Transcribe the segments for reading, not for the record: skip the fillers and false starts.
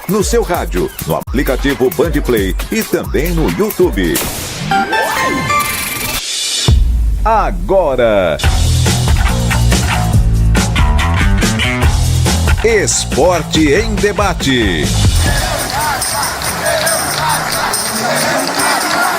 No seu rádio, no aplicativo Bandplay e também no YouTube. Agora, Esporte em Debate.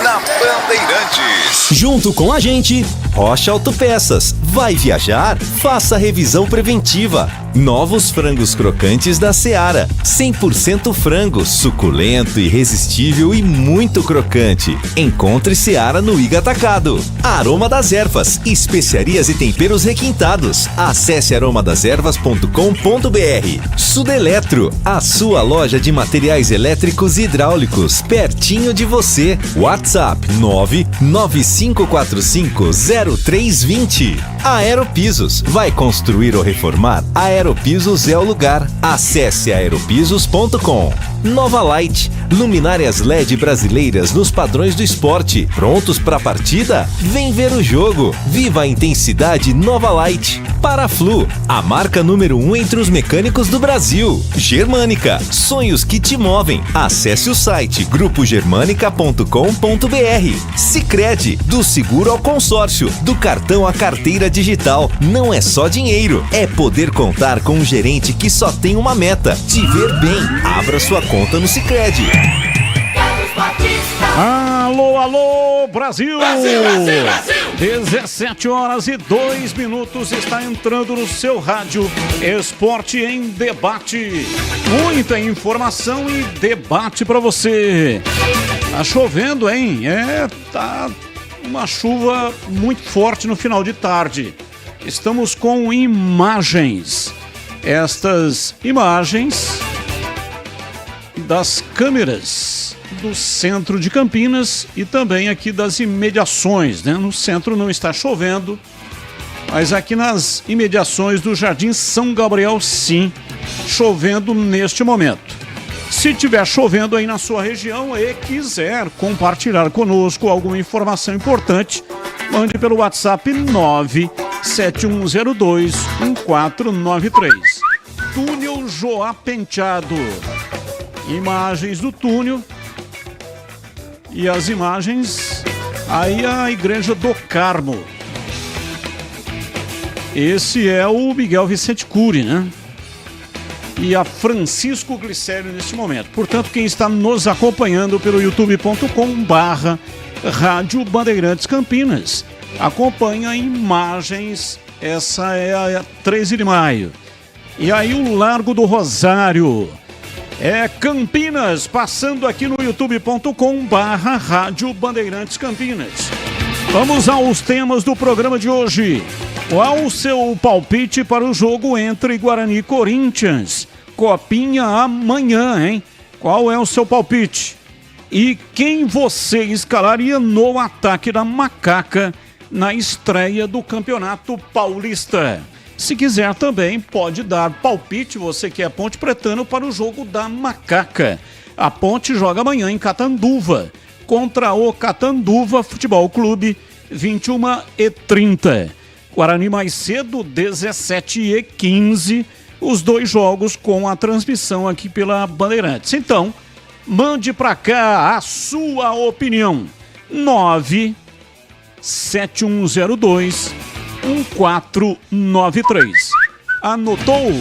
Na Bandeirantes. Junto com a gente, Rocha Autopeças. Vai viajar? Faça a revisão preventiva. Novos frangos crocantes da Seara. 100% frango, suculento, irresistível e muito crocante. Encontre Seara no Iga Atacado. Aroma das Ervas, especiarias e temperos requintados. Acesse aromadeservas.com.br. Sudeletro, a sua loja de materiais elétricos e hidráulicos, pertinho de você. WhatsApp 995450320. Aeropisos, vai construir ou reformar? Aeropisos é o lugar. Acesse aeropisos.com. Nova Light, luminárias LED brasileiras nos padrões do esporte. Prontos para a partida? Vem ver o jogo. Viva a intensidade Nova Light. Paraflu, a marca número 1 entre os mecânicos do Brasil. Germânica, sonhos que te movem. Acesse o site grupogermanica.com.br. Sicredi, do seguro ao consórcio, do cartão à carteira digital. Não é só dinheiro, é poder contar com um gerente que só tem uma meta: te ver bem. Abra sua conta no Sicredi. Alô, alô, Brasil! Brasil, Brasil, Brasil! 17h02 está entrando no seu rádio Esporte em Debate. Muita informação e debate para você. Tá chovendo, hein? Tá uma chuva muito forte no final de tarde. Estamos com imagens. Estas imagens das câmeras do centro de Campinas e também aqui das imediações, né? No centro não está chovendo, mas aqui nas imediações do Jardim São Gabriel, sim, chovendo neste momento. Se tiver chovendo aí na sua região e quiser compartilhar conosco alguma informação importante, mande pelo WhatsApp 971021493. Túnel Joá Penteado. Imagens do túnel. E as imagens, aí a Igreja do Carmo. Esse é o Miguel Vicente Cury, né? E a Francisco Glicério neste momento. Portanto, quem está nos acompanhando pelo youtube.com/Rádio Bandeirantes Campinas, acompanha imagens. Essa é a 13 de maio. E aí o Largo do Rosário. É Campinas, passando aqui no youtube.com/Rádio Bandeirantes Campinas. Vamos aos temas do programa de hoje. Qual o seu palpite para o jogo entre Guarani e Corinthians? Copinha amanhã, hein? Qual é o seu palpite? E quem você escalaria no ataque da Macaca na estreia do Campeonato Paulista? Se quiser também pode dar palpite, você que é Ponte Pretano, para o jogo da Macaca. A Ponte joga amanhã em Catanduva, contra o Catanduva Futebol Clube, 21h30. Guarani mais cedo, 17h15, os dois jogos com a transmissão aqui pela Bandeirantes. Então, mande para cá a sua opinião. 971021493. Anotou?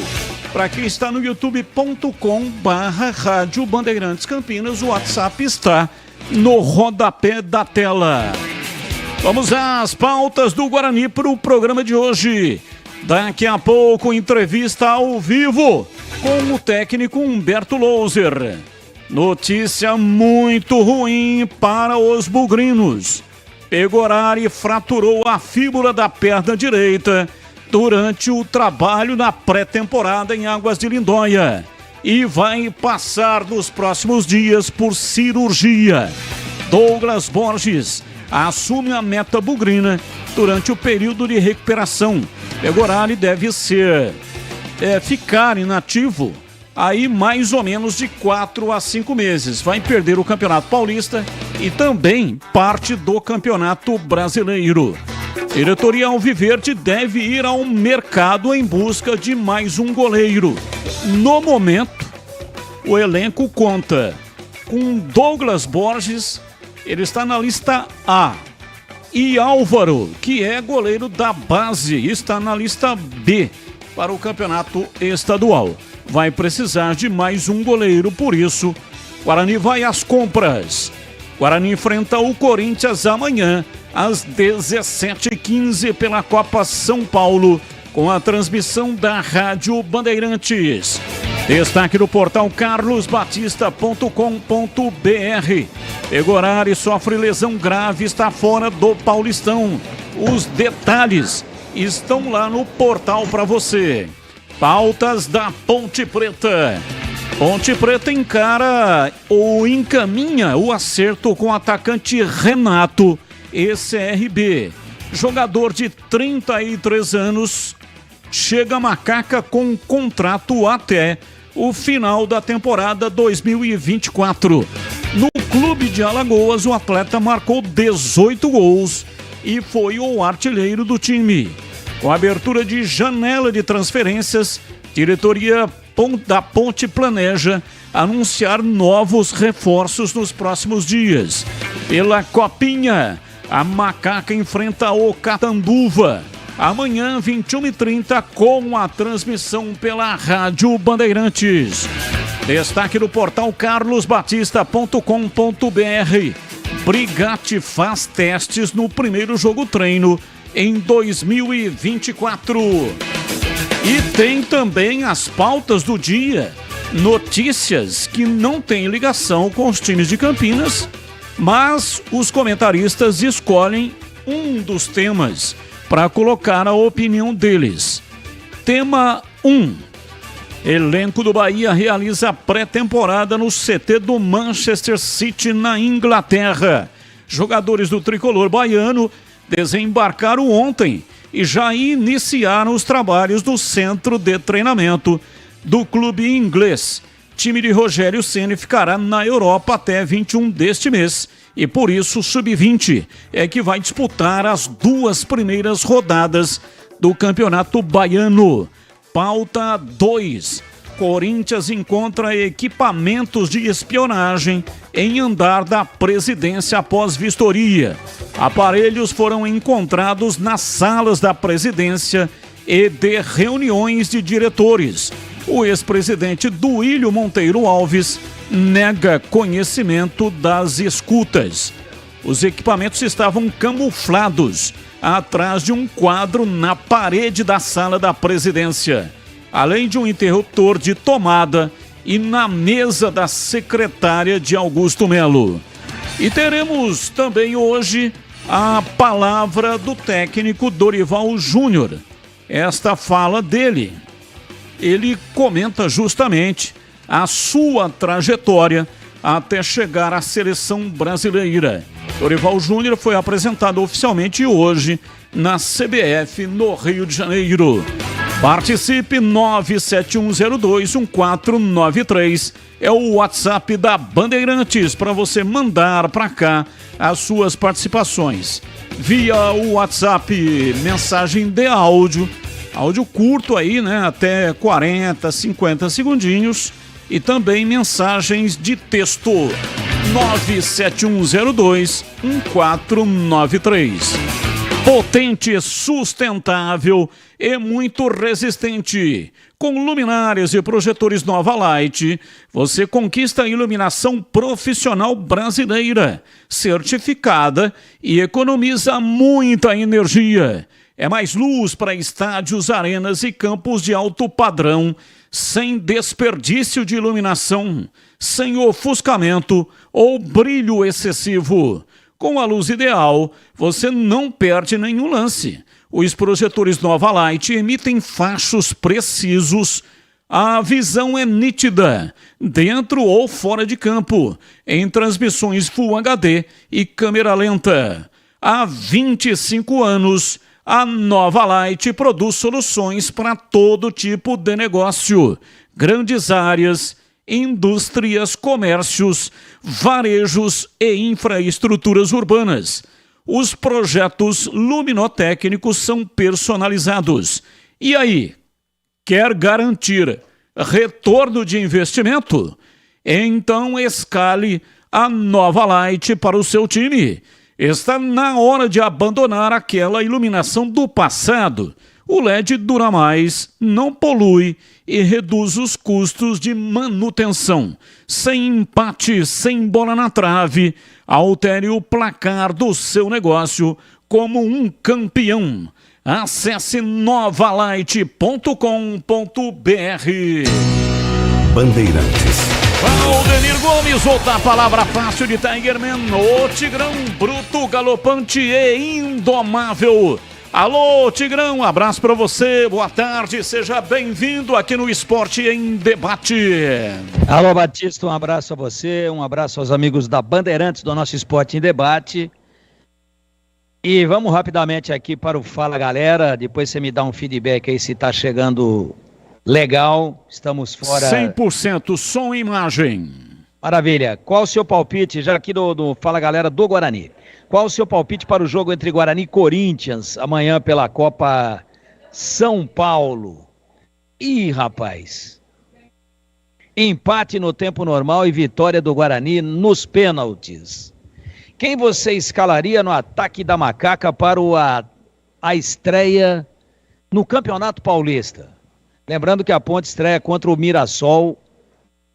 Para quem está no youtube.com/Rádio Bandeirantes Campinas, o WhatsApp está no rodapé da tela. Vamos às pautas do Guarani para o programa de hoje. Daqui a pouco, entrevista ao vivo com o técnico Humberto Louser. Notícia muito ruim para os bugrinos. Pegorari fraturou a fíbula da perna direita durante o trabalho na pré-temporada em Águas de Lindóia e vai passar nos próximos dias por cirurgia. Douglas Borges assume a meta bugrina durante o período de recuperação. Pegorari deve ficar inativo aí mais ou menos de 4 a 5 meses. Vai perder o Campeonato Paulista e também parte do Campeonato Brasileiro. Diretoria Alviverde deve ir ao mercado em busca de mais um goleiro. No momento, O elenco conta com Douglas Borges, ele está na lista A. E Álvaro, que é goleiro da base, está na lista B para o campeonato estadual. Vai precisar de mais um goleiro, por isso, Guarani vai às compras. Guarani enfrenta o Corinthians amanhã, às 17h15, pela Copa São Paulo, com a transmissão da Rádio Bandeirantes. Destaque do portal carlosbatista.com.br. Pegorari sofre lesão grave, está fora do Paulistão. Os detalhes estão lá no portal para você. Pautas da Ponte Preta. Ponte Preta encara ou encaminha o acerto com o atacante Renato, ex-CRB. Jogador de 33 anos, chega a Macaca com contrato até o final da temporada 2024. No clube de Alagoas, o atleta marcou 18 gols e foi o artilheiro do time. Com a abertura de janela de transferências, diretoria da Ponte planeja anunciar novos reforços nos próximos dias. Pela Copinha, a Macaca enfrenta o Catanduva. Amanhã, 21h30, com a transmissão pela Rádio Bandeirantes. Destaque do portal carlosbatista.com.br. Brigatti faz testes no primeiro jogo treino em 2024. E tem também as pautas do dia. Notícias que não têm ligação com os times de Campinas, mas os comentaristas escolhem um dos temas para colocar a opinião deles. Tema 1. Elenco do Bahia realiza pré-temporada no CT do Manchester City, na Inglaterra. Jogadores do tricolor baiano desembarcaram ontem e já iniciaram os trabalhos no centro de treinamento do clube inglês. Time de Rogério Ceni ficará na Europa até 21 deste mês e por isso o Sub-20 é que vai disputar as 2 primeiras rodadas do Campeonato Baiano. Pauta 2. Corinthians encontra equipamentos de espionagem em andar da presidência após vistoria. Aparelhos foram encontrados nas salas da presidência e de reuniões de diretores. O ex-presidente Duílio Monteiro Alves nega conhecimento das escutas. Os equipamentos estavam camuflados atrás de um quadro na parede da sala da presidência, além de um interruptor de tomada e na mesa da secretária de Augusto Melo. E teremos também hoje a palavra do técnico Dorival Júnior. Esta fala dele, ele comenta justamente a sua trajetória até chegar à seleção brasileira. Dorival Júnior foi apresentado oficialmente hoje na CBF no Rio de Janeiro. Participe, 971021493 é o WhatsApp da Bandeirantes para você mandar para cá as suas participações. Via o WhatsApp, mensagem de áudio curto aí, né, até 40, 50 segundinhos, e também mensagens de texto. 971021493. Potente, sustentável e muito resistente. Com luminárias e projetores Nova Light, você conquista a iluminação profissional brasileira, certificada e economiza muita energia. É mais luz para estádios, arenas e campos de alto padrão, sem desperdício de iluminação, sem ofuscamento ou brilho excessivo. Com a luz ideal, você não perde nenhum lance. Os projetores Nova Light emitem fachos precisos. A visão é nítida, dentro ou fora de campo, em transmissões Full HD e câmera lenta. Há 25 anos, a Nova Light produz soluções para todo tipo de negócio, grandes áreas, indústrias, comércios, varejos e infraestruturas urbanas. Os projetos luminotécnicos são personalizados. E aí, quer garantir retorno de investimento? Então escale a Nova Light para o seu time. Está na hora de abandonar aquela iluminação do passado. O LED dura mais, não polui e reduz os custos de manutenção. Sem empate, sem bola na trave, altere o placar do seu negócio como um campeão. Acesse novalight.com.br. Bandeirantes. Valdemir Gomes, volta a palavra fácil de Tigerman. O Tigrão, bruto, galopante e indomável. Alô, Tigrão, abraço pra você, boa tarde, seja bem-vindo aqui no Esporte em Debate. Alô, Batista, um abraço a você, um abraço aos amigos da Bandeirantes do nosso Esporte em Debate. E vamos rapidamente aqui para o Fala Galera, depois você me dá um feedback aí se tá chegando legal, estamos fora... 100% som e imagem. Maravilha, qual o seu palpite, já aqui do Fala Galera do Guarani? Qual o seu palpite para o jogo entre Guarani e Corinthians, amanhã pela Copa São Paulo? Ih, rapaz. Empate no tempo normal e vitória do Guarani nos pênaltis. Quem você escalaria no ataque da Macaca para a estreia no Campeonato Paulista? Lembrando que a Ponte estreia contra o Mirassol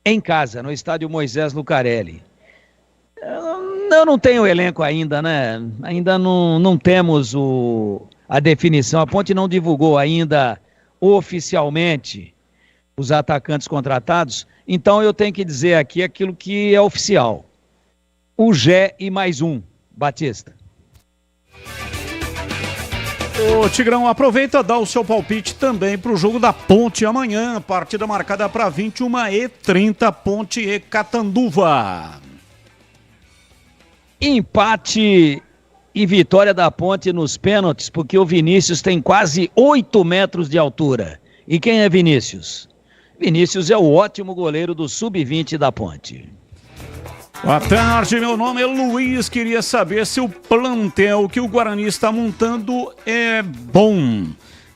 em casa, no estádio Moisés Lucarelli. Eu não tenho elenco ainda, né? Ainda não temos a definição. A Ponte não divulgou ainda oficialmente os atacantes contratados. Então eu tenho que dizer aqui aquilo que é oficial. O Gé e mais um, Batista. Ô Tigrão, aproveita e dá o seu palpite também para o jogo da Ponte amanhã. Partida marcada para 21h30, Ponte e Catanduva. Empate e vitória da Ponte nos pênaltis, porque o Vinícius tem quase 8 metros de altura. E quem é Vinícius? Vinícius é o ótimo goleiro do Sub-20 da Ponte. Boa tarde, meu nome é Luiz. Queria saber se o plantel que o Guarani está montando é bom.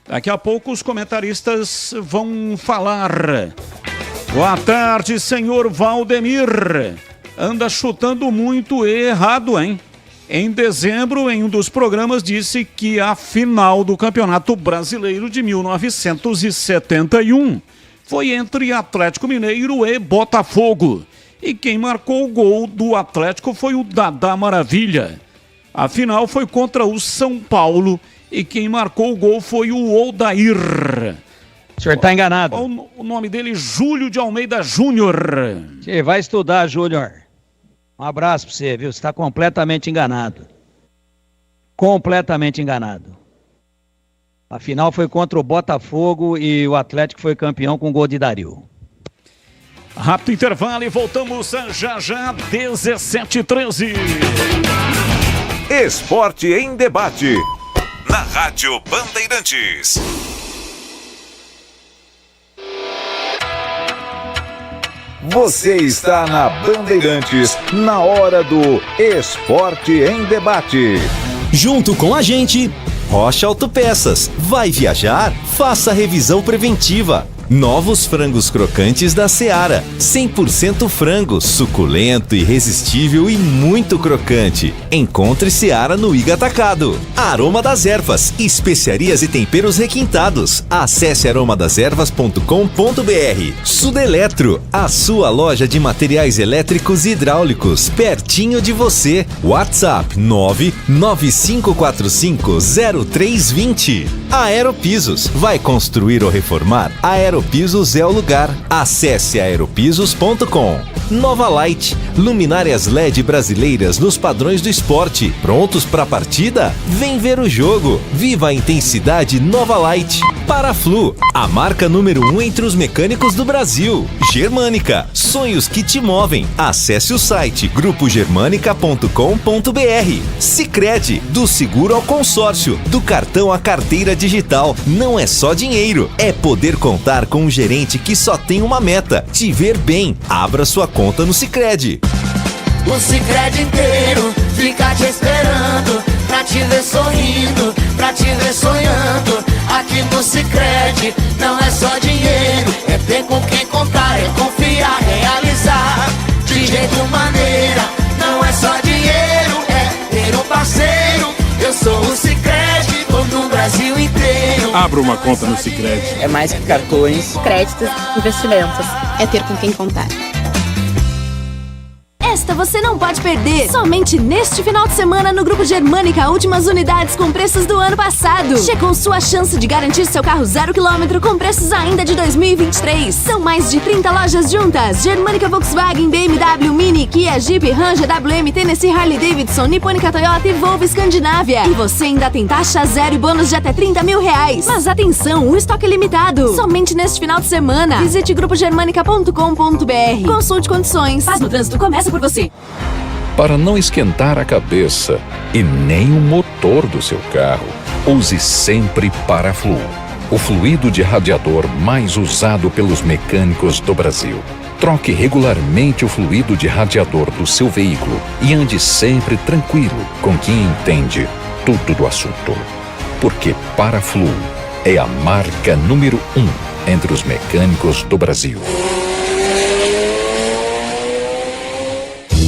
Daqui a pouco os comentaristas vão falar. Boa tarde, senhor Valdemir. Anda chutando muito errado, hein? Em dezembro, em um dos programas, disse que a final do Campeonato Brasileiro de 1971 foi entre Atlético Mineiro e Botafogo. E quem marcou o gol do Atlético foi o Dadá Maravilha. A final foi contra o São Paulo e quem marcou o gol foi o Odair. O senhor está enganado. O nome dele, Júlio de Almeida Júnior. Você vai estudar, Júnior. Um abraço para você, viu? Você está completamente enganado. Completamente enganado. A final foi contra o Botafogo e o Atlético foi campeão com gol de Dario. Rápido intervalo e voltamos já 17h13. Esporte em Debate. Na Rádio Bandeirantes. Você está na Bandeirantes, na hora do Esporte em Debate. Junto com a gente, Rocha Autopeças. Vai viajar? Faça a revisão preventiva. Novos frangos crocantes da Seara. 100% frango, suculento, irresistível e muito crocante. Encontre Seara no Iga Atacado. Aroma das Ervas, especiarias e temperos requintados. Acesse aromadeservas.com.br. Sudeletro, a sua loja de materiais elétricos e hidráulicos, pertinho de você. WhatsApp 995450320. Aeropisos, vai construir ou reformar? Aeropisos é o lugar. Acesse aeropisos.com. Nova Light, luminárias LED brasileiras nos padrões do esporte. Prontos para a partida? Vem ver o jogo. Viva a intensidade Nova Light. Paraflu, a marca número 1 entre os mecânicos do Brasil. Germânica, sonhos que te movem. Acesse o site grupogermanica.com.br. Sicredi, do seguro ao consórcio, do cartão à carteira digital. Não é só dinheiro, é poder contar com um gerente que só tem uma meta: te ver bem. Abra sua conta no Sicredi. O Sicredi inteiro fica te esperando, pra te ver sorrindo, pra te ver sonhando. Aqui no Sicredi não é só dinheiro, é ter com quem contar, é confiar, realizar. Abra uma conta no Sicredi. É mais que cartões, créditos, investimentos. É ter com quem contar. Esta você não pode perder. Somente neste final de semana no Grupo Germânica, últimas unidades com preços do ano passado. Chegou sua chance de garantir seu carro 0 km com preços ainda de 2023. São mais de 30 lojas juntas. Germânica, Volkswagen, BMW, Mini, Kia, Jeep, Ranger, WM, Tennessee, Harley Davidson, Nipponica, Toyota e Volvo Escandinávia. E você ainda tem taxa zero e bônus de até R$30 mil. Mas atenção, o estoque é limitado. Somente neste final de semana. Visite grupogermanica.com.br. Consulte condições. Paz no trânsito começa por você. Para não esquentar a cabeça e nem o motor do seu carro, use sempre Paraflu, o fluido de radiador mais usado pelos mecânicos do Brasil. Troque regularmente o fluido de radiador do seu veículo e ande sempre tranquilo com quem entende tudo do assunto. Porque Paraflu é a marca número 1 entre os mecânicos do Brasil.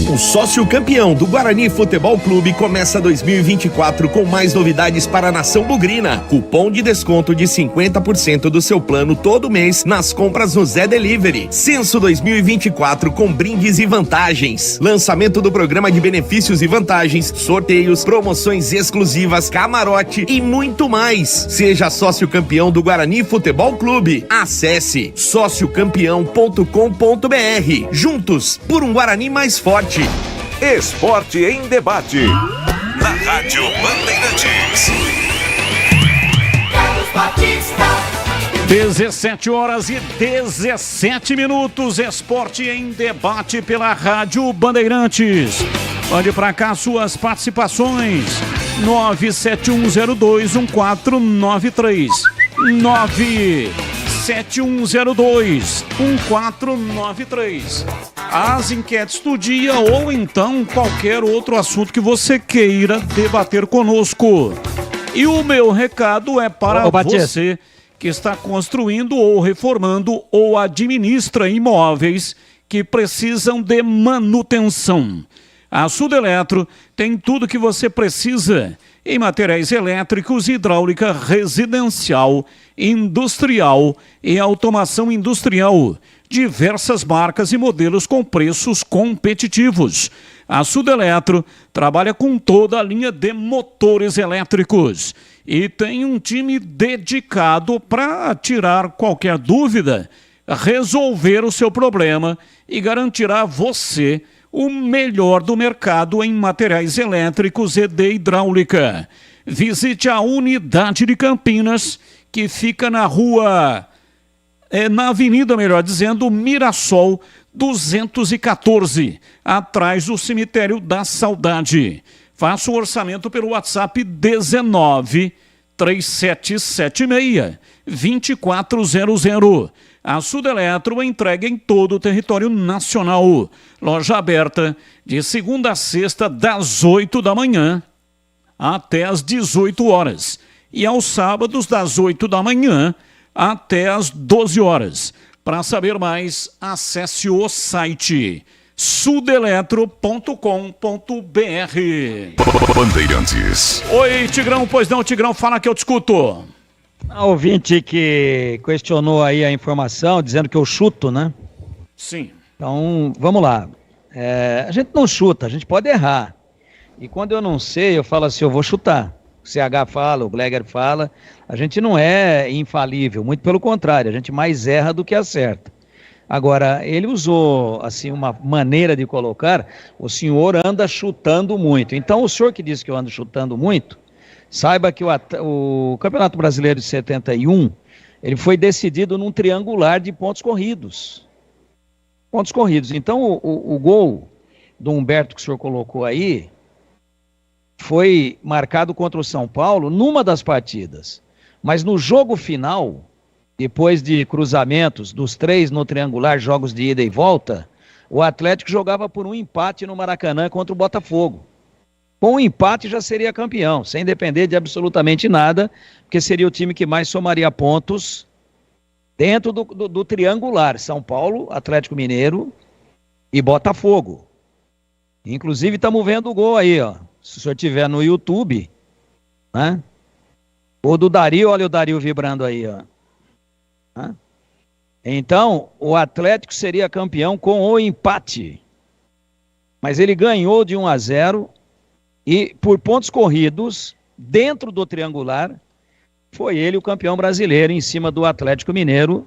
O sócio campeão do Guarani Futebol Clube começa 2024 com mais novidades para a nação bugrina. Cupom de desconto de 50% do seu plano todo mês nas compras no Zé Delivery. Censo 2024 com brindes e vantagens. Lançamento do programa de benefícios e vantagens, sorteios, promoções exclusivas, camarote e muito mais. Seja sócio campeão do Guarani Futebol Clube. Acesse sociocampeão.com.br. Juntos por um Guarani mais forte. Esporte em debate. Na Rádio Bandeirantes. 17h17. Esporte em debate pela Rádio Bandeirantes. Mande pra cá suas participações. 971021493. 971021493. As enquetes do dia ou então qualquer outro assunto que você queira debater conosco. E o meu recado é para você que está construindo ou reformando ou administra imóveis que precisam de manutenção. A Sudeletro tem tudo que você precisa em materiais elétricos, hidráulica residencial, industrial e automação industrial. Diversas marcas e modelos com preços competitivos. A Sudeletro trabalha com toda a linha de motores elétricos e tem um time dedicado para tirar qualquer dúvida, resolver o seu problema e garantir a você o melhor do mercado em materiais elétricos e de hidráulica. Visite a unidade de Campinas, que fica na na avenida, melhor dizendo, Mirassol 214, atrás do Cemitério da Saudade. Faça o orçamento pelo WhatsApp 19 3776 2400. A Sudeletro entrega em todo o território nacional. Loja aberta de segunda a sexta, das 8 da manhã até as 18 horas. E aos sábados, das 8 da manhã até as 12 horas. Para saber mais, acesse o site sudeletro.com.br. Bandeirantes. Oi, Tigrão, pois não, Tigrão, fala que eu te escuto. A ouvinte que questionou aí a informação, dizendo que eu chuto, né? Sim. Então, vamos lá. A gente não chuta, a gente pode errar. E quando eu não sei, eu falo assim, eu vou chutar. O CH fala, o Gleger fala, a gente não é infalível, muito pelo contrário, a gente mais erra do que acerta. Agora, ele usou, assim, uma maneira de colocar, o senhor anda chutando muito. Então, o senhor que disse que eu ando chutando muito, saiba que o Campeonato Brasileiro de 71, ele foi decidido num triangular de pontos corridos. Pontos corridos. Então, o gol do Humberto que o senhor colocou aí, foi marcado contra o São Paulo numa das partidas. Mas no jogo final, depois de cruzamentos dos 3 no triangular, jogos de ida e volta, o Atlético jogava por um empate no Maracanã contra o Botafogo. Com um empate já seria campeão, sem depender de absolutamente nada, porque seria o time que mais somaria pontos dentro do triangular. São Paulo, Atlético Mineiro e Botafogo. Inclusive estamos vendo o gol aí, ó. Se o senhor tiver no YouTube, né? Gol do Dario, olha o Dario vibrando aí, ó. Então, o Atlético seria campeão com o empate. Mas ele ganhou de 1-0 e por pontos corridos, dentro do triangular, foi ele o campeão brasileiro em cima do Atlético Mineiro.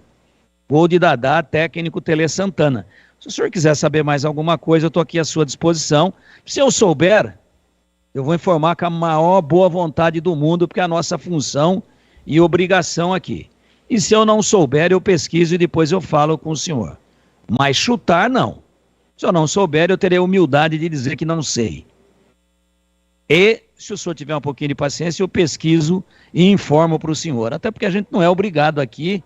Gol de Dadá, técnico Tele Santana. Se o senhor quiser saber mais alguma coisa, eu estou aqui à sua disposição. Se eu souber, eu vou informar com a maior boa vontade do mundo, porque é a nossa função e obrigação aqui. E se eu não souber, eu pesquiso e depois eu falo com o senhor. Mas chutar, não. Se eu não souber, eu terei a humildade de dizer que não sei. E, se o senhor tiver um pouquinho de paciência, eu pesquiso e informo para o senhor. Até porque a gente não é obrigado aqui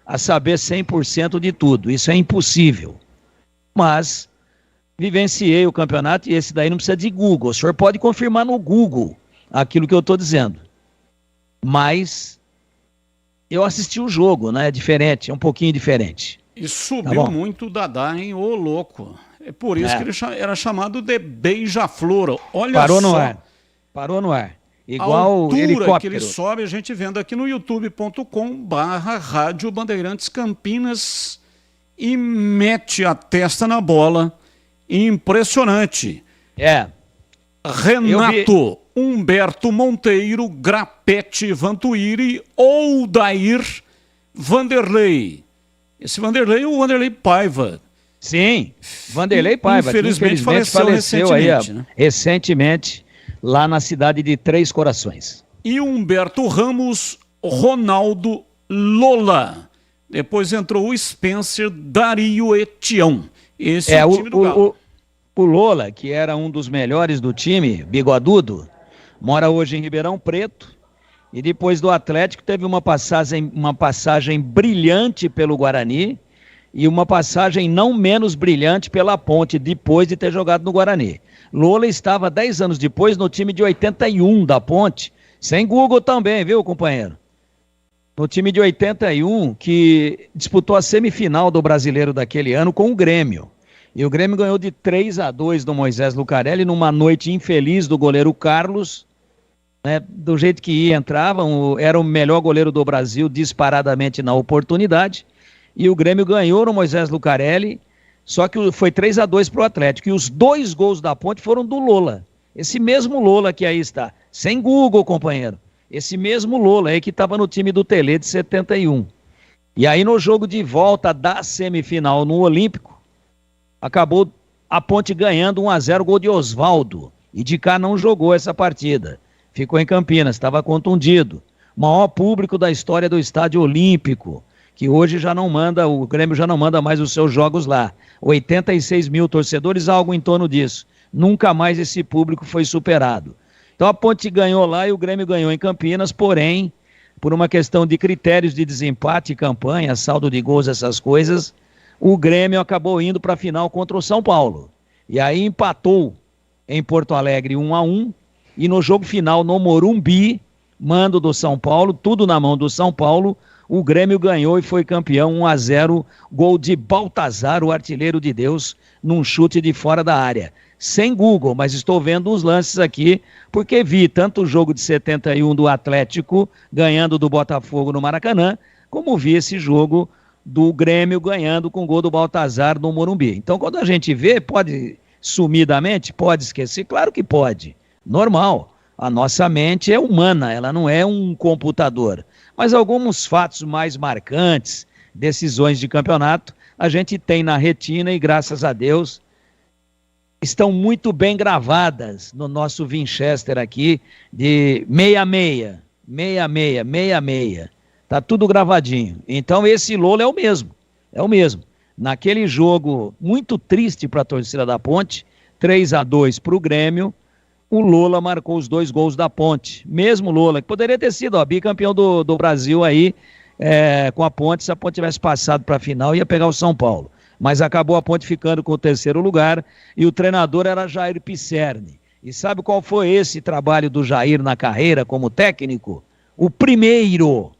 a saber 100% de tudo. Isso é impossível. Mas vivenciei o campeonato e esse daí não precisa de Google. O senhor pode confirmar no Google aquilo que eu estou dizendo. Mas eu assisti o jogo, né? É diferente, é um pouquinho diferente. E subiu muito o Dadá, hein? Ô, louco. É por isso que ele era chamado de Beija-Flor. Olha Parou só. no ar. Parou no ar. Igual a altura helicóptero. que ele sobe, a gente vendo aqui no youtube.com/Rádio Bandeirantes Campinas e mete a testa na bola. Impressionante. Renato, Humberto Monteiro, Grapete Vantuíri, Odair, Vanderlei. Esse Vanderlei é o Vanderlei Paiva. Sim, Vanderlei Paiva. Infelizmente faleceu recentemente, né? Recentemente, lá na cidade de Três Corações. E Humberto Ramos, Ronaldo, Lola. Depois entrou o Spencer, Dario e Tião. Esse é o time do Galo. O Lola, que era um dos melhores do time, bigodudo, mora hoje em Ribeirão Preto. E depois do Atlético teve uma passagem brilhante pelo Guarani e uma passagem não menos brilhante pela Ponte, depois de ter jogado no Guarani. Lola estava 10 anos depois no time de 81 da Ponte, sem Google também, viu, companheiro? No time de 81, que disputou a semifinal do Brasileiro daquele ano com o Grêmio. E o Grêmio ganhou de 3-2 do Moisés Lucarelli numa noite infeliz do goleiro Carlos, né, do jeito que ia, entrava, era o melhor goleiro do Brasil disparadamente na oportunidade, e o Grêmio ganhou no Moisés Lucarelli, só que foi 3-2 para o Atlético, e os 2 gols da Ponte foram do Lola, esse mesmo Lola que aí está, sem Google, companheiro, esse mesmo Lola aí que estava no time do Tele de 71, e aí no jogo de volta da semifinal no Olímpico, acabou a Ponte ganhando 1-0, gol de Osvaldo, e de cá não jogou essa partida. Ficou em Campinas, estava contundido. Maior público da história do Estádio Olímpico, que hoje já não manda, o Grêmio já não manda mais os seus jogos lá. 86 mil torcedores, algo em torno disso. Nunca mais esse público foi superado. Então a Ponte ganhou lá e o Grêmio ganhou em Campinas, porém, por uma questão de critérios de desempate, campanha, saldo de gols, essas coisas, o Grêmio acabou indo para a final contra o São Paulo. E aí empatou em Porto Alegre 1-1, e no jogo final no Morumbi, mando do São Paulo, tudo na mão do São Paulo, o Grêmio ganhou e foi campeão 1-0, gol de Baltazar, o artilheiro de Deus, num chute de fora da área. Sem Google, mas estou vendo os lances aqui, porque vi tanto o jogo de 71 do Atlético, ganhando do Botafogo no Maracanã, como vi esse jogo do Grêmio ganhando com o gol do Baltazar no Morumbi. Então, quando a gente vê, pode sumir da mente? Pode esquecer? Claro que pode. Normal. A nossa mente é humana, ela não é um computador. Mas alguns fatos mais marcantes, decisões de campeonato, a gente tem na retina e, graças a Deus, estão muito bem gravadas no nosso Winchester aqui de 66, 66, 66. Tá tudo gravadinho. Então esse Lola é o mesmo. Naquele jogo muito triste para a torcida da Ponte, 3-2 para o Grêmio, o Lola marcou os 2 gols da Ponte. Mesmo Lola, que poderia ter sido bicampeão do Brasil aí com a Ponte, se a Ponte tivesse passado para a final, ia pegar o São Paulo. Mas acabou a Ponte ficando com o 3º lugar e o treinador era Jair Pisserni. E sabe qual foi esse trabalho do Jair na carreira como técnico? O primeiro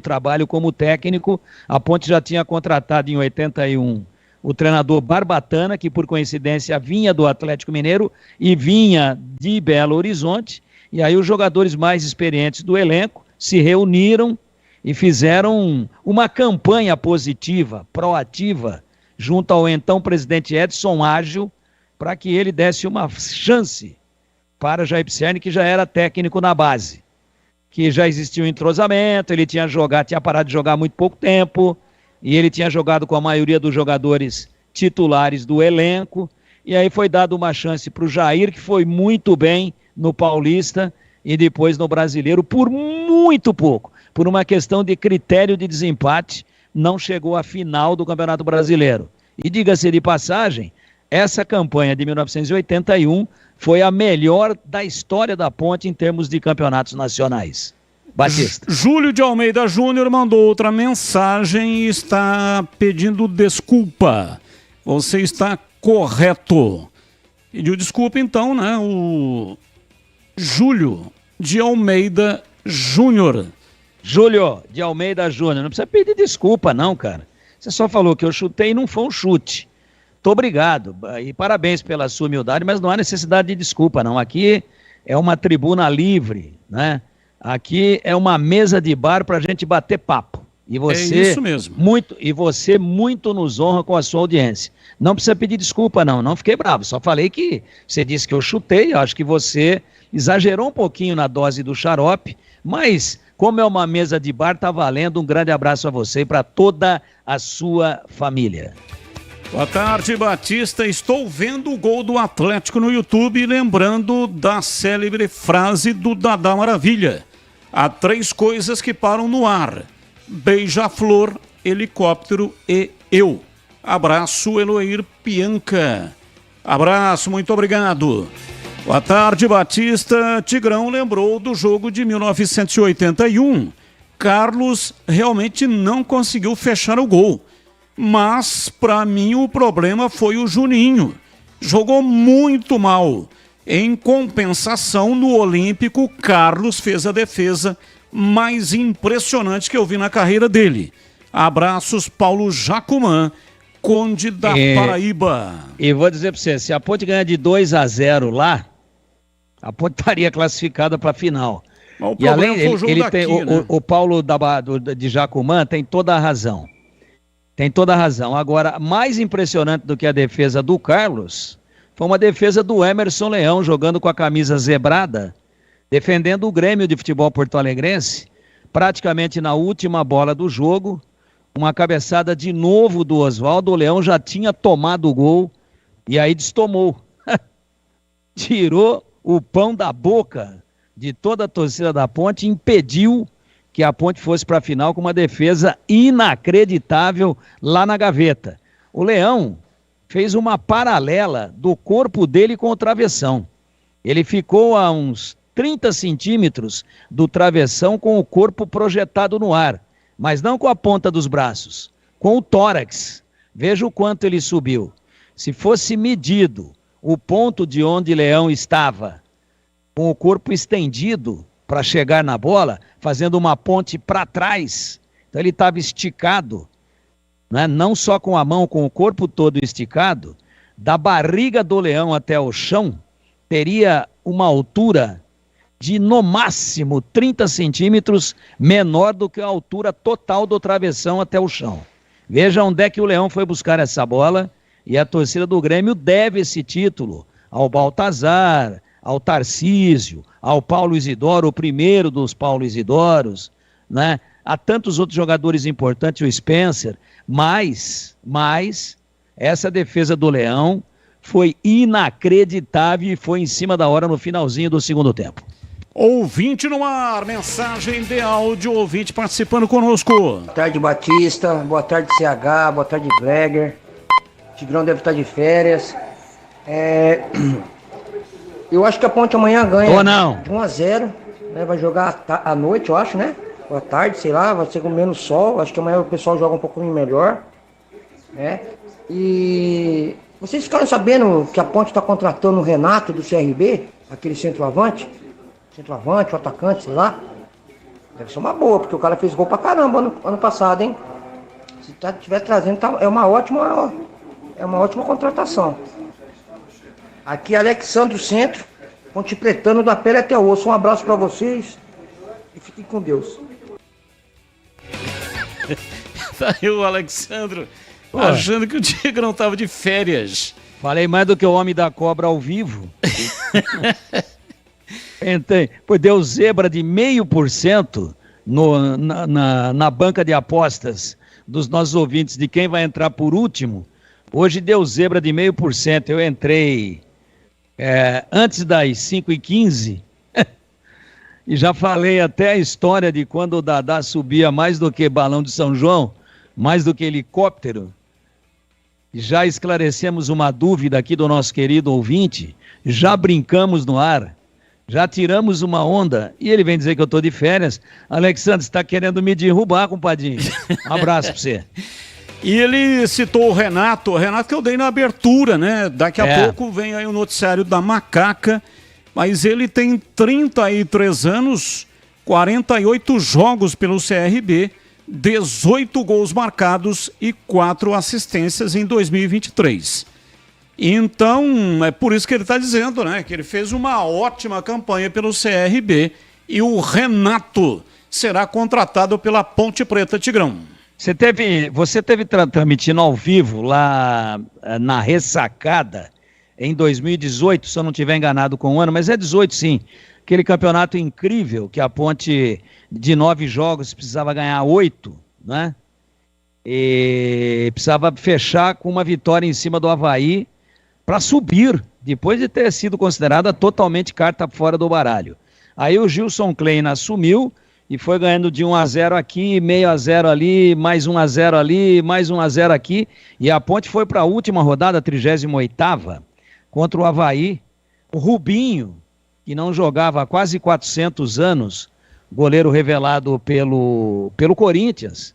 trabalho como técnico. A Ponte já tinha contratado em 81 o treinador Barbatana, que por coincidência vinha do Atlético Mineiro e vinha de Belo Horizonte, E aí os jogadores mais experientes do elenco se reuniram e fizeram uma campanha positiva, proativa, junto ao então presidente Edson Ágil, para que ele desse uma chance para Jair Pisserni, que já era técnico na base, que já existia um entrosamento, ele tinha parado de jogar há muito pouco tempo, e ele tinha jogado com a maioria dos jogadores titulares do elenco, e aí foi dado uma chance para o Jair, que foi muito bem no Paulista e depois no Brasileiro, por muito pouco, por uma questão de critério de desempate, não chegou à final do Campeonato Brasileiro. E diga-se de passagem, essa campanha de 1981 foi a melhor da história da Ponte em termos de campeonatos nacionais. Batista. Júlio de Almeida Júnior mandou outra mensagem e está pedindo desculpa. Você está correto. Pediu desculpa então, né? O Júlio de Almeida Júnior. Júlio de Almeida Júnior, não precisa pedir desculpa não, cara. Você só falou que eu chutei e não foi um chute. Muito obrigado e parabéns pela sua humildade, mas não há necessidade de desculpa não. Aqui é uma tribuna livre, né? Aqui é uma mesa de bar para a gente bater papo. E você, é isso mesmo. Você muito nos honra com a sua audiência. Não precisa pedir desculpa não fiquei bravo. Só falei que você disse que eu chutei, eu acho que você exagerou um pouquinho na dose do xarope, mas como é uma mesa de bar, tá valendo. Um grande abraço a você e para toda a sua família. Boa tarde, Batista. Estou vendo o gol do Atlético no YouTube, lembrando da célebre frase do Dadá Maravilha. Há 3 coisas que param no ar: beija-flor, helicóptero e eu. Abraço, Eloir Pianca. Abraço, muito obrigado. Boa tarde, Batista. Tigrão lembrou do jogo de 1981. Carlos realmente não conseguiu fechar o gol. Mas, para mim, o problema foi o Juninho. Jogou muito mal. Em compensação, no Olímpico, Carlos fez a defesa mais impressionante que eu vi na carreira dele. Abraços, Paulo Jacumã, Conde da Paraíba. E vou dizer para você, se a Ponte ganhar de 2-0 lá, a Ponte estaria classificada para a final. Mas e além ele daqui, tem, né? o Paulo de Jacumã tem toda a razão. Tem toda a razão. Agora, mais impressionante do que a defesa do Carlos foi uma defesa do Emerson Leão, jogando com a camisa zebrada, defendendo o Grêmio de Futebol porto-alegrense, praticamente na última bola do jogo, uma cabeçada de novo do Oswaldo. O Leão já tinha tomado o gol e aí destomou. Tirou o pão da boca de toda a torcida da Ponte, impediu que a Ponte fosse para a final com uma defesa inacreditável lá na gaveta. O Leão fez uma paralela do corpo dele com o travessão. Ele ficou a uns 30 centímetros do travessão com o corpo projetado no ar, mas não com a ponta dos braços, com o tórax. Veja o quanto ele subiu. Se fosse medido o ponto de onde Leão estava, com o corpo estendido para chegar na bola, fazendo uma ponte para trás, então ele estava esticado, né? Não só com a mão, com o corpo todo esticado, da barriga do Leão até o chão, teria uma altura de no máximo 30 centímetros menor do que a altura total do travessão até o chão. Veja onde é que o Leão foi buscar essa bola, e a torcida do Grêmio deve esse título ao Baltazar, ao Tarcísio, ao Paulo Isidoro, o primeiro dos Paulo Isidoros, né? Há tantos outros jogadores importantes, o Spencer, mas essa defesa do Leão foi inacreditável e foi em cima da hora no finalzinho do segundo tempo. Ouvinte no ar, mensagem de áudio, ouvinte participando conosco. Boa tarde, Batista, boa tarde, CH, boa tarde, Greger. Tigrão deve estar de férias. Eu acho que a Ponte amanhã ganha ou não? De 1-0, né? Vai jogar à noite, eu acho, né? Ou à tarde, sei lá, vai ser com menos sol. Acho que amanhã o pessoal joga um pouquinho melhor, né? E vocês ficaram sabendo que a Ponte está contratando o Renato do CRB, aquele centroavante, o atacante, sei lá. Deve ser uma boa, porque o cara fez gol pra caramba ano passado, hein? Se estiver trazendo, é uma ótima contratação. Aqui, Alexandre Centro, Ponte Pretano da pele até o osso. Um abraço para vocês e fiquem com Deus. Tá aí o Alexandro achando que o Diego não tava de férias. Falei mais do que o Homem da Cobra ao vivo. Pô, deu zebra de 0,5% na banca de apostas dos nossos ouvintes de quem vai entrar por último. Hoje deu zebra de 0,5%. Eu entrei antes das 5h15 e já falei até a história de quando o Dadá subia mais do que balão de São João, mais do que helicóptero. Já esclarecemos uma dúvida aqui do nosso querido ouvinte, já brincamos no ar, já tiramos uma onda e ele vem dizer que eu estou de férias. Alexandre, você está querendo me derrubar, compadinho. Um abraço para você. E ele citou o Renato que eu dei na abertura, né? Daqui a pouco vem aí o noticiário da Macaca, mas ele tem 33 anos, 48 jogos pelo CRB, 18 gols marcados e 4 assistências em 2023. Então, é por isso que ele está dizendo, né? Que ele fez uma ótima campanha pelo CRB e o Renato será contratado pela Ponte Preta Tigrão. Você teve transmitindo ao vivo lá na Ressacada em 2018, se eu não estiver enganado com o ano, mas é 18 sim. Aquele campeonato incrível que a Ponte de 9 jogos precisava ganhar 8, né? E precisava fechar com uma vitória em cima do Avaí para subir, depois de ter sido considerada totalmente carta fora do baralho. Aí o Gilson Klein assumiu e foi ganhando de 1-0 aqui, meio a 0 ali, mais 1-0 ali, mais 1-0 aqui, e a Ponte foi para a última rodada, 38ª, contra o Avaí. O Rubinho, que não jogava há quase 400 anos, goleiro revelado pelo Corinthians,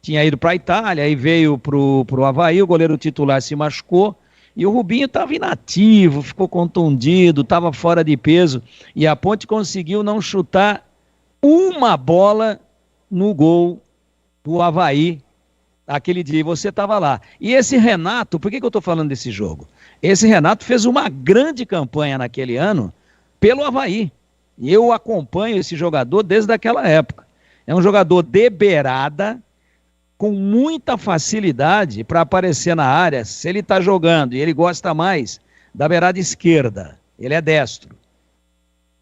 tinha ido para a Itália, aí veio pro Avaí, o goleiro titular se machucou, e o Rubinho estava inativo, ficou contundido, estava fora de peso, e a Ponte conseguiu não chutar uma bola no gol do Avaí aquele dia, e você estava lá. E esse Renato, por que eu estou falando desse jogo? Esse Renato fez uma grande campanha naquele ano pelo Avaí, e eu acompanho esse jogador desde aquela época. É um jogador de beirada, com muita facilidade para aparecer na área, se ele está jogando, e ele gosta mais da beirada esquerda, ele é destro.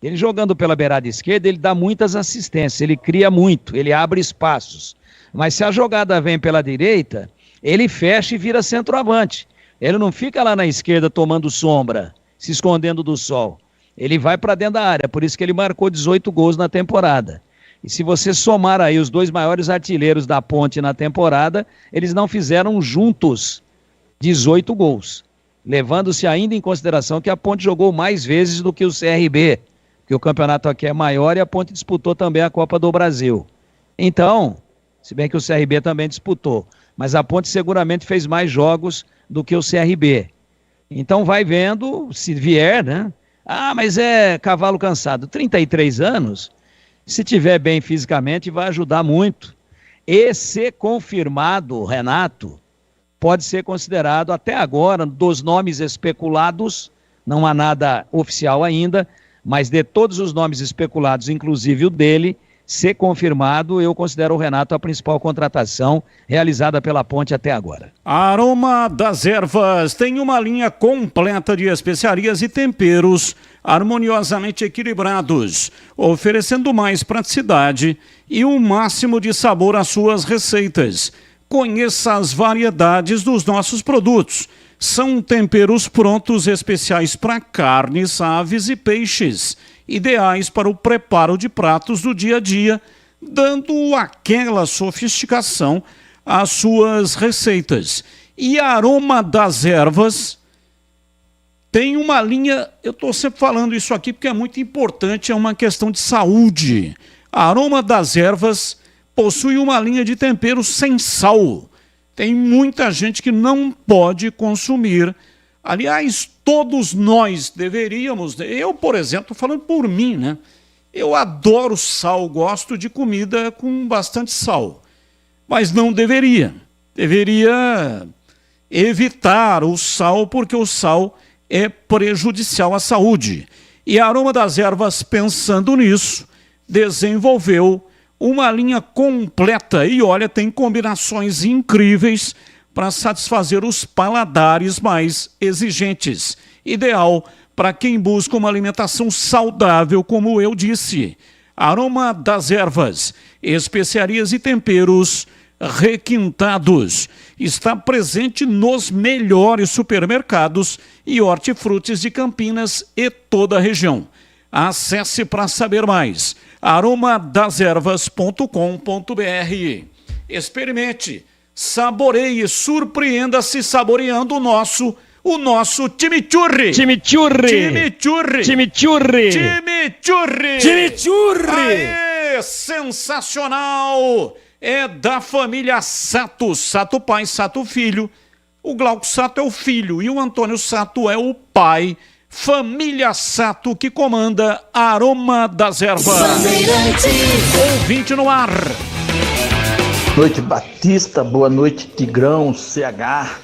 Ele jogando pela beirada esquerda, ele dá muitas assistências, ele cria muito, ele abre espaços. Mas se a jogada vem pela direita, ele fecha e vira centroavante. Ele não fica lá na esquerda tomando sombra, se escondendo do sol. Ele vai para dentro da área, por isso que ele marcou 18 gols na temporada. E se você somar aí os 2 maiores artilheiros da Ponte na temporada, eles não fizeram juntos 18 gols. Levando-se ainda em consideração que a Ponte jogou mais vezes do que o CRB, que o campeonato aqui é maior e a Ponte disputou também a Copa do Brasil. Então, se bem que o CRB também disputou, mas a Ponte seguramente fez mais jogos do que o CRB. Então vai vendo, se vier, né? Ah, mas é cavalo cansado. 33 anos, se tiver bem fisicamente, vai ajudar muito. E se confirmado, Renato, pode ser considerado até agora, dos nomes especulados, não há nada oficial ainda, mas de todos os nomes especulados, inclusive o dele, se confirmado, eu considero o Renato a principal contratação realizada pela Ponte até agora. Aroma das Ervas tem uma linha completa de especiarias e temperos harmoniosamente equilibrados, oferecendo mais praticidade e o máximo de sabor às suas receitas. Conheça as variedades dos nossos produtos. São temperos prontos especiais para carnes, aves e peixes, ideais para o preparo de pratos do dia a dia, dando aquela sofisticação às suas receitas. E a Aroma das Ervas tem uma linha, eu estou sempre falando isso aqui porque é muito importante, é uma questão de saúde. A Aroma das Ervas possui uma linha de temperos sem sal. Tem muita gente que não pode consumir. Aliás, todos nós deveríamos. Eu, por exemplo, falando por mim, né? Eu adoro sal, gosto de comida com bastante sal. Mas não deveria. Deveria evitar o sal, porque o sal é prejudicial à saúde. E a Aroma das Ervas, pensando nisso, desenvolveu uma linha completa e, olha, tem combinações incríveis para satisfazer os paladares mais exigentes. Ideal para quem busca uma alimentação saudável, como eu disse. Aroma das Ervas, especiarias e temperos requintados. Está presente nos melhores supermercados e hortifrutis de Campinas e toda a região. Acesse para saber mais. aromadeservas.com.br. Experimente, saboreie, surpreenda-se saboreando o nosso chimichurri. Chimichurri. Chimichurri. Chimichurri. Chimichurri. Chimichurri. Aê, sensacional! É da família Sato. Sato pai, Sato filho. O Glauco Sato é o filho e o Antônio Sato é o pai. Família Sato que comanda Aroma das Ervas. Ouvinte no ar. Boa noite, Batista. Boa noite, Tigrão, CH.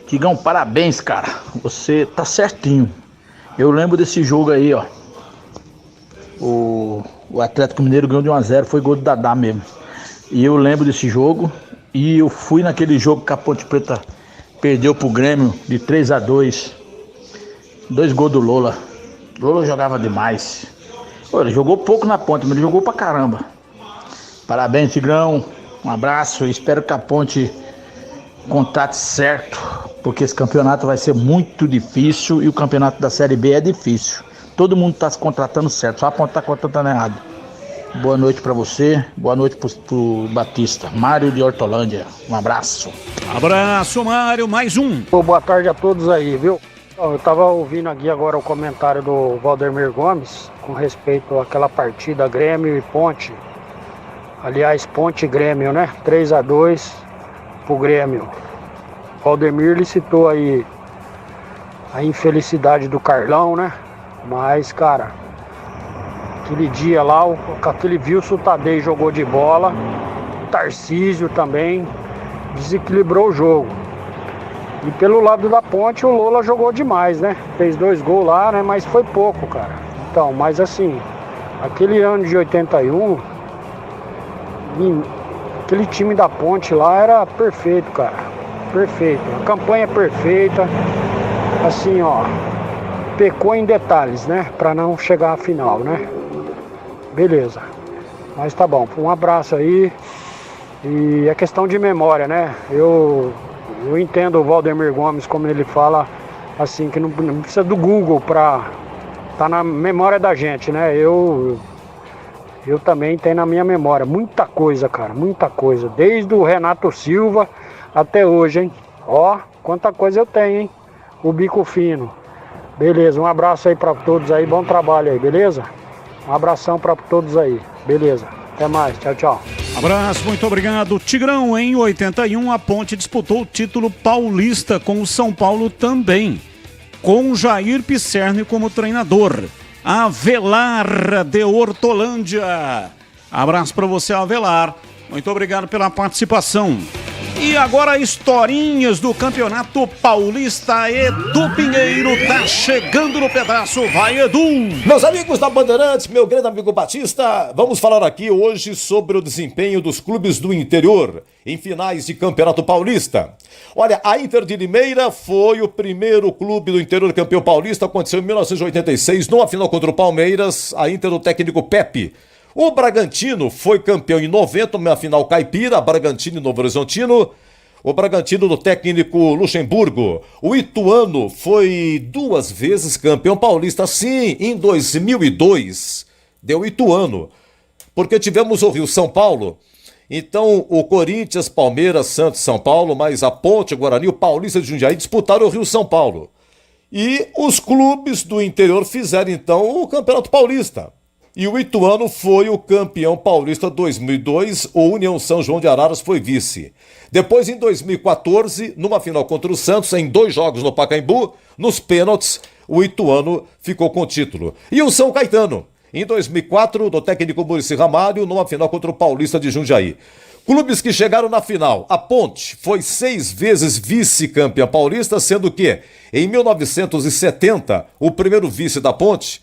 Tigrão, parabéns, cara. Você tá certinho. Eu lembro desse jogo aí, ó. O Atlético Mineiro ganhou de 1-0, foi gol do Dadá mesmo. E eu lembro desse jogo. E eu fui naquele jogo que a Ponte Preta perdeu pro Grêmio de 3-2. 2 gols do Lola. Lola jogava demais. Pô, ele jogou pouco na Ponte, mas ele jogou pra caramba. Parabéns, Tigrão. Um abraço. Espero que a Ponte contrate certo, porque esse campeonato vai ser muito difícil e o campeonato da Série B é difícil. Todo mundo está se contratando certo, só a Ponte está contratando errado. Boa noite para você, boa noite pro Batista. Mário de Hortolândia, um abraço. Abraço, Mário, mais um. Boa tarde a todos aí, viu? Eu estava ouvindo aqui agora o comentário do Valdemir Gomes com respeito àquela partida Grêmio e Ponte. Aliás, Ponte e Grêmio, né? 3-2 pro Grêmio. O Valdemir ele citou aí a infelicidade do Carlão, né? Mas, cara, aquele dia lá, aquele Wilson Tadei jogou de bola, o Tarcísio também desequilibrou o jogo. E pelo lado da Ponte o Lola jogou demais, né? Fez 2 gols lá, né? Mas foi pouco, cara. Então, mas assim, aquele ano de 81, aquele time da Ponte lá era perfeito, cara. Perfeito. A campanha perfeita. Assim, ó, pecou em detalhes, né? Pra não chegar à final, né? Beleza. Mas tá bom. Um abraço aí. E é questão de memória, né? Eu entendo o Valdemir Gomes, como ele fala, assim, que não precisa do Google pra tá na memória da gente, né? Eu também tenho na minha memória muita coisa, cara, muita coisa. Desde o Renato Silva até hoje, hein? Ó, quanta coisa eu tenho, hein? O bico fino. Beleza, um abraço aí pra todos aí, bom trabalho aí, beleza? Um abração pra todos aí, beleza? Até mais, tchau, tchau. Abraço, muito obrigado. Tigrão, em 81, a Ponte disputou o título paulista com o São Paulo também, com Jair Pisserni como treinador. Avelar de Hortolândia. Abraço para você, Avelar. Muito obrigado pela participação. E agora, historinhas do Campeonato Paulista. Edu Pinheiro tá chegando no pedaço. Vai, Edu! Meus amigos da Bandeirantes, meu grande amigo Batista, vamos falar aqui hoje sobre o desempenho dos clubes do interior em finais de Campeonato Paulista. Olha, a Inter de Limeira foi o primeiro clube do interior campeão paulista, aconteceu em 1986, numa final contra o Palmeiras, a Inter do técnico Pepe. O Bragantino foi campeão em 90, na final caipira, Bragantino e Novo Horizontino. O Bragantino do técnico Luxemburgo. O Ituano foi 2 vezes campeão paulista, sim, em 2002. Deu Ituano, porque tivemos o Rio São Paulo. Então, o Corinthians, Palmeiras, Santos, São Paulo, mais a Ponte, Guarani, o Paulista de Jundiaí disputaram o Rio São Paulo. E os clubes do interior fizeram, então, o Campeonato Paulista. E o Ituano foi o campeão paulista 2002, o União São João de Araras foi vice. Depois, em 2014, numa final contra o Santos, em 2 jogos no Pacaembu, nos pênaltis, o Ituano ficou com o título. E o São Caetano, em 2004, do técnico Muricy Ramalho, numa final contra o Paulista de Jundiaí. Clubes que chegaram na final. A Ponte foi 6 vezes vice-campeã paulista, sendo que em 1970, o primeiro vice da Ponte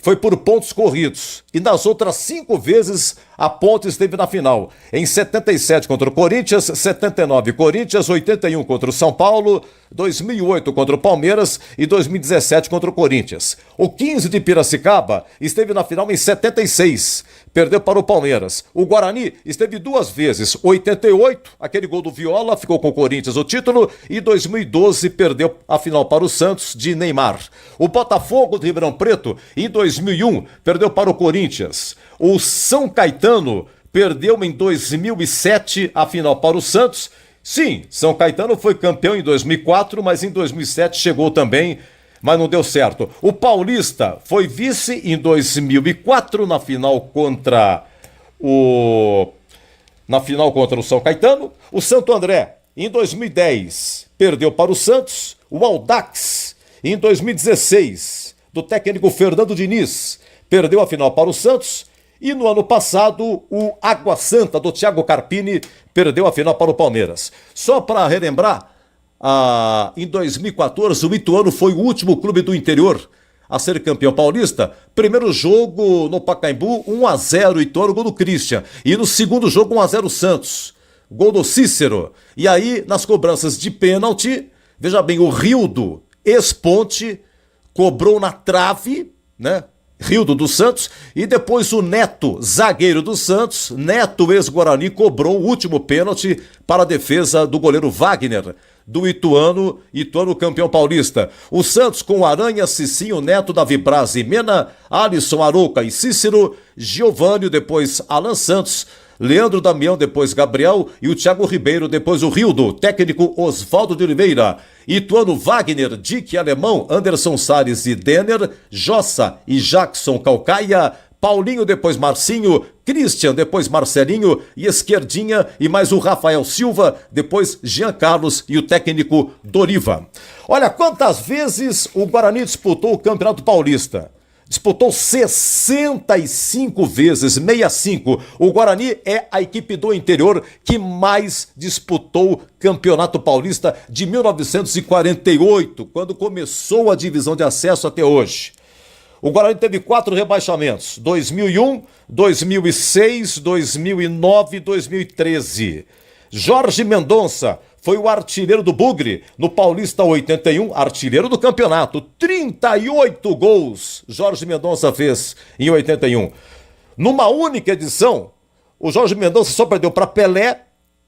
foi por pontos corridos. E nas outras 5 vezes, a Ponte esteve na final. Em 77 contra o Corinthians, 79 Corinthians, 81 contra o São Paulo, 2008 contra o Palmeiras e 2017 contra o Corinthians. O 15 de Piracicaba esteve na final em 76, perdeu para o Palmeiras. O Guarani esteve 2 vezes, 88, aquele gol do Viola, ficou com o Corinthians o título, e 2012 perdeu a final para o Santos de Neymar. O Botafogo de Ribeirão Preto, em 2001, perdeu para o Corinthians. O São Caetano perdeu em 2007 a final para o Santos. Sim, São Caetano foi campeão em 2004, mas em 2007 chegou também, mas não deu certo. O Paulista foi vice em 2004 na final contra o São Caetano. O Santo André, em 2010, perdeu para o Santos. O Audax, em 2016, do técnico Fernando Diniz, perdeu a final para o Santos. E no ano passado, o Água Santa, do Thiago Carpini, perdeu a final para o Palmeiras. Só para relembrar, em 2014, o Ituano foi o último clube do interior a ser campeão paulista. Primeiro jogo no Pacaembu, 1-0 Ituano, gol do Christian. E no segundo jogo, 1-0 Santos, gol do Cícero. E aí, nas cobranças de pênalti, veja bem, o Rildo, ex-Ponte, cobrou na trave, né? Rildo do Santos, e depois o Neto, zagueiro do Santos, Neto ex-Guarani, cobrou o último pênalti para a defesa do goleiro Wagner, do Ituano campeão paulista. O Santos com Aranha, Cicinho, Neto, Davi Braz e Mena, Alisson, Arouca e Cícero, Giovânio, depois Alan Santos, Leandro Damião, depois Gabriel, e o Thiago Ribeiro, depois o Rildo, técnico Oswaldo de Oliveira. Ituano, Wagner, Dick Alemão, Anderson Salles e Denner, Jossa e Jackson Calcaia, Paulinho, depois Marcinho, Christian, depois Marcelinho, e esquerdinha, e mais o Rafael Silva, depois Jean Carlos e o técnico Doriva. Olha quantas vezes o Guarani disputou o Campeonato Paulista. Disputou 65 vezes, 65. O Guarani é a equipe do interior que mais disputou Campeonato Paulista de 1948, quando começou a divisão de acesso até hoje. O Guarani teve 4 rebaixamentos, 2001, 2006, 2009 e 2013. Jorge Mendonça foi o artilheiro do Bugre no Paulista 81, artilheiro do campeonato. 38 gols Jorge Mendonça fez em 81. Numa única edição, o Jorge Mendonça só perdeu para Pelé,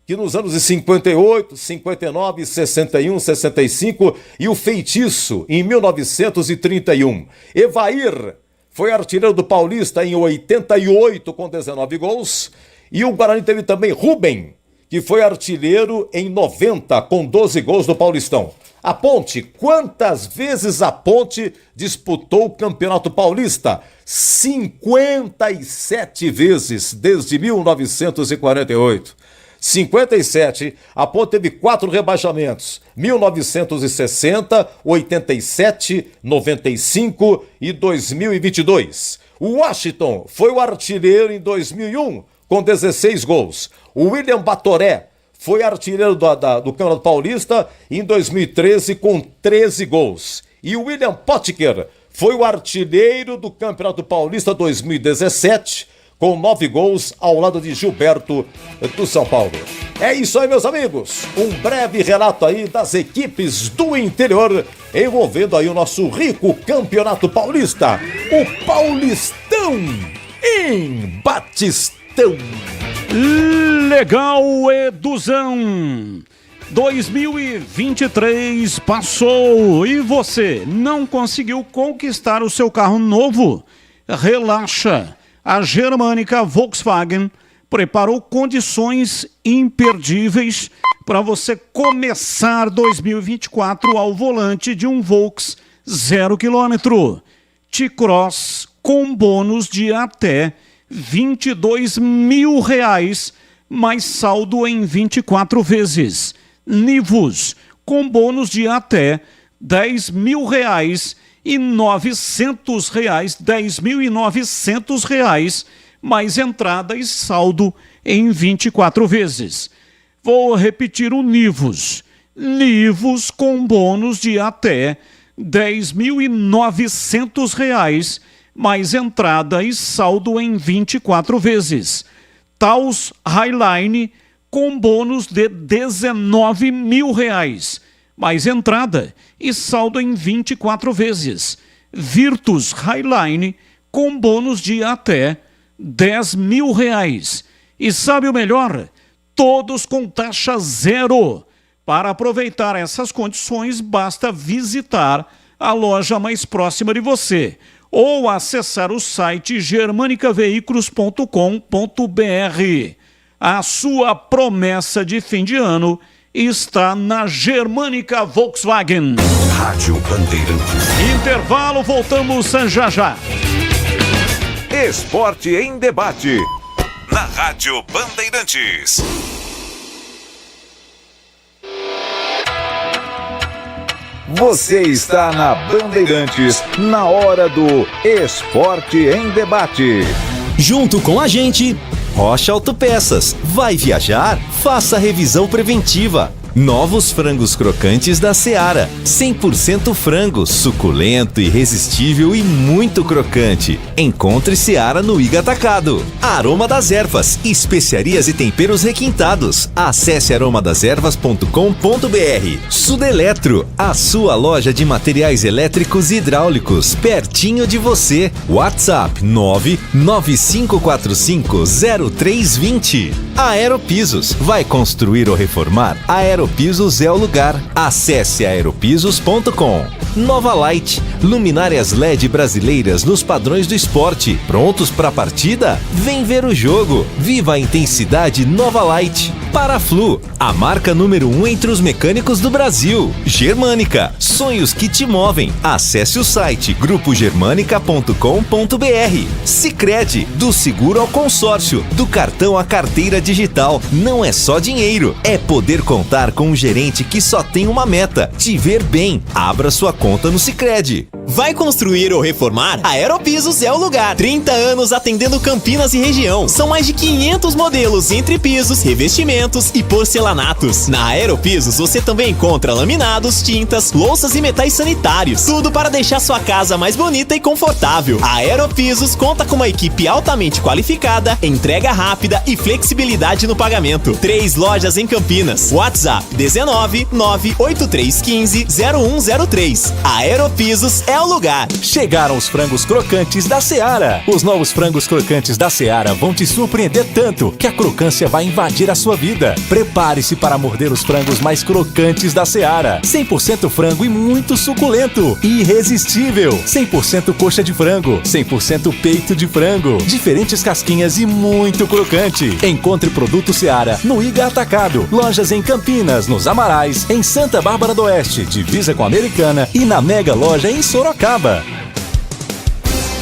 que nos anos de 58, 59, 61, 65, e o Feitiço em 1931. Evair foi artilheiro do Paulista em 88 com 19 gols. E o Guarani teve também Rubem, que foi artilheiro em 90 com 12 gols do Paulistão. A Ponte, quantas vezes a Ponte disputou o Campeonato Paulista? 57 vezes, desde 1948. 57, a Ponte teve 4 rebaixamentos, 1960, 87, 95 e 2022. O Washington foi o artilheiro em 2001, com 16 gols. O William Batoré foi artilheiro do Campeonato Paulista em 2013 com 13 gols. E o William Potker foi o artilheiro do Campeonato Paulista 2017 com 9 gols ao lado de Gilberto do São Paulo. É isso aí, meus amigos. Um breve relato aí das equipes do interior envolvendo aí o nosso rico Campeonato Paulista. O Paulistão em Batistão. Legal, Eduzão! 2023 passou e você não conseguiu conquistar o seu carro novo? Relaxa! A Germânica Volkswagen preparou condições imperdíveis para você começar 2024 ao volante de um Volks 0 km. T-Cross com bônus de até R$22 mil, mais saldo em 24 vezes. Nivus com bônus de até R$10 mil e R$900, R$10.900, mais entrada e saldo em 24 vezes. Vou repetir o Nivus. Nivus com bônus de até R$ 10.900, mais entrada e saldo em 24 vezes. Taos Highline com bônus de R$ 19.000, mais entrada e saldo em 24 vezes. Virtus Highline com bônus de até R$ 10.000. E sabe o melhor? Todos com taxa zero. Para aproveitar essas condições, basta visitar a loja mais próxima de você ou acessar o site germanicaveículos.com.br. A sua promessa de fim de ano está na Germânica Volkswagen. Rádio Bandeirantes. Intervalo, voltamos já já. Esporte em debate. Na Rádio Bandeirantes. Você está na Bandeirantes, na hora do Esporte em Debate. Junto com a gente, Rocha Autopeças. Vai viajar? Faça a revisão preventiva. Novos frangos crocantes da Seara. 100% frango, suculento, irresistível e muito crocante. Encontre Seara no Iga Atacado. Aroma das Ervas, especiarias e temperos requintados. Acesse aromadeservas.com.br. Sudeletro, a sua loja de materiais elétricos e hidráulicos, pertinho de você. WhatsApp 995450320. Aeropisos, vai construir ou reformar? Aeropisos é o lugar. Acesse aeropisos.com. Nova Light, luminárias LED brasileiras nos padrões do esporte. Prontos para a partida? Vem ver o jogo. Viva a intensidade Nova Light. Paraflu, a marca número 1 entre os mecânicos do Brasil. Germânica, sonhos que te movem. Acesse o site grupogermanica.com.br. Sicredi, do seguro ao consórcio, do cartão à carteira digital. Não é só dinheiro, é poder contar com um gerente que só tem uma meta: te ver bem. Abra sua conta no Sicredi. Vai construir ou reformar? A Aeropisos é o lugar. 30 anos atendendo Campinas e região. São mais de 500 modelos entre pisos, revestimentos e porcelanatos. Na Aeropisos você também encontra laminados, tintas, louças e metais sanitários. Tudo para deixar sua casa mais bonita e confortável. A Aeropisos conta com uma equipe altamente qualificada, entrega rápida e flexibilidade no pagamento. 3 lojas em Campinas. WhatsApp 19 98315 0103. A Aeropisos é o lugar. Chegaram os frangos crocantes da Seara. Os novos frangos crocantes da Seara vão te surpreender tanto que a crocância vai invadir a sua vida. Prepare-se para morder os frangos mais crocantes da Seara. 100% frango e muito suculento. Irresistível. 100% coxa de frango. 100% peito de frango. Diferentes casquinhas e muito crocante. Encontre produto Seara no Iga Atacado. Lojas em Campinas, nos Amarais, em Santa Bárbara do Oeste, divisa com a Americana, e na Mega Loja em Sorocaba.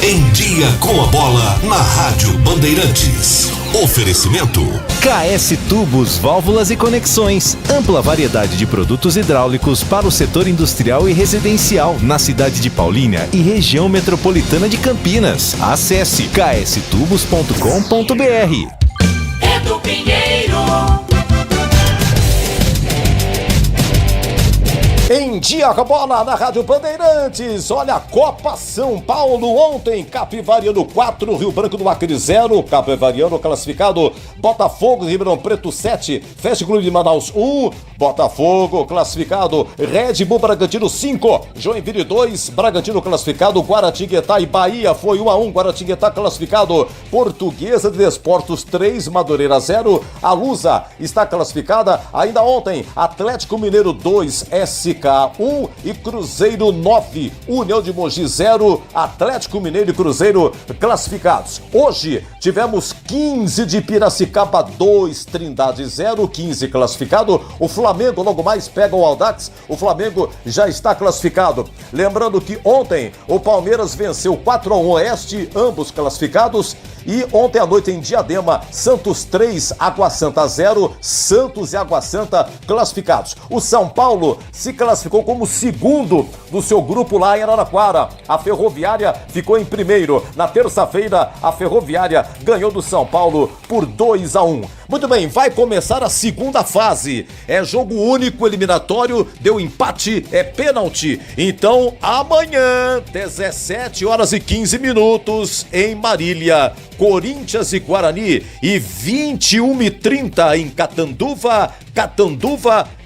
Em dia com a bola na Rádio Bandeirantes. Oferecimento KS Tubos, Válvulas e Conexões. Ampla variedade de produtos hidráulicos para o setor industrial e residencial na cidade de Paulínia e região metropolitana de Campinas. Acesse kstubos.com.br. Edu Pinheiro. Em dia com a bola na Rádio Bandeirantes. Olha a Copa São Paulo ontem. Capivariano 4, Rio Branco do Acre 0. Capivariano classificado. Botafogo, Ribeirão Preto 7. Festa Clube de Manaus 1. Botafogo classificado. Red Bull Bragantino 5. Joinville 2. Bragantino classificado. Guaratinguetá e Bahia foi 1-1. Guaratinguetá classificado. Portuguesa de Desportos 3. Madureira 0. A Lusa está classificada. Ainda ontem, Atlético Mineiro 2. SK 1 e Cruzeiro 9, União de Mogi 0, Atlético Mineiro e Cruzeiro classificados. Hoje tivemos 15 de Piracicaba 2, Trindade 0, 15 classificado. O Flamengo logo mais pega o Audax, o Flamengo já está classificado. Lembrando que ontem o Palmeiras venceu 4-1 Oeste, ambos classificados, E ontem à noite em Diadema, Santos 3, Água Santa 0, Santos e Água Santa classificados. O São Paulo se classificou como segundo do seu grupo lá em Araraquara. A Ferroviária ficou em primeiro. Na terça-feira, a Ferroviária ganhou do São Paulo por 2-1. Muito bem, vai começar a segunda fase. É jogo único, eliminatório, deu empate, é pênalti. Então, amanhã, 17h15 em Marília, Corinthians e Guarani, e 21h30 em Catanduva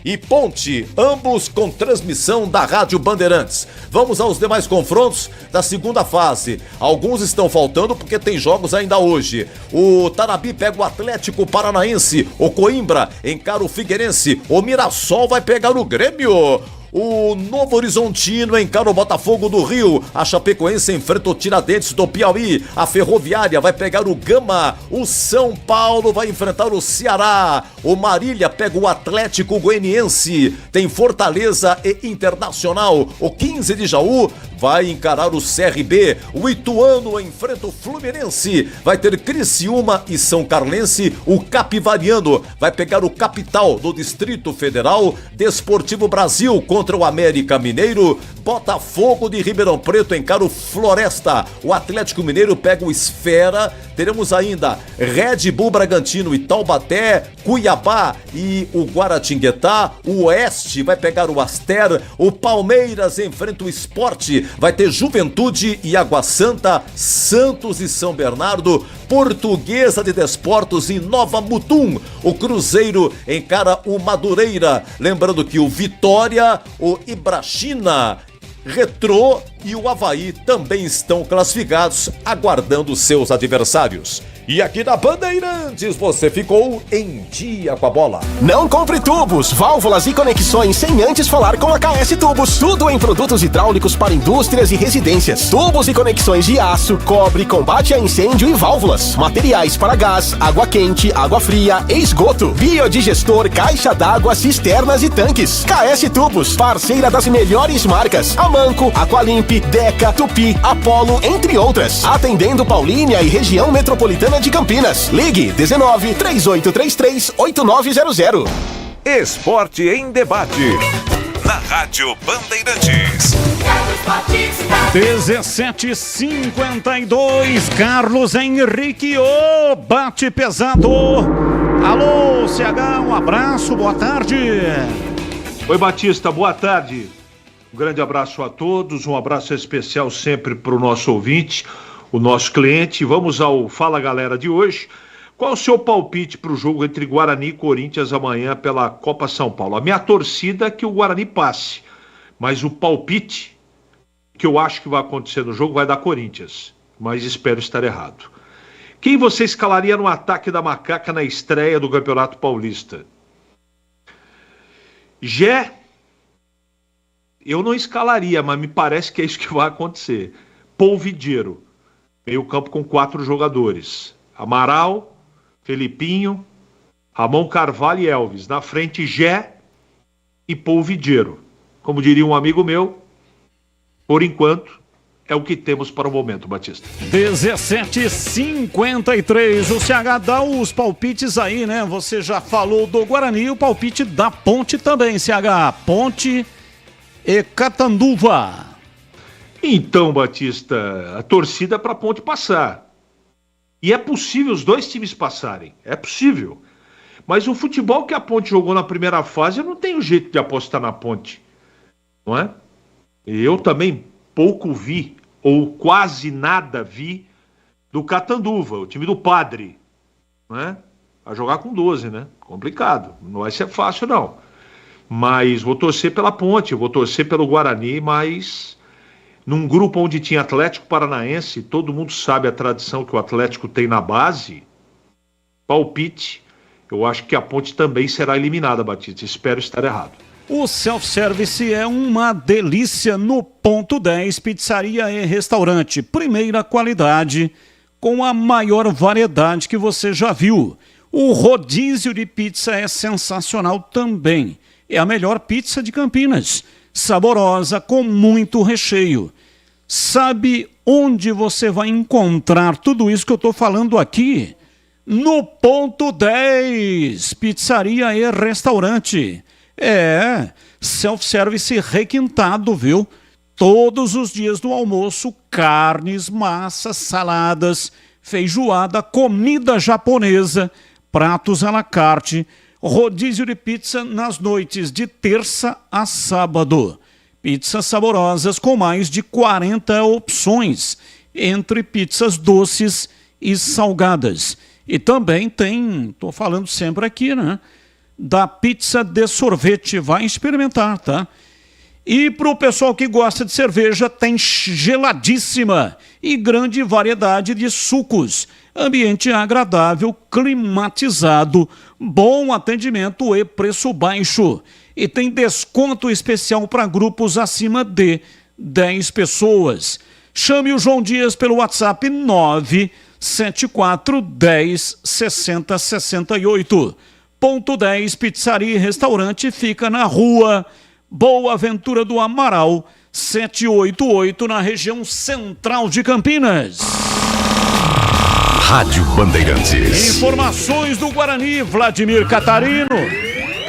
e Ponte, ambos com transmissão da Rádio Bandeirantes. Vamos aos demais confrontos da segunda fase. Alguns estão faltando porque tem jogos ainda hoje. O Tanabi pega o Atlético Paranaense, o Coimbra encara o Figueirense, o Mirassol vai pegar o Grêmio. O Novo Horizontino encara o Botafogo do Rio, a Chapecoense enfrenta o Tiradentes do Piauí, a Ferroviária vai pegar o Gama, o São Paulo vai enfrentar o Ceará, o Marília pega o Atlético Goianiense, tem Fortaleza e Internacional, o 15 de Jaú vai encarar o CRB, o Ituano enfrenta o Fluminense, vai ter Criciúma e São Carlense, o Capivariano vai pegar o Capital do Distrito Federal, Desportivo Brasil contra o América Mineiro, Botafogo de Ribeirão Preto encara o Floresta, o Atlético Mineiro pega o Esfera, teremos ainda Red Bull Bragantino e Taubaté, Cuiabá e o Guaratinguetá, o Oeste vai pegar o Aster, o Palmeiras enfrenta o Sport, vai ter Juventude e Água Santa, Santos e São Bernardo, Portuguesa de Desportos e Nova Mutum, o Cruzeiro encara o Madureira, lembrando que o Vitória, o Ibrachina, Retrô e o Avaí também estão classificados, aguardando seus adversários. E aqui na Bandeirantes você ficou em dia com a bola. Não compre tubos, válvulas e conexões sem antes falar com a KS Tubos. Tudo em produtos hidráulicos para indústrias e residências. Tubos e conexões de aço, cobre, combate a incêndio e válvulas. Materiais para gás, água quente, água fria e esgoto. Biodigestor, caixa d'água, cisternas e tanques. KS Tubos, parceira das melhores marcas. Amanco, Aqualimp, Deca, Tupi, Apollo, entre outras. Atendendo Paulínia e região metropolitana de Campinas. Ligue 19 3833 8900. Esporte em debate. Na Rádio Bandeirantes. 17h52, Carlos Henrique, o bate pesado. Alô, CH, um abraço, boa tarde. Oi, Batista, boa tarde. Um grande abraço a todos, um abraço especial sempre para o nosso ouvinte, o nosso cliente. Vamos ao Fala Galera de hoje. Qual o seu palpite para o jogo entre Guarani e Corinthians amanhã pela Copa São Paulo? A minha torcida é que o Guarani passe, mas o palpite que eu acho que vai acontecer no jogo vai dar Corinthians, mas espero estar errado. Quem você escalaria no ataque da Macaca na estreia do Campeonato Paulista? Gé, eu não escalaria, mas me parece que é isso que vai acontecer. Polvidiero, meio campo com 4 jogadores. Amaral, Felipinho, Ramon Carvalho e Elvis. Na frente, Gé e Polvidiero. Como diria um amigo meu, por enquanto, é o que temos para o momento, Batista. 17h53, o CH dá os palpites aí, né? Você já falou do Guarani, o palpite da Ponte também, CH. Ponte e Catanduva. Então, Batista, a torcida é para a Ponte passar. E é possível os dois times passarem. É possível. Mas o futebol que a Ponte jogou na primeira fase, eu não tenho jeito de apostar na Ponte. Não é? Eu também pouco vi, ou quase nada vi, do Catanduva, o time do Padre. Não é? A jogar com 12, né? Complicado. Não vai ser fácil, não. Mas vou torcer pela Ponte, vou torcer pelo Guarani, mas num grupo onde tinha Atlético Paranaense, todo mundo sabe a tradição que o Atlético tem na base, palpite, eu acho que a Ponte também será eliminada, Batista. Espero estar errado. O self-service é uma delícia no Ponto 10, pizzaria e restaurante. Primeira qualidade, com a maior variedade que você já viu. O rodízio de pizza é sensacional também. É a melhor pizza de Campinas. Saborosa, com muito recheio. Sabe onde você vai encontrar tudo isso que eu estou falando aqui? No Ponto 10, pizzaria e restaurante. Self-service requintado, viu? Todos os dias do almoço, carnes, massas, saladas, feijoada, comida japonesa, pratos à la carte, rodízio de pizza nas noites de terça a sábado. Pizzas saborosas com mais de 40 opções, entre pizzas doces e salgadas. E também tem, estou falando sempre aqui, né? Da pizza de sorvete, vai experimentar, tá? E para o pessoal que gosta de cerveja, tem geladíssima e grande variedade de sucos. Ambiente agradável, climatizado, bom atendimento e preço baixo. E tem desconto especial para grupos acima de 10 pessoas. Chame o João Dias pelo WhatsApp 974 10 60 68. Ponto 10 Pizzaria e Restaurante fica na rua Boa Ventura do Amaral, 788, na região central de Campinas. Rádio Bandeirantes. Informações do Guarani, Vladimir Catarino.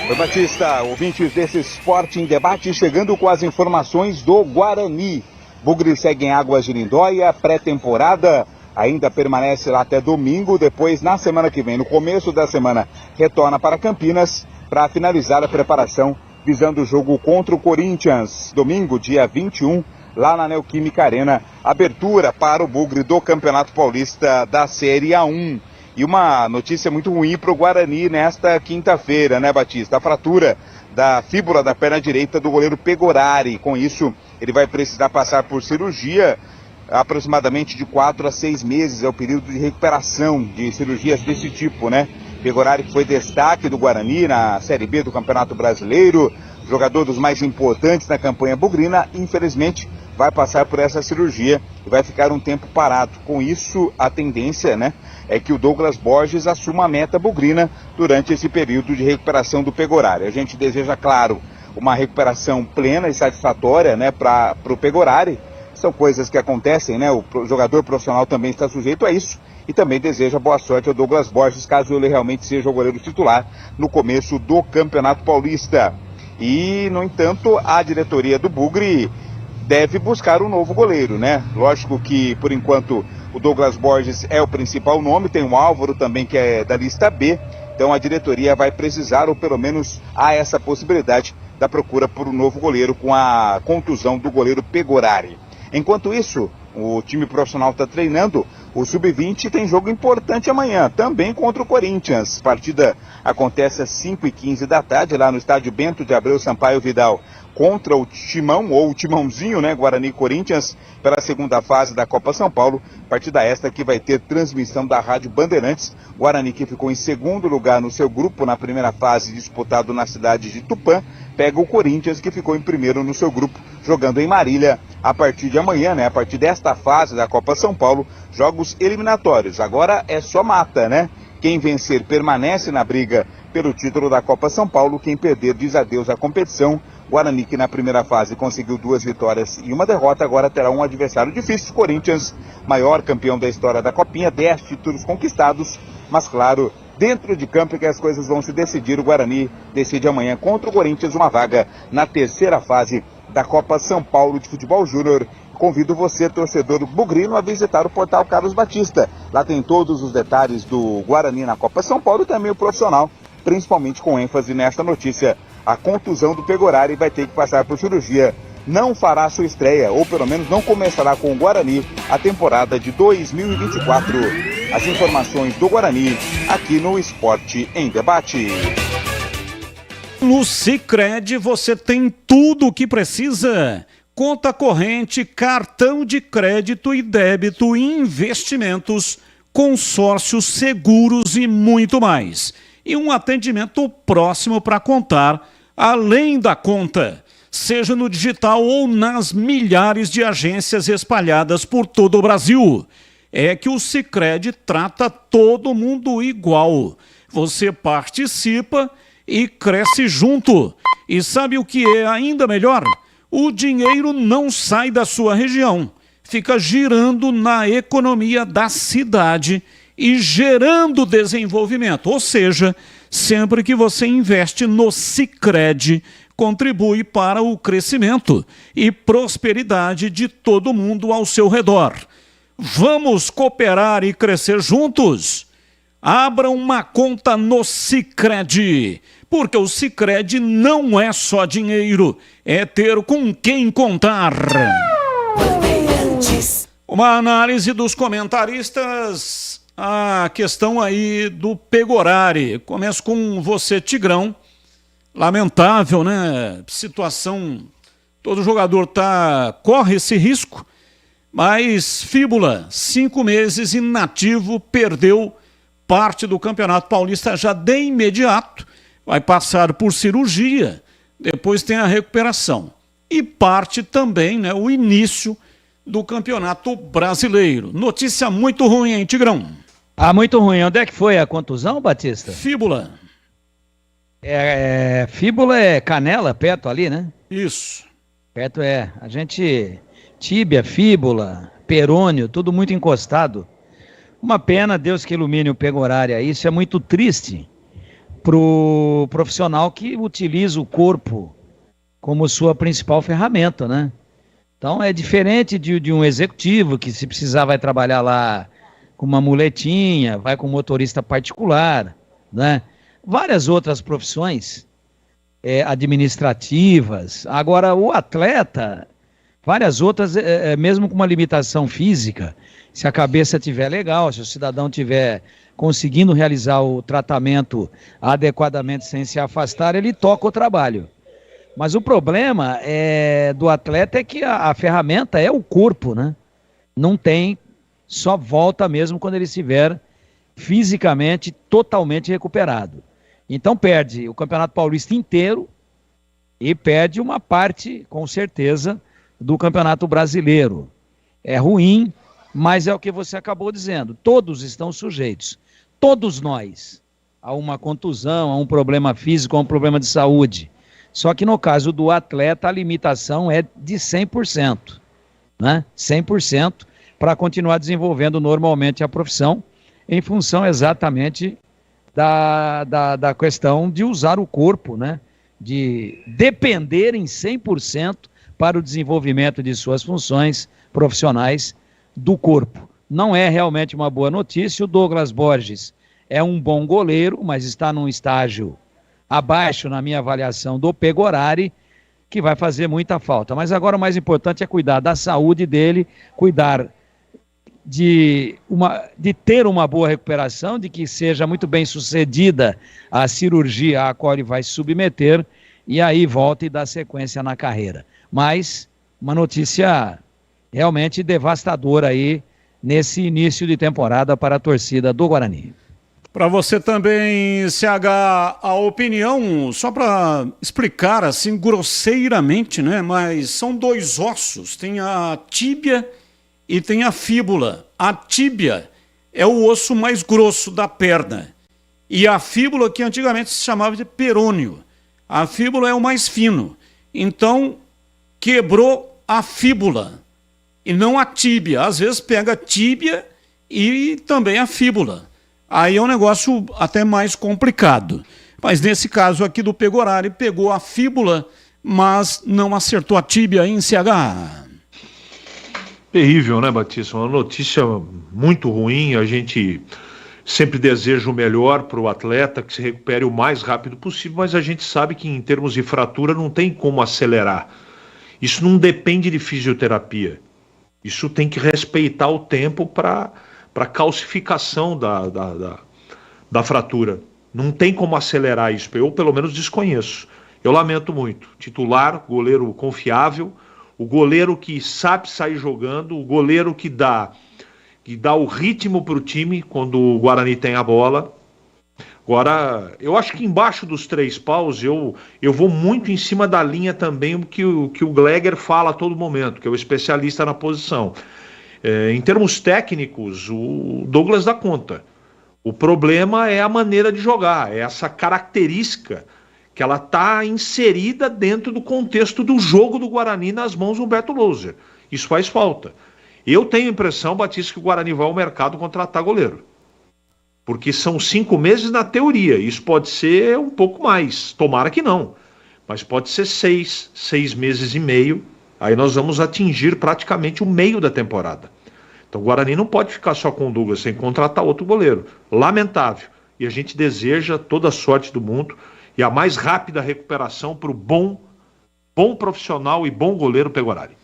Oi, Batista, ouvintes desse Esporte em Debate, chegando com as informações do Guarani. Bugre segue em Águas de Lindóia, pré-temporada ainda permanece lá até domingo, depois na semana que vem, no começo da semana, retorna para Campinas para finalizar a preparação visando o jogo contra o Corinthians, domingo, dia 21, lá na Neoquímica Arena, abertura para o Bugre do Campeonato Paulista da Série A1. E uma notícia muito ruim para o Guarani nesta quinta-feira, né, Batista? A fratura da fíbula da perna direita do goleiro Pegorari. Com isso, ele vai precisar passar por cirurgia, aproximadamente de 4 a 6 meses, é o período de recuperação de cirurgias desse tipo, né? Pegorari, que foi destaque do Guarani na Série B do Campeonato Brasileiro, jogador dos mais importantes na campanha bugrina, infelizmente vai passar por essa cirurgia e vai ficar um tempo parado. Com isso, a tendência, né, é que o Douglas Borges assuma a meta bugrina durante esse período de recuperação do Pegorari. A gente deseja, claro, uma recuperação plena e satisfatória, né, para o Pegorari. São coisas que acontecem, né? O jogador profissional também está sujeito a isso. E também deseja boa sorte ao Douglas Borges, caso ele realmente seja o goleiro titular no começo do Campeonato Paulista. E, no entanto, a diretoria do Bugre deve buscar um novo goleiro, né? Lógico que, por enquanto, o Douglas Borges é o principal nome, tem o Álvaro também, que é da lista B. Então a diretoria vai precisar, ou pelo menos há essa possibilidade, da procura por um novo goleiro com a contusão do goleiro Pegorari. Enquanto isso, o time profissional está treinando. O Sub-20 tem jogo importante amanhã, também contra o Corinthians. A partida acontece às 5h15 da tarde, lá no estádio Bento de Abreu Sampaio Vidal, contra o Timão, ou o Timãozinho, né, Guarani Corinthians, pela segunda fase da Copa São Paulo. Partida esta que vai ter transmissão da Rádio Bandeirantes. Guarani, que ficou em segundo lugar no seu grupo na primeira fase, disputado na cidade de Tupã, pega o Corinthians, que ficou em primeiro no seu grupo, jogando em Marília. A partir de amanhã, né, a partir desta fase da Copa São Paulo, jogos eliminatórios. Agora é só mata, né? Quem vencer permanece na briga pelo título da Copa São Paulo. Quem perder diz adeus à competição. Guarani, que na primeira fase conseguiu 2 vitórias e 1 derrota, agora terá um adversário difícil. Corinthians, maior campeão da história da Copinha, 10 títulos conquistados, mas claro, dentro de campo é que as coisas vão se decidir. O Guarani decide amanhã contra o Corinthians uma vaga na terceira fase da Copa São Paulo de Futebol Júnior. Convido você, torcedor bugrino, a visitar o portal Carlos Batista. Lá tem todos os detalhes do Guarani na Copa São Paulo e também o profissional, principalmente com ênfase nesta notícia. A contusão do Pegorari, vai ter que passar por cirurgia. Não fará sua estreia, ou pelo menos não começará com o Guarani a temporada de 2024. As informações do Guarani aqui no Esporte em Debate. No Sicredi você tem tudo o que precisa. Conta corrente, cartão de crédito e débito, investimentos, consórcios, seguros e muito mais. E um atendimento próximo para contar, além da conta, seja no digital ou nas milhares de agências espalhadas por todo o Brasil. É que o Sicredi trata todo mundo igual. Você participa e cresce junto. E sabe o que é ainda melhor? O dinheiro não sai da sua região. fica girando na economia da cidade e gerando desenvolvimento. Ou seja, sempre que você investe no Sicredi, contribui para o crescimento e prosperidade de todo mundo ao seu redor. Vamos cooperar e crescer juntos? Abra uma conta no Sicredi, porque o Sicredi não é só dinheiro, é ter com quem contar. Uma análise dos comentaristas, a questão aí do Pegorari. Começo com você, Tigrão. Lamentável, né? Situação, todo jogador corre esse risco, mas Fíbula, 5 meses inativo, perdeu parte do Campeonato Paulista já de imediato, vai passar por cirurgia, depois tem a recuperação. E parte também, né, o início do Campeonato Brasileiro. Notícia muito ruim, hein, Tigrão? Muito ruim. Onde é que foi a contusão, Batista? Fíbula. Fíbula é canela, perto ali, né? Isso. Perto a gente, tíbia, fíbula, perônio, tudo muito encostado. Uma pena, Deus que ilumine o Pegorari aí. Isso é muito triste pro profissional que utiliza o corpo como sua principal ferramenta, né? Então é diferente de um executivo que, se precisar, vai trabalhar lá com uma muletinha, vai com um motorista particular, né? Várias outras profissões administrativas. Agora, o atleta, várias outras, mesmo com uma limitação física, se a cabeça estiver legal, se o cidadão estiver conseguindo realizar o tratamento adequadamente sem se afastar, ele toca o trabalho. Mas o problema do atleta é que a ferramenta é o corpo, né? Não tem, só volta mesmo quando ele estiver fisicamente totalmente recuperado. Então perde o Campeonato Paulista inteiro e perde uma parte, com certeza, do Campeonato Brasileiro. É ruim, mas é o que você acabou dizendo. Todos estão sujeitos, todos nós, a uma contusão, a um problema físico, a um problema de saúde. Só que no caso do atleta, a limitação é de 100%, né? 100% para continuar desenvolvendo normalmente a profissão, em função exatamente da questão de usar o corpo, né? De depender em 100% para o desenvolvimento de suas funções profissionais do corpo. Não é realmente uma boa notícia. O Douglas Borges é um bom goleiro, mas está num estágio abaixo, na minha avaliação, do Pegorari, que vai fazer muita falta. Mas agora o mais importante é cuidar da saúde dele, cuidar de ter uma boa recuperação, de que seja muito bem sucedida a cirurgia a qual ele vai se submeter, e aí volta e dá sequência na carreira. Mas uma notícia realmente devastadora aí nesse início de temporada para a torcida do Guarani. Para você também, CH, a opinião, só para explicar assim grosseiramente, né? Mas são 2 ossos, tem a tíbia e tem a fíbula. A tíbia é o osso mais grosso da perna e a fíbula, que antigamente se chamava de perônio, a fíbula é o mais fino. Então, quebrou a fíbula e não a tíbia. Às vezes pega a tíbia e também a fíbula. Aí é um negócio até mais complicado. Mas nesse caso aqui do Pegorari, pegou a fíbula, mas não acertou a tíbia em CH. Terrível, né, Batista? Uma notícia muito ruim. A gente sempre deseja o melhor para o atleta, que se recupere o mais rápido possível, mas a gente sabe que em termos de fratura não tem como acelerar. Isso não depende de fisioterapia. Isso tem que respeitar o tempo para calcificação da fratura. Não tem como acelerar isso. Eu, pelo menos, desconheço. Eu lamento muito. Titular, goleiro confiável, o goleiro que sabe sair jogando, o goleiro que dá o ritmo para o time quando o Guarani tem a bola. Agora, eu acho que embaixo dos 3 paus eu vou muito em cima da linha também o que o Gleger fala a todo momento, que é o especialista na posição. Em termos técnicos, o Douglas dá conta. O problema é a maneira de jogar, é essa característica que ela está inserida dentro do contexto do jogo do Guarani nas mãos do Humberto Louser. Isso faz falta. Eu tenho a impressão, Batista, que o Guarani vai ao mercado contratar goleiro. Porque são 5 meses na teoria. Isso pode ser um pouco mais. Tomara que não. Mas pode ser 6 meses e meio. Aí nós vamos atingir praticamente o meio da temporada. Então o Guarani não pode ficar só com o Douglas sem contratar outro goleiro. Lamentável. E a gente deseja toda a sorte do mundo e a mais rápida recuperação para o bom profissional e bom goleiro Pegorari.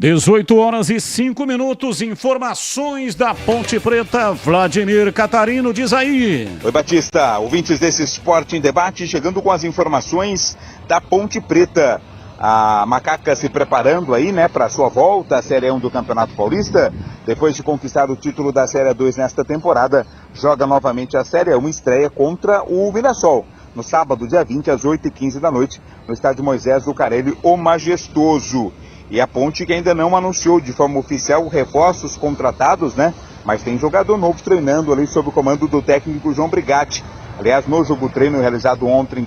18h05, informações da Ponte Preta, Vladimir Catarino, diz aí. Oi, Batista, ouvintes desse Esporte em Debate, chegando com as informações da Ponte Preta. A Macaca se preparando aí, né, para sua volta à Série 1 do Campeonato Paulista, depois de conquistar o título da Série 2 nesta temporada, joga novamente a Série 1, estreia contra o Mirassol, no sábado, dia 20, às 8h15 da noite, no estádio Moisés Lucarelli, o Majestoso. E a Ponte, que ainda não anunciou de forma oficial reforços contratados, né? Mas tem jogador novo treinando ali sob o comando do técnico João Brigatti. Aliás, no jogo treino realizado ontem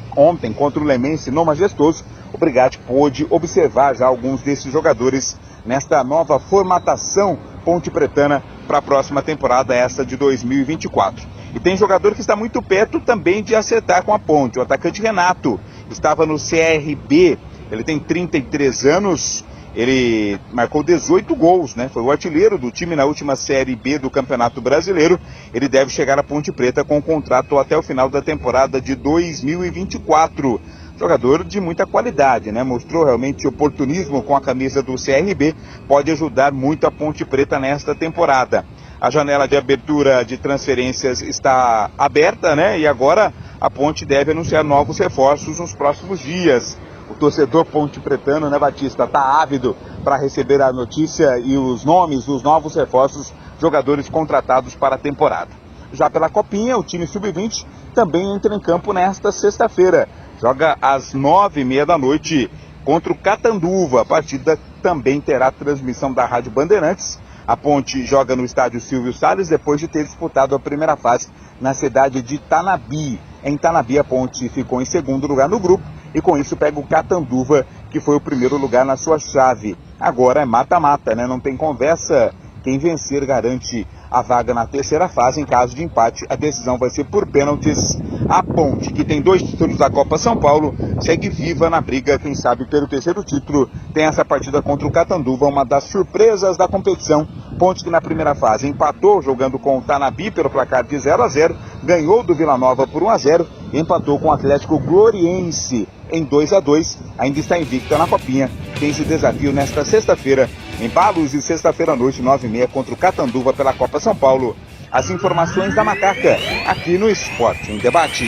contra o Lemense no Majestoso, o Brigatti pôde observar já alguns desses jogadores nesta nova formatação ponte-pretana para a próxima temporada, essa de 2024. E tem jogador que está muito perto também de acertar com a Ponte. O atacante Renato estava no CRB, ele tem 33 anos. Ele marcou 18 gols, né? Foi o artilheiro do time na última Série B do Campeonato Brasileiro. Ele deve chegar à Ponte Preta com contrato até o final da temporada de 2024. Jogador de muita qualidade, né? Mostrou realmente oportunismo com a camisa do CRB. Pode ajudar muito a Ponte Preta nesta temporada. A janela de abertura de transferências está aberta, né? E agora a Ponte deve anunciar novos reforços nos próximos dias. O torcedor ponte-pretano, né, Batista, está ávido para receber a notícia e os nomes dos novos reforços, jogadores contratados para a temporada. Já pela Copinha, o time Sub-20 também entra em campo nesta sexta-feira. Joga às 9h30 da noite contra o Catanduva. A partida também terá transmissão da Rádio Bandeirantes. A Ponte joga no estádio Silvio Salles depois de ter disputado a primeira fase na cidade de Tanabi. Em Tanabi, a Ponte ficou em segundo lugar no grupo e com isso pega o Catanduva, que foi o primeiro lugar na sua chave. Agora é mata-mata, né? Não tem conversa. Quem vencer garante a vaga na terceira fase. Em caso de empate, a decisão vai ser por pênaltis. A Ponte, que tem 2 títulos da Copa São Paulo, segue viva na briga, quem sabe pelo terceiro título. Tem essa partida contra o Catanduva, uma das surpresas da competição. Ponte que na primeira fase empatou jogando com o Tanabi pelo placar de 0-0, ganhou do Vila Nova por 1-0 e empatou com o Atlético Gloriense em 2-2, ainda está invicta na Copinha. Tem esse desafio nesta sexta-feira, em Balos, e sexta-feira à noite, 9h30, contra o Catanduva pela Copa São Paulo. As informações da Macaca, aqui no Esporte em Debate.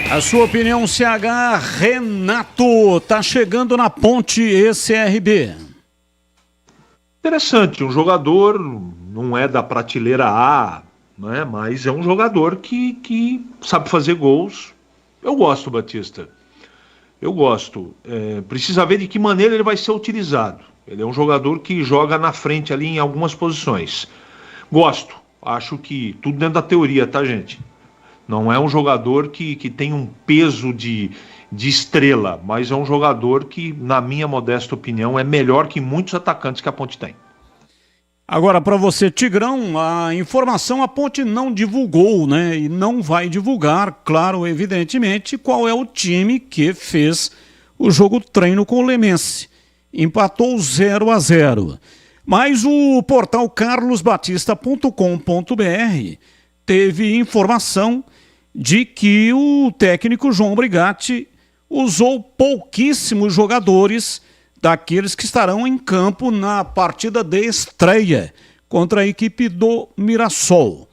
A sua opinião, CH Renato, tá chegando na Ponte ECRB. Interessante, um jogador, não é da prateleira A, né, mas é um jogador que sabe fazer gols. Eu gosto, Batista. Eu gosto. Precisa ver de que maneira ele vai ser utilizado. Ele é um jogador que joga na frente ali em algumas posições. Gosto. Acho que tudo dentro da teoria, tá, gente? Não é um jogador que tem um peso de estrela, mas é um jogador que, na minha modesta opinião, é melhor que muitos atacantes que a Ponte tem. Agora, para você, Tigrão, a informação a Ponte não divulgou, né? E não vai divulgar, claro, evidentemente, qual é o time que fez o jogo treino com o Lemense. Empatou 0-0. Mas o portal carlosbatista.com.br teve informação de que o técnico João Brigatti usou pouquíssimos jogadores daqueles que estarão em campo na partida de estreia contra a equipe do Mirassol.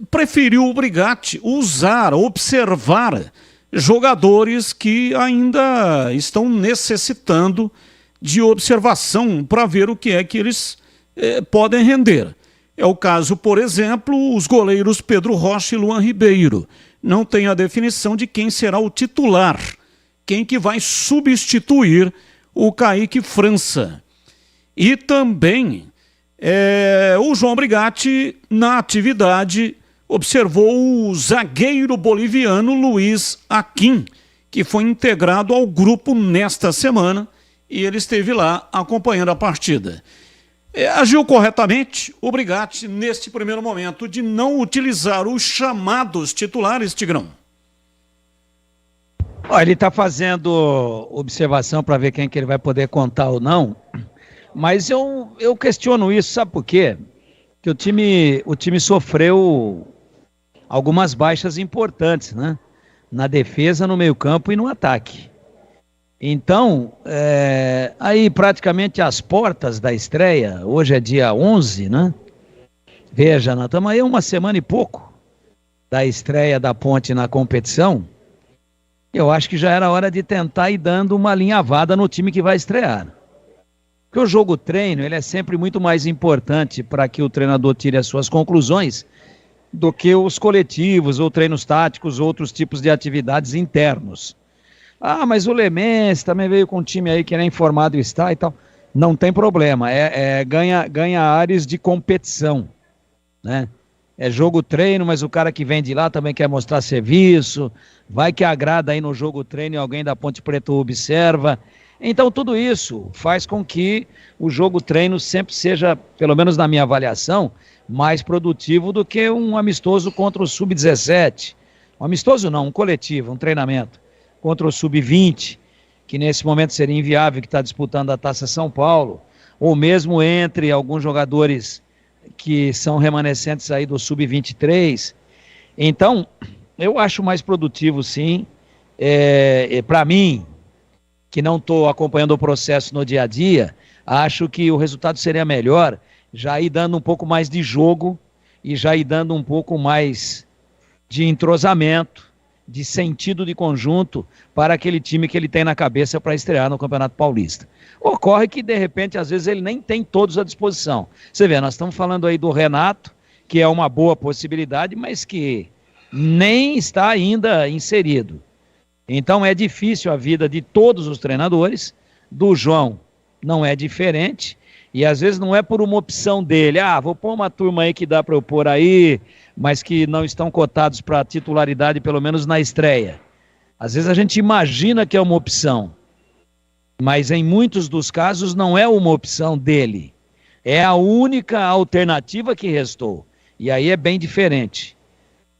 Preferiu o Brigatti observar jogadores que ainda estão necessitando de observação para ver o que é que eles podem render. É o caso, por exemplo, os goleiros Pedro Rocha e Luan Ribeiro. Não tem a definição de quem será o titular, quem que vai substituir o Kaique França. E também o João Brigatti, na atividade, observou o zagueiro boliviano Luiz Aquim, que foi integrado ao grupo nesta semana, e ele esteve lá acompanhando a partida. agiu corretamente o Brigatti neste primeiro momento de não utilizar os chamados titulares, Tigrão? Ele está fazendo observação para ver quem que ele vai poder contar ou não, mas eu questiono isso, sabe por quê? Que o time sofreu algumas baixas importantes, né? Na defesa, no meio-campo e no ataque. Então, aí praticamente às portas da estreia, hoje é dia 11, né? Veja, nós estamos aí uma semana e pouco da estreia da Ponte na competição. Eu acho que já era hora de tentar ir dando uma alinhavada no time que vai estrear. Porque o jogo treino, ele é sempre muito mais importante para que o treinador tire as suas conclusões do que os coletivos ou treinos táticos, outros tipos de atividades internos. Ah, mas o Lemense também veio com um time aí que nem informado está e tal. Não tem problema, ganha áreas de competição, né? É jogo treino, mas o cara que vem de lá também quer mostrar serviço, vai que agrada aí no jogo treino e alguém da Ponte Preta observa. Então tudo isso faz com que o jogo treino sempre seja, pelo menos na minha avaliação, mais produtivo do que um amistoso contra o Sub-17. Um amistoso não, um coletivo, um treinamento contra o Sub-20, que nesse momento seria inviável, que está disputando a Taça São Paulo, ou mesmo entre alguns jogadores que são remanescentes aí do Sub-23. Então, eu acho mais produtivo, sim. Para mim, que não estou acompanhando o processo no dia a dia, acho que o resultado seria melhor já ir dando um pouco mais de jogo e já ir dando um pouco mais de entrosamento, de sentido de conjunto para aquele time que ele tem na cabeça para estrear no Campeonato Paulista. Ocorre que, de repente, às vezes ele nem tem todos à disposição. Você vê, nós estamos falando aí do Renato, que é uma boa possibilidade, mas que nem está ainda inserido. Então é difícil a vida de todos os treinadores, do João não é diferente, e às vezes não é por uma opção dele, vou pôr uma turma aí que dá para eu pôr aí, mas que não estão cotados para titularidade, pelo menos na estreia. Às vezes a gente imagina que é uma opção, mas em muitos dos casos não é uma opção dele. É a única alternativa que restou. E aí é bem diferente.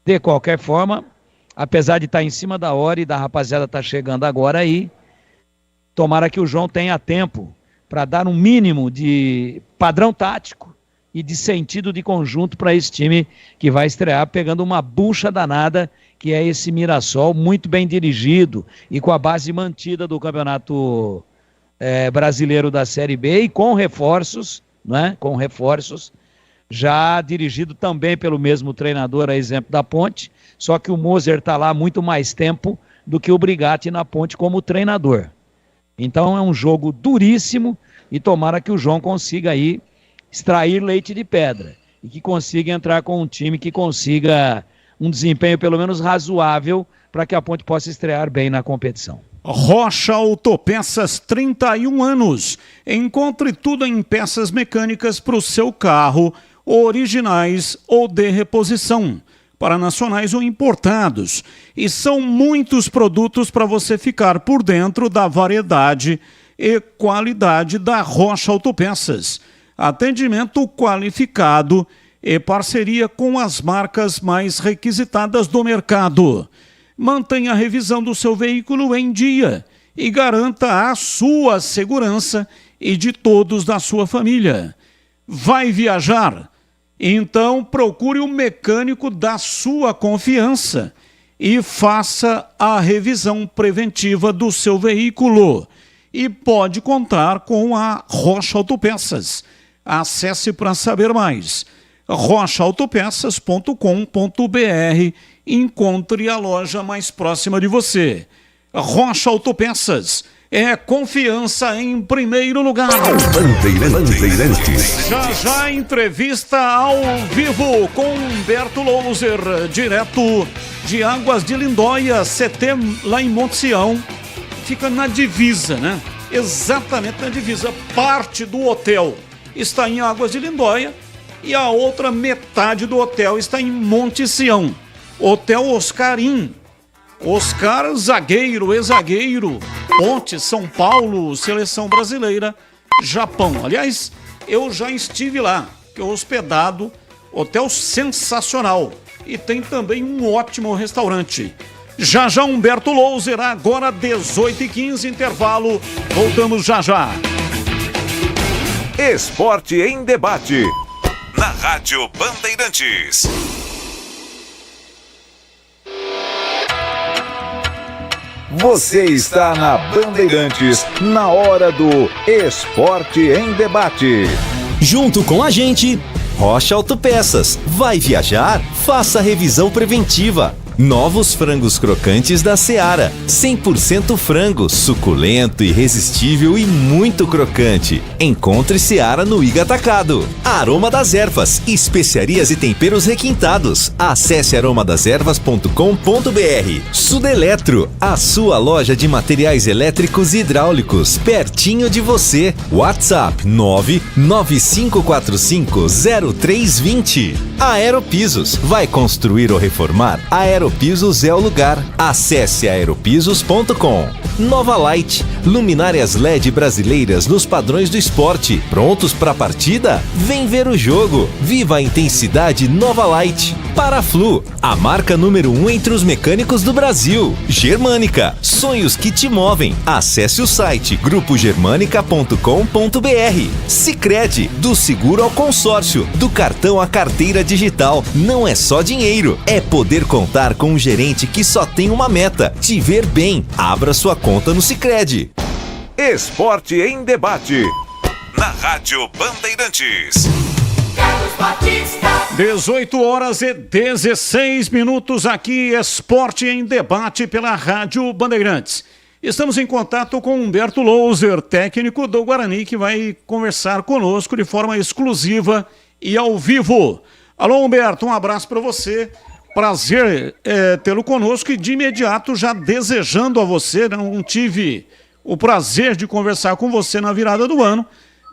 De qualquer forma, apesar de estar em cima da hora e da rapaziada estar chegando agora aí, tomara que o João tenha tempo para dar um mínimo de padrão tático e de sentido de conjunto para esse time que vai estrear pegando uma bucha danada, que é esse Mirassol, muito bem dirigido e com a base mantida do Campeonato Brasileiro da Série B e com reforços, né? Com reforços, já dirigido também pelo mesmo treinador, a exemplo da Ponte, só que o Moser está lá há muito mais tempo do que o Brigatti na Ponte como treinador. Então é um jogo duríssimo e tomara que o João consiga aí extrair leite de pedra e que consiga entrar com um time que consiga um desempenho pelo menos razoável para que a Ponte possa estrear bem na competição. Rocha Autopeças, 31 anos. Encontre tudo em peças mecânicas para o seu carro, originais ou de reposição, para nacionais ou importados. E são muitos produtos para você ficar por dentro da variedade e qualidade da Rocha Autopeças. Atendimento qualificado e parceria com as marcas mais requisitadas do mercado. Mantenha a revisão do seu veículo em dia e garanta a sua segurança e de todos da sua família. Vai viajar? Então procure o mecânico da sua confiança e faça a revisão preventiva do seu veículo. E pode contar com a Rocha Autopeças. Acesse para saber mais. rochaautopeças.com.br. Encontre a loja mais próxima de você. Rocha Autopeças é confiança em primeiro lugar. Bandeirantes. Já entrevista ao vivo com Humberto Louser, direto de Águas de Lindóia, CT lá em Monte Sião. Fica na divisa, né? Exatamente na divisa. Parte do hotel está em Águas de Lindóia e a outra metade do hotel está em Monte Sião. Hotel Oscarim. Oscar, zagueiro, ex-zagueiro, Ponte, São Paulo, Seleção Brasileira, Japão. Aliás, eu já estive lá, que é hospedado, hotel sensacional. E tem também um ótimo restaurante. Já já Humberto Louser, agora 18h15, intervalo. Voltamos já já. Esporte em debate. Na Rádio Bandeirantes. Você está na Bandeirantes, na hora do Esporte em Debate. Junto com a gente, Rocha Autopeças. Vai viajar? Faça a revisão preventiva. Novos frangos crocantes da Seara. 100% frango, suculento, irresistível e muito crocante. Encontre Seara no Iga Atacado. Aroma das Ervas, especiarias e temperos requintados. Acesse aromadeservas.com.br. Sudeletro, a sua loja de materiais elétricos e hidráulicos, pertinho de você. WhatsApp 995450320. Aeropisos, vai construir ou reformar? Aeropisos é o lugar. Acesse aeropisos.com. Nova Light, luminárias LED brasileiras nos padrões do esporte. Prontos para a partida? Vem ver o jogo. Viva a intensidade Nova Light. Paraflu, a marca número 1 entre os mecânicos do Brasil. Germânica, sonhos que te movem. Acesse o site grupogermanica.com.br. Sicredi, do seguro ao consórcio, do cartão à carteira digital. Não é só dinheiro, é poder contar com um gerente que só tem uma meta: te ver bem. Abra sua conta no Sicredi. Esporte em debate. Na Rádio Bandeirantes. 18h16 aqui, Esporte em Debate pela Rádio Bandeirantes. Estamos em contato com Humberto Louser, técnico do Guarani, que vai conversar conosco de forma exclusiva e ao vivo. Alô, Humberto, um abraço para você. Prazer tê-lo conosco e de imediato já desejando a você, não tive o prazer de conversar com você na virada do ano,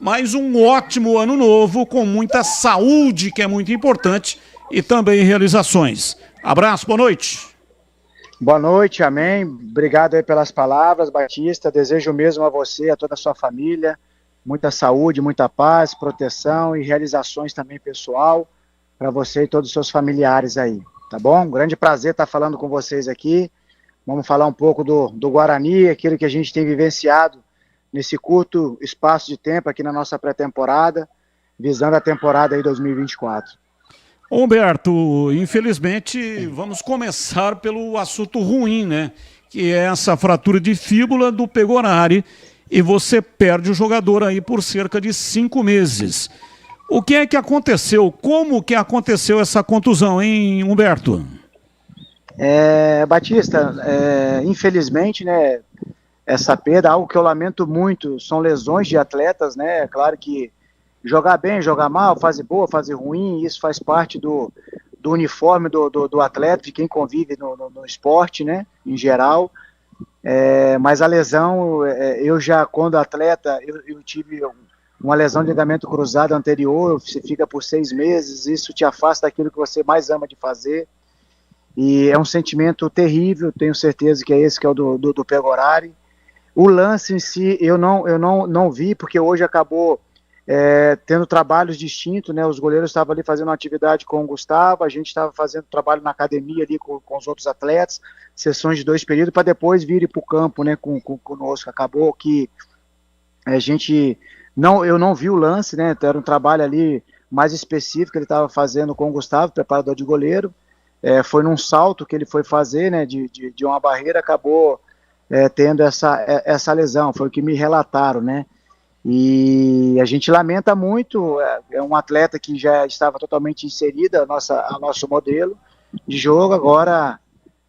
mas um ótimo ano novo, com muita saúde, que é muito importante, e também realizações. Abraço, boa noite. Boa noite, amém. Obrigado aí pelas palavras, Batista. Desejo mesmo a você, a toda a sua família, muita saúde, muita paz, proteção e realizações também pessoal para você e todos os seus familiares aí, tá bom? Um grande prazer estar falando com vocês aqui. Vamos falar um pouco do Guarani, aquilo que a gente tem vivenciado nesse curto espaço de tempo aqui na nossa pré-temporada, visando a temporada aí 2024. Humberto, infelizmente vamos começar pelo assunto ruim, né? Que é essa fratura de fíbula do Pegorari, e você perde o jogador aí por cerca de 5 meses. O que é que aconteceu? Como que aconteceu essa contusão, hein, Humberto? Batista, infelizmente, né, essa perda, algo que eu lamento muito, são lesões de atletas, né? É claro que jogar bem, jogar mal, fase boa, fase ruim, isso faz parte do uniforme do atleta, de quem convive no esporte, né, em geral. Mas a lesão, eu já, quando atleta, eu tive uma lesão de ligamento cruzado anterior, você fica por 6 meses, isso te afasta daquilo que você mais ama de fazer, e é um sentimento terrível, tenho certeza que é esse que é o do Pegorari. O lance em si, eu não vi, porque hoje acabou tendo trabalhos distintos, né? Os goleiros estavam ali fazendo uma atividade com o Gustavo, a gente estava fazendo trabalho na academia ali com os outros atletas, sessões de 2 períodos, para depois vir para o campo, né, conosco. Acabou que a gente, eu não vi o lance, né? Era um trabalho ali mais específico que ele estava fazendo com o Gustavo, preparador de goleiro. Foi num salto que ele foi fazer, né, de uma barreira, acabou tendo essa lesão, foi o que me relataram, né? E a gente lamenta muito, é um atleta que já estava totalmente inserida ao nosso modelo de jogo, agora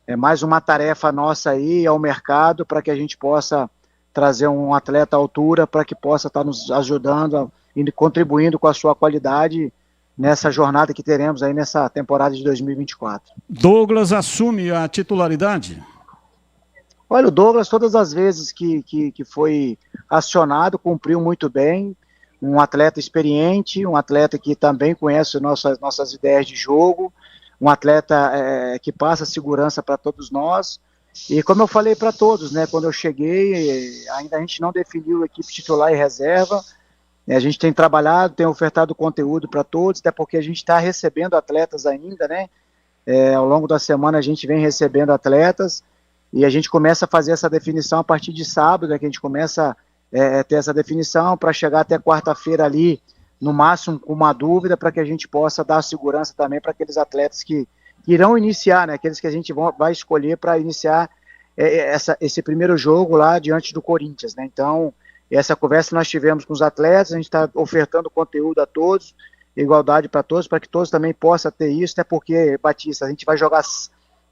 é mais uma tarefa nossa aí ao mercado para que a gente possa trazer um atleta à altura para que possa estar nos ajudando e contribuindo com a sua qualidade nessa jornada que teremos aí nessa temporada de 2024. Douglas assume a titularidade? Olha, o Douglas, todas as vezes que foi acionado, cumpriu muito bem, um atleta experiente, um atleta que também conhece nossas ideias de jogo, um atleta que passa segurança para todos nós, e como eu falei para todos, né, quando eu cheguei, ainda a gente não definiu a equipe titular e reserva, A gente tem trabalhado, tem ofertado conteúdo para todos, até porque a gente está recebendo atletas ainda, né? Ao longo da semana a gente vem recebendo atletas e a gente começa a fazer essa definição a partir de sábado, né, que a gente começa a ter essa definição para chegar até quarta-feira ali, no máximo com uma dúvida, para que a gente possa dar segurança também para aqueles atletas que irão iniciar, né? Aqueles que a gente vai escolher para iniciar esse primeiro jogo lá diante do Corinthians, né? Então, essa conversa nós tivemos com os atletas, a gente está ofertando conteúdo a todos, igualdade para todos, para que todos também possam ter isso, até porque, Batista, a gente vai jogar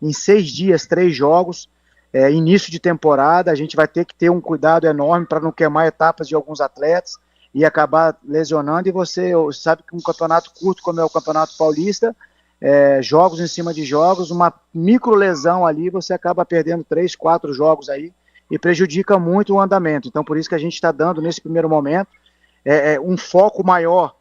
em 6 dias, 3 jogos, início de temporada, a gente vai ter que ter um cuidado enorme para não queimar etapas de alguns atletas e acabar lesionando, e você sabe que um campeonato curto como é o Campeonato Paulista, jogos em cima de jogos, uma micro lesão ali, você acaba perdendo 3, 4 jogos aí, e prejudica muito o andamento. Então, por isso que a gente está dando, nesse primeiro momento, um foco maior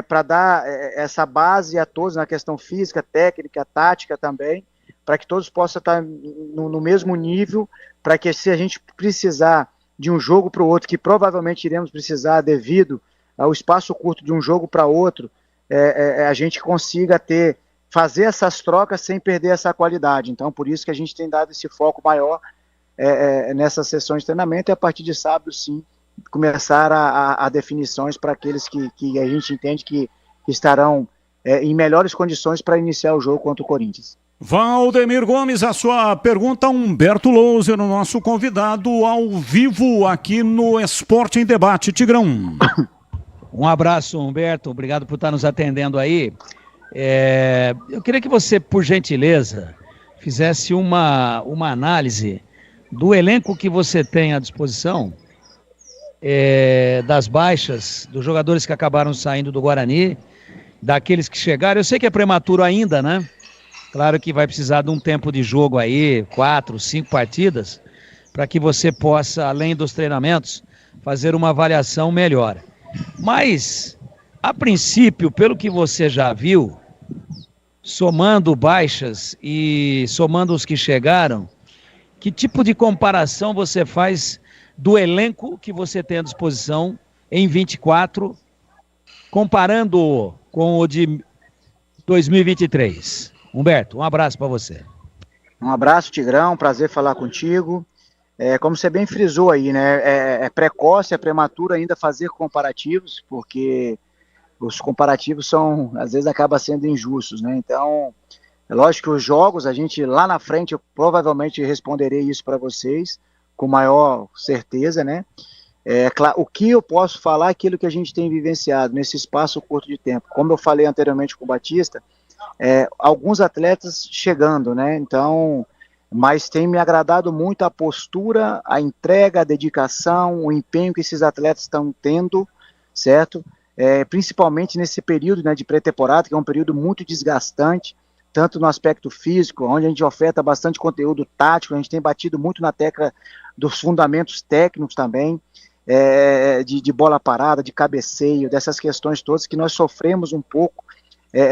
para dar essa base a todos na questão física, técnica, tática também, para que todos possam estar no mesmo nível, para que se a gente precisar de um jogo para o outro, que provavelmente iremos precisar devido ao espaço curto de um jogo para outro, a gente consiga fazer essas trocas sem perder essa qualidade. Então, por isso que a gente tem dado esse foco maior nessas sessões de treinamento, e a partir de sábado, sim, começar a definições para aqueles que a gente entende que estarão em melhores condições para iniciar o jogo contra o Corinthians. Valdemir Gomes, a sua pergunta, Humberto Louser, o nosso convidado ao vivo aqui no Esporte em Debate. Tigrão. Um abraço, Humberto, obrigado por estar nos atendendo aí. Eu queria que você, por gentileza, fizesse uma análise do elenco que você tem à disposição, das baixas, dos jogadores que acabaram saindo do Guarani, daqueles que chegaram. Eu sei que é prematuro ainda, né? Claro que vai precisar de um tempo de jogo aí, 4, 5 partidas, para que você possa, além dos treinamentos, fazer uma avaliação melhor. Mas, a princípio, pelo que você já viu, somando baixas e somando os que chegaram, que tipo de comparação você faz do elenco que você tem à disposição em 24, comparando com o de 2023? Humberto, um abraço para você. Um abraço, Tigrão, prazer falar contigo. Como você bem frisou aí, né? É precoce, é prematuro ainda fazer comparativos, porque os comparativos às vezes acabam sendo injustos, né? Então, é lógico que os jogos, a gente lá na frente, eu provavelmente responderei isso para vocês, com maior certeza, né? O que eu posso falar é aquilo que a gente tem vivenciado nesse espaço curto de tempo. Como eu falei anteriormente com o Batista, alguns atletas chegando, né? Então, mas tem me agradado muito a postura, a entrega, a dedicação, o empenho que esses atletas estão tendo, certo? Principalmente nesse período, né, de pré-temporada, que é um período muito desgastante, tanto no aspecto físico, onde a gente oferta bastante conteúdo tático, a gente tem batido muito na tecla dos fundamentos técnicos também, de bola parada, de cabeceio, dessas questões todas que nós sofremos um pouco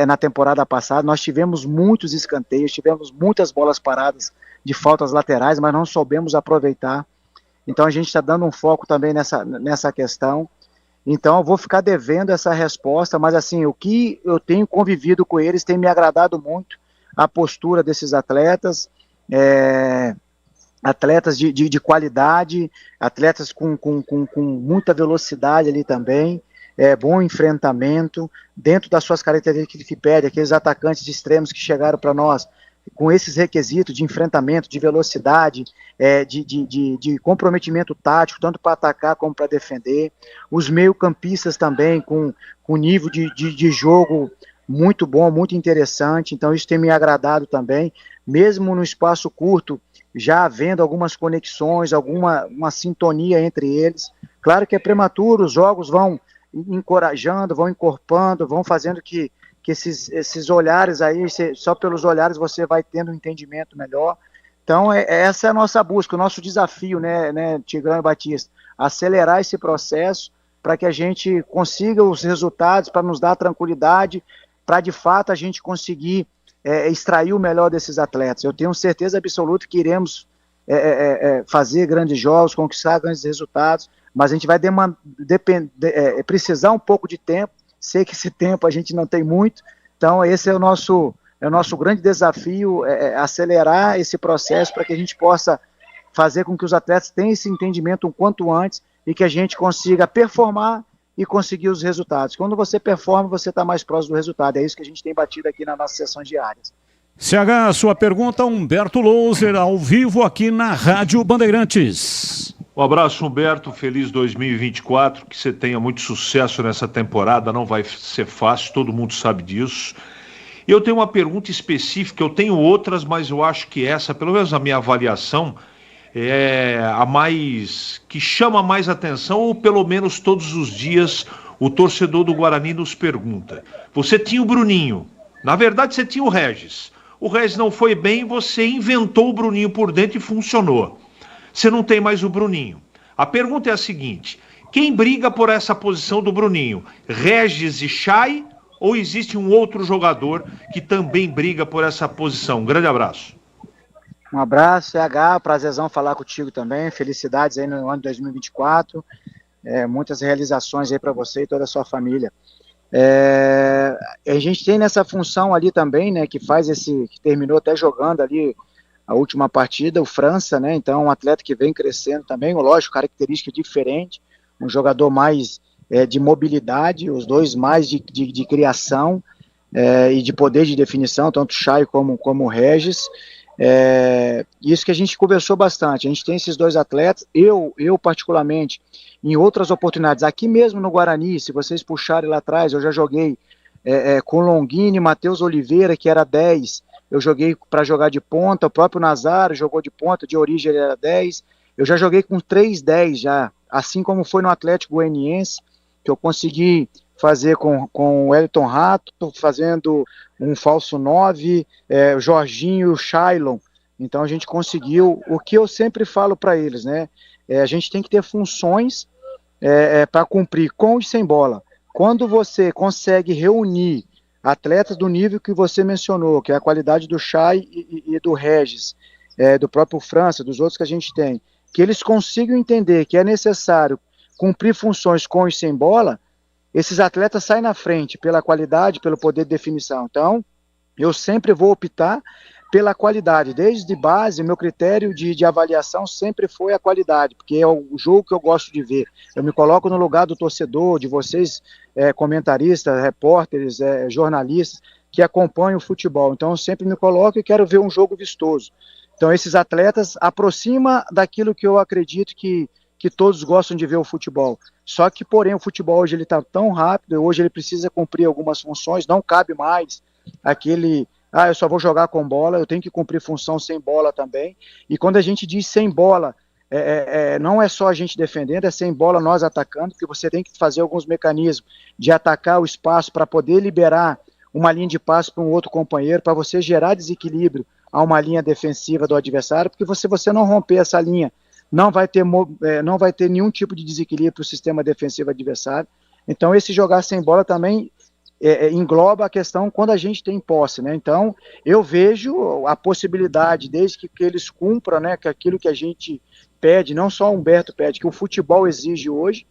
na temporada passada. Nós tivemos muitos escanteios, tivemos muitas bolas paradas de faltas laterais, mas não soubemos aproveitar. Então a gente está dando um foco também nessa questão. Então eu vou ficar devendo essa resposta, mas assim, o que eu tenho convivido com eles tem me agradado muito, a postura desses atletas, atletas de qualidade, atletas com muita velocidade ali também, bom enfrentamento, dentro das suas características que pede, aqueles atacantes extremos que chegaram para nós, com esses requisitos de enfrentamento, de velocidade, de comprometimento tático, tanto para atacar como para defender. Os meio-campistas também, com nível de jogo muito bom, muito interessante. Então isso tem me agradado também, mesmo no espaço curto, já havendo algumas conexões, uma sintonia entre eles. Claro que é prematuro, os jogos vão encorajando, vão encorpando, vão fazendo que esses olhares aí, só pelos olhares você vai tendo um entendimento melhor. Então essa é a nossa busca, o nosso desafio, né, Tigrão e Batista, acelerar esse processo para que a gente consiga os resultados, para nos dar tranquilidade, para de fato a gente conseguir extrair o melhor desses atletas. Eu tenho certeza absoluta que iremos fazer grandes jogos, conquistar grandes resultados, mas a gente vai precisar um pouco de tempo. Sei que esse tempo a gente não tem muito, então esse é o nosso grande desafio, acelerar esse processo para que a gente possa fazer com que os atletas tenham esse entendimento um quanto antes e que a gente consiga performar e conseguir os resultados. Quando você performa, você está mais próximo do resultado. É isso que a gente tem batido aqui nas nossas sessões diárias. CH, sua pergunta, Humberto Louser, ao vivo aqui na Rádio Bandeirantes. Um abraço, Humberto, feliz 2024, que você tenha muito sucesso nessa temporada, não vai ser fácil, todo mundo sabe disso. Eu tenho uma pergunta específica, eu tenho outras, mas eu acho que essa, pelo menos a minha avaliação, é a mais, que chama mais atenção, ou pelo menos todos os dias o torcedor do Guarani nos pergunta. Você tinha o Bruninho, na verdade você tinha o Regis não foi bem, você inventou o Bruninho por dentro e funcionou. Você não tem mais o Bruninho. A pergunta é a seguinte: quem briga por essa posição do Bruninho? Regis e Chay, ou existe um outro jogador que também briga por essa posição? Um grande abraço. Um abraço, CH, prazerzão falar contigo também, felicidades aí no ano de 2024, muitas realizações aí para você e toda a sua família. A gente tem nessa função ali também, né, que terminou até jogando ali a última partida, o França, né, então um atleta que vem crescendo também, lógico, característica diferente, um jogador mais de mobilidade, os dois mais de criação e de poder de definição, tanto o Chay como o Regis. Isso que a gente conversou bastante, a gente tem esses dois atletas, eu particularmente, em outras oportunidades, aqui mesmo no Guarani, se vocês puxarem lá atrás, eu já joguei com Longini, Matheus Oliveira, que era 10, eu joguei para jogar de ponta, o próprio Nazário jogou de ponta, de origem ele era 10, eu já joguei com 3-10 já, assim como foi no Atlético Goianiense, que eu consegui fazer com o Wellington Rato, fazendo um falso 9, Jorginho, Shailon. Então a gente conseguiu, o que eu sempre falo para eles, né? A gente tem que ter funções para cumprir com e sem bola. Quando você consegue reunir atletas do nível que você mencionou, que é a qualidade do Chay e do Regis, do próprio França, dos outros que a gente tem, que eles consigam entender que é necessário cumprir funções com e sem bola, esses atletas saem na frente pela qualidade, pelo poder de definição. Então, eu sempre vou optar pela qualidade. Desde base, meu critério de avaliação sempre foi a qualidade, porque é o jogo que eu gosto de ver. Eu me coloco no lugar do torcedor, de vocês, comentaristas, repórteres, jornalistas, que acompanham o futebol. Então, eu sempre me coloco e quero ver um jogo vistoso. Então, esses atletas aproximam daquilo que eu acredito que todos gostam de ver o futebol. Só que, porém, o futebol hoje ele está tão rápido, hoje ele precisa cumprir algumas funções, não cabe mais aquele, eu só vou jogar com bola, eu tenho que cumprir função sem bola também. E quando a gente diz sem bola, não é só a gente defendendo, é sem bola nós atacando, porque você tem que fazer alguns mecanismos de atacar o espaço para poder liberar uma linha de passe para um outro companheiro, para você gerar desequilíbrio a uma linha defensiva do adversário, porque se você não romper essa linha, não vai ter nenhum tipo de desequilíbrio para o sistema defensivo adversário. Então, esse jogar sem bola também engloba a questão quando a gente tem posse, né? Então, eu vejo a possibilidade, desde que eles cumpram, né, que aquilo que a gente pede, não só o Humberto pede, que o futebol exige hoje,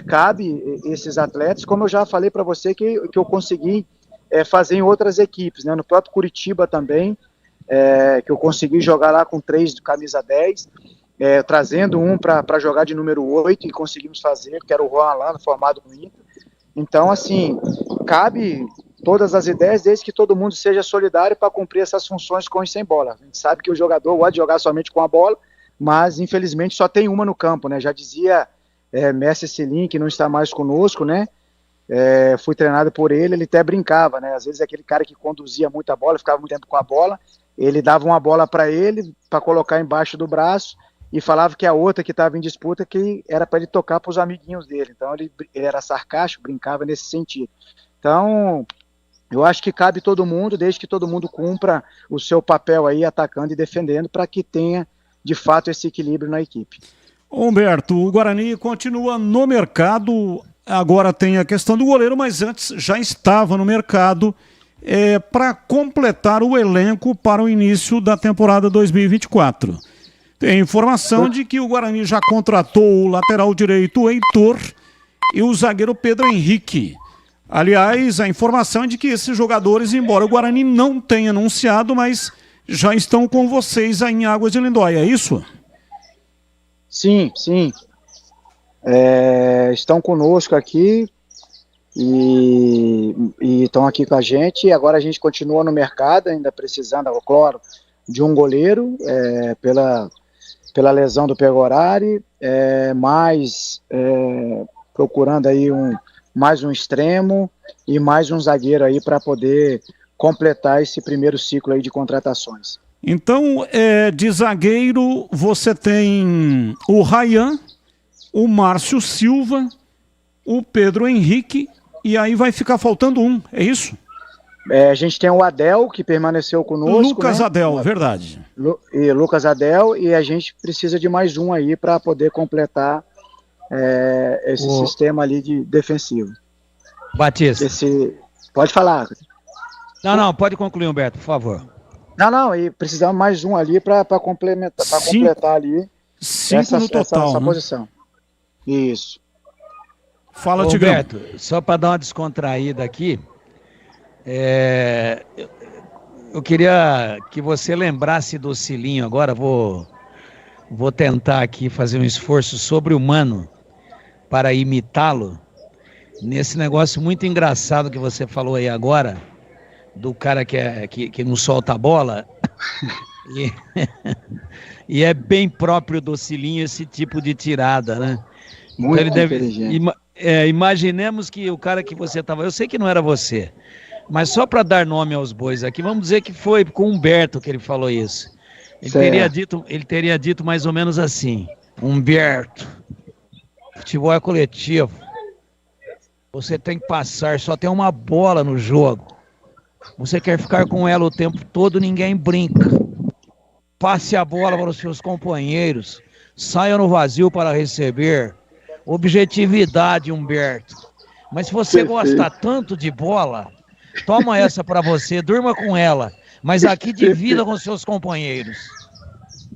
cabe esses atletas, como eu já falei para você que eu consegui fazer em outras equipes, né? No próprio Curitiba também, que eu consegui jogar lá com 3 de camisa 10, trazendo um para jogar de número 8 e conseguimos fazer, que era o Juan Alano, formado no Inter. Então, assim, cabe todas as ideias, desde que todo mundo seja solidário para cumprir essas funções com e sem bola. A gente sabe que o jogador gosta de jogar somente com a bola, mas infelizmente só tem uma no campo, né? Já dizia Messi Celim, que não está mais conosco, né? Fui treinado por ele até brincava, né? Às vezes aquele cara que conduzia muito a bola, ficava muito tempo com a bola, ele dava uma bola para ele, para colocar embaixo do braço, e falava que a outra que estava em disputa que era para ele tocar para os amiguinhos dele. Então ele era sarcástico, brincava nesse sentido. Então, eu acho que cabe todo mundo, desde que todo mundo cumpra o seu papel aí, atacando e defendendo, para que tenha, de fato, esse equilíbrio na equipe. Humberto, o Guarani continua no mercado, agora tem a questão do goleiro, mas antes já estava no mercado para completar o elenco para o início da temporada 2024. Tem informação de que o Guarani já contratou o lateral direito Heitor e o zagueiro Pedro Henrique. Aliás, a informação é de que esses jogadores, embora o Guarani não tenha anunciado, mas já estão com vocês aí em Águas de Lindóia, é isso? Sim. Estão conosco aqui e estão aqui com a gente. Agora a gente continua no mercado, ainda precisando, claro, de um goleiro pela lesão do Pegorari, procurando aí mais um extremo e mais um zagueiro aí para poder completar esse primeiro ciclo aí de contratações. Então, de zagueiro, você tem o Ryan, o Márcio Silva, o Pedro Henrique, e aí vai ficar faltando um, é isso? A gente tem o Adel, que permaneceu conosco. Lucas, né? Adel, verdade. Lucas Adel, e a gente precisa de mais um aí para poder completar esse sistema ali de defensivo. Batista. Pode falar. Não, pode concluir, Humberto, por favor. Não, e precisamos mais um ali para complementar, completar ali no total, essa né? posição. Isso. Fala, Tigrão. Humberto, só para dar uma descontraída aqui, eu queria que você lembrasse do Cilinho agora. Vou tentar aqui fazer um esforço sobre-humano para imitá-lo nesse negócio muito engraçado que você falou aí agora, do cara que não solta a bola. E é bem próprio do Cilinho esse tipo de tirada, né? Muito então ele inteligente. Imaginemos que o cara que você estava... Eu sei que não era você, mas só para dar nome aos bois aqui, vamos dizer que foi com o Humberto que ele falou isso. Ele teria dito mais ou menos assim: Humberto, futebol é coletivo. Você tem que passar, só tem uma bola no jogo. Você quer ficar com ela o tempo todo, ninguém brinca. Passe a bola para os seus companheiros. Saia no vazio para receber. Objetividade, Humberto. Mas se você gosta tanto de bola, toma essa para você, durma com ela. Mas aqui divida com seus companheiros.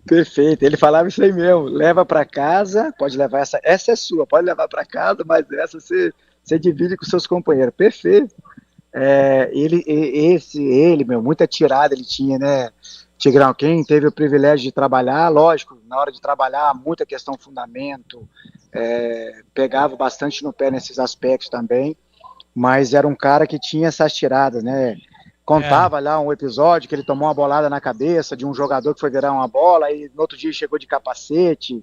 Perfeito, ele falava isso aí mesmo. Leva para casa, pode levar essa é sua, pode levar para casa, mas essa você divide com seus companheiros. Perfeito. Muita tirada ele tinha, né? Tigrão, quem teve o privilégio de trabalhar, lógico, na hora de trabalhar, muita questão fundamento, pegava bastante no pé nesses aspectos também, mas era um cara que tinha essas tiradas, né? Contava lá um episódio que ele tomou uma bolada na cabeça de um jogador que foi virar uma bola e no outro dia chegou de capacete.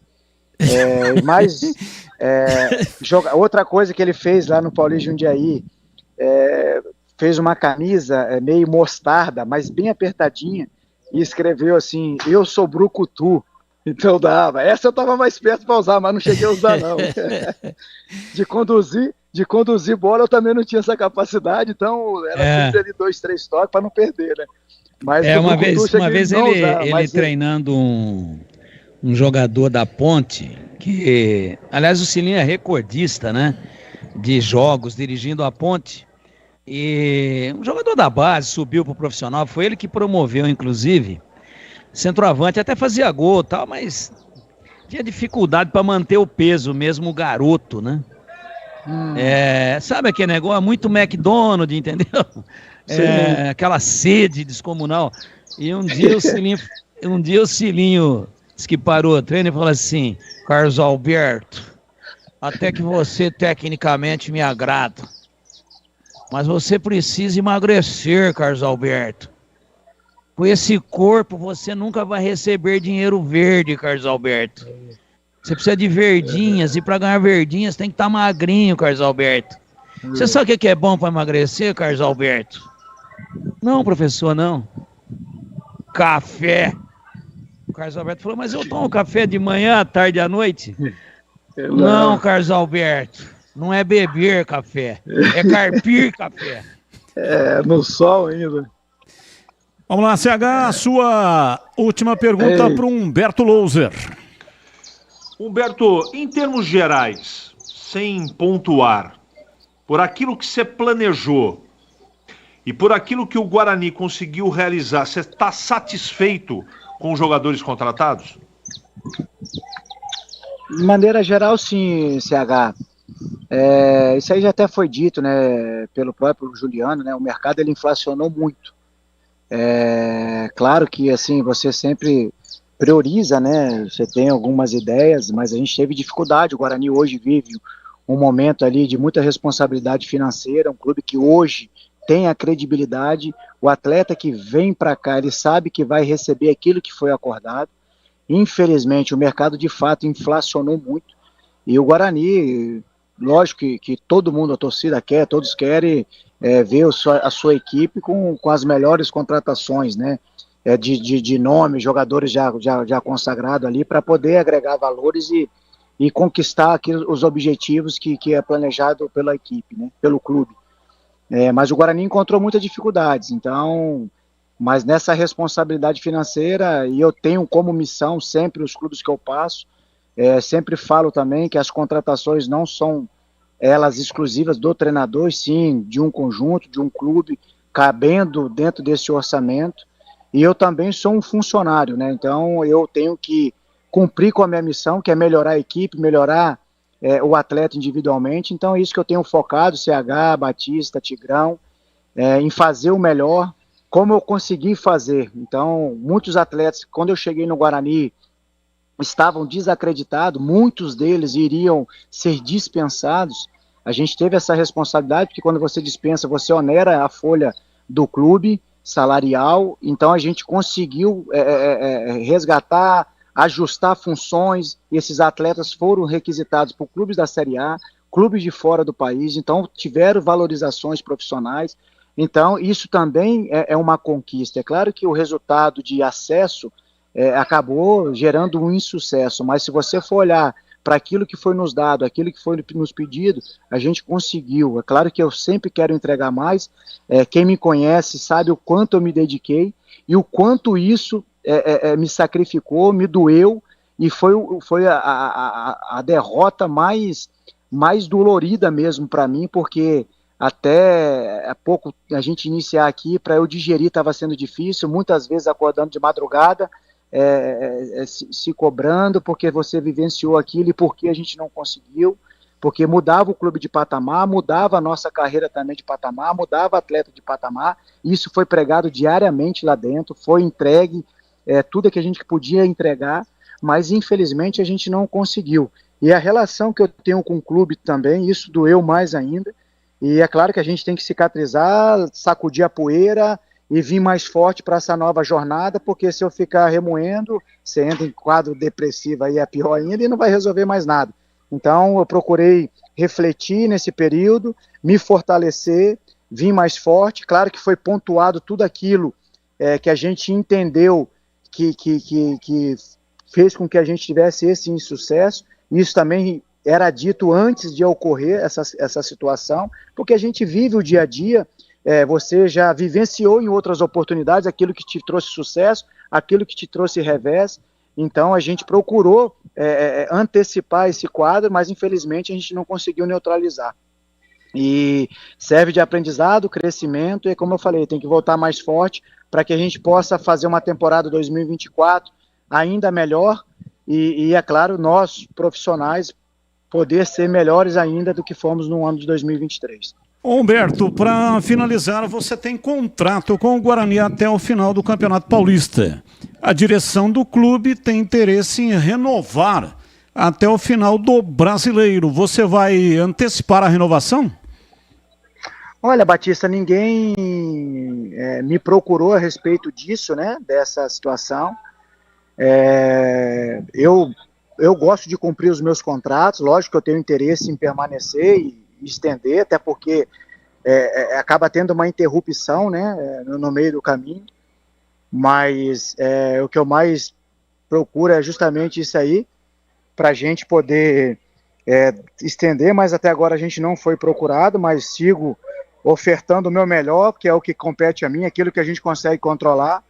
Outra coisa que ele fez lá no Paulista Jundiaí, fez uma camisa meio mostarda, mas bem apertadinha, e escreveu assim: eu sou brucutu. Então dava. Essa eu tava mais perto para usar, mas não cheguei a usar não. De conduzir bola eu também não tinha essa capacidade, então era ali 2, 3 toques para não perder, né? Mas uma vez ele treinando um jogador da Ponte, que aliás o Cilinho é recordista, né, de jogos dirigindo a Ponte, e um jogador da base subiu pro profissional, foi ele que promoveu inclusive centroavante, até fazia gol e tal, mas tinha dificuldade para manter o peso mesmo, o garoto, né? Sabe aquele negócio muito McDonald's, entendeu? Aquela sede descomunal. E um dia o Cilinho disse que parou o treino e falou assim: Carlos Alberto, até que você tecnicamente me agrada, mas você precisa emagrecer, Carlos Alberto. Com esse corpo você nunca vai receber dinheiro verde, Carlos Alberto. Você precisa de verdinhas, e para ganhar verdinhas tem que estar magrinho, Carlos Alberto. Você sabe o que é bom para emagrecer, Carlos Alberto? Não, professor, não. Café. O Carlos Alberto falou: mas eu tomo café de manhã, à tarde e à noite? Não, Carlos Alberto. Não é beber café, é carpir café. No sol ainda. Vamos lá, CH, a sua última pergunta para o Humberto Louser. Humberto, em termos gerais, sem pontuar, por aquilo que você planejou e por aquilo que o Guarani conseguiu realizar, você está satisfeito com os jogadores contratados? De maneira geral, sim, CH. Isso aí já até foi dito, né, pelo próprio Juliano, né, o mercado ele inflacionou muito. Claro que assim você sempre prioriza, né, você tem algumas ideias, mas a gente teve dificuldade. O Guarani hoje vive um momento ali de muita responsabilidade financeira, um clube que hoje tem a credibilidade, o atleta que vem para cá, ele sabe que vai receber aquilo que foi acordado. Infelizmente, o mercado de fato inflacionou muito, e o Guarani, lógico que todo mundo, a torcida quer, todos querem ver a sua equipe com as melhores contratações, né, de nome, jogadores já consagrados ali, para poder agregar valores e conquistar aqui os objetivos que é planejado pela equipe, né, pelo clube. Mas o Guarani encontrou muitas dificuldades, então, mas nessa responsabilidade financeira, e eu tenho como missão sempre os clubes que eu passo, sempre falo também que as contratações não são elas exclusivas do treinador, sim, de um conjunto, de um clube, cabendo dentro desse orçamento, e eu também sou um funcionário, né, então eu tenho que cumprir com a minha missão, que é melhorar a equipe, melhorar o atleta individualmente. Então é isso que eu tenho focado, CH, Batista, Tigrão, em fazer o melhor, como eu consegui fazer. Então, muitos atletas, quando eu cheguei no Guarani, estavam desacreditados, muitos deles iriam ser dispensados. A gente teve essa responsabilidade, porque quando você dispensa, você onera a folha do clube salarial, então a gente conseguiu resgatar, ajustar funções, e esses atletas foram requisitados por clubes da Série A, clubes de fora do país, então tiveram valorizações profissionais. Então isso também é uma conquista. É claro que o resultado de acesso acabou gerando um insucesso, mas se você for olhar para aquilo que foi nos dado, aquilo que foi nos pedido, a gente conseguiu. É claro que eu sempre quero entregar mais, quem me conhece sabe o quanto eu me dediquei e o quanto isso me sacrificou, me doeu, e foi a derrota mais dolorida mesmo para mim, porque até há pouco a gente iniciar aqui, para eu digerir estava sendo difícil, muitas vezes acordando de madrugada, se cobrando, porque você vivenciou aquilo e porque a gente não conseguiu, porque mudava o clube de patamar, mudava a nossa carreira também de patamar, mudava atleta de patamar, isso foi pregado diariamente lá dentro, foi entregue, tudo que a gente podia entregar, mas infelizmente a gente não conseguiu. E a relação que eu tenho com o clube também, isso doeu mais ainda, e é claro que a gente tem que cicatrizar, sacudir a poeira e vir mais forte para essa nova jornada, porque se eu ficar remoendo, você entra em quadro depressivo, aí é pior ainda e não vai resolver mais nada. Então eu procurei refletir nesse período, me fortalecer, vir mais forte. Claro que foi pontuado tudo aquilo que a gente entendeu que fez com que a gente tivesse esse insucesso. Isso também era dito antes de ocorrer essa situação, porque a gente vive o dia a dia, você já vivenciou em outras oportunidades aquilo que te trouxe sucesso, aquilo que te trouxe revés. Então a gente procurou antecipar esse quadro, mas infelizmente a gente não conseguiu neutralizar. E serve de aprendizado, crescimento, e como eu falei, tem que voltar mais forte para que a gente possa fazer uma temporada 2024 ainda melhor e é claro, nós profissionais poder ser melhores ainda do que fomos no ano de 2023. Humberto, para finalizar, você tem contrato com o Guarani até o final do Campeonato Paulista. A direção do clube tem interesse em renovar até o final do Brasileiro. Você vai antecipar a renovação? Olha, Batista, ninguém me procurou a respeito disso, né, dessa situação. Eu gosto de cumprir os meus contratos, lógico que eu tenho interesse em permanecer e estender, até porque acaba tendo uma interrupção, né, no meio do caminho, mas o que eu mais procuro é justamente isso aí, para a gente poder estender, mas até agora a gente não foi procurado, mas sigo ofertando o meu melhor, que é o que compete a mim, aquilo que a gente consegue controlar.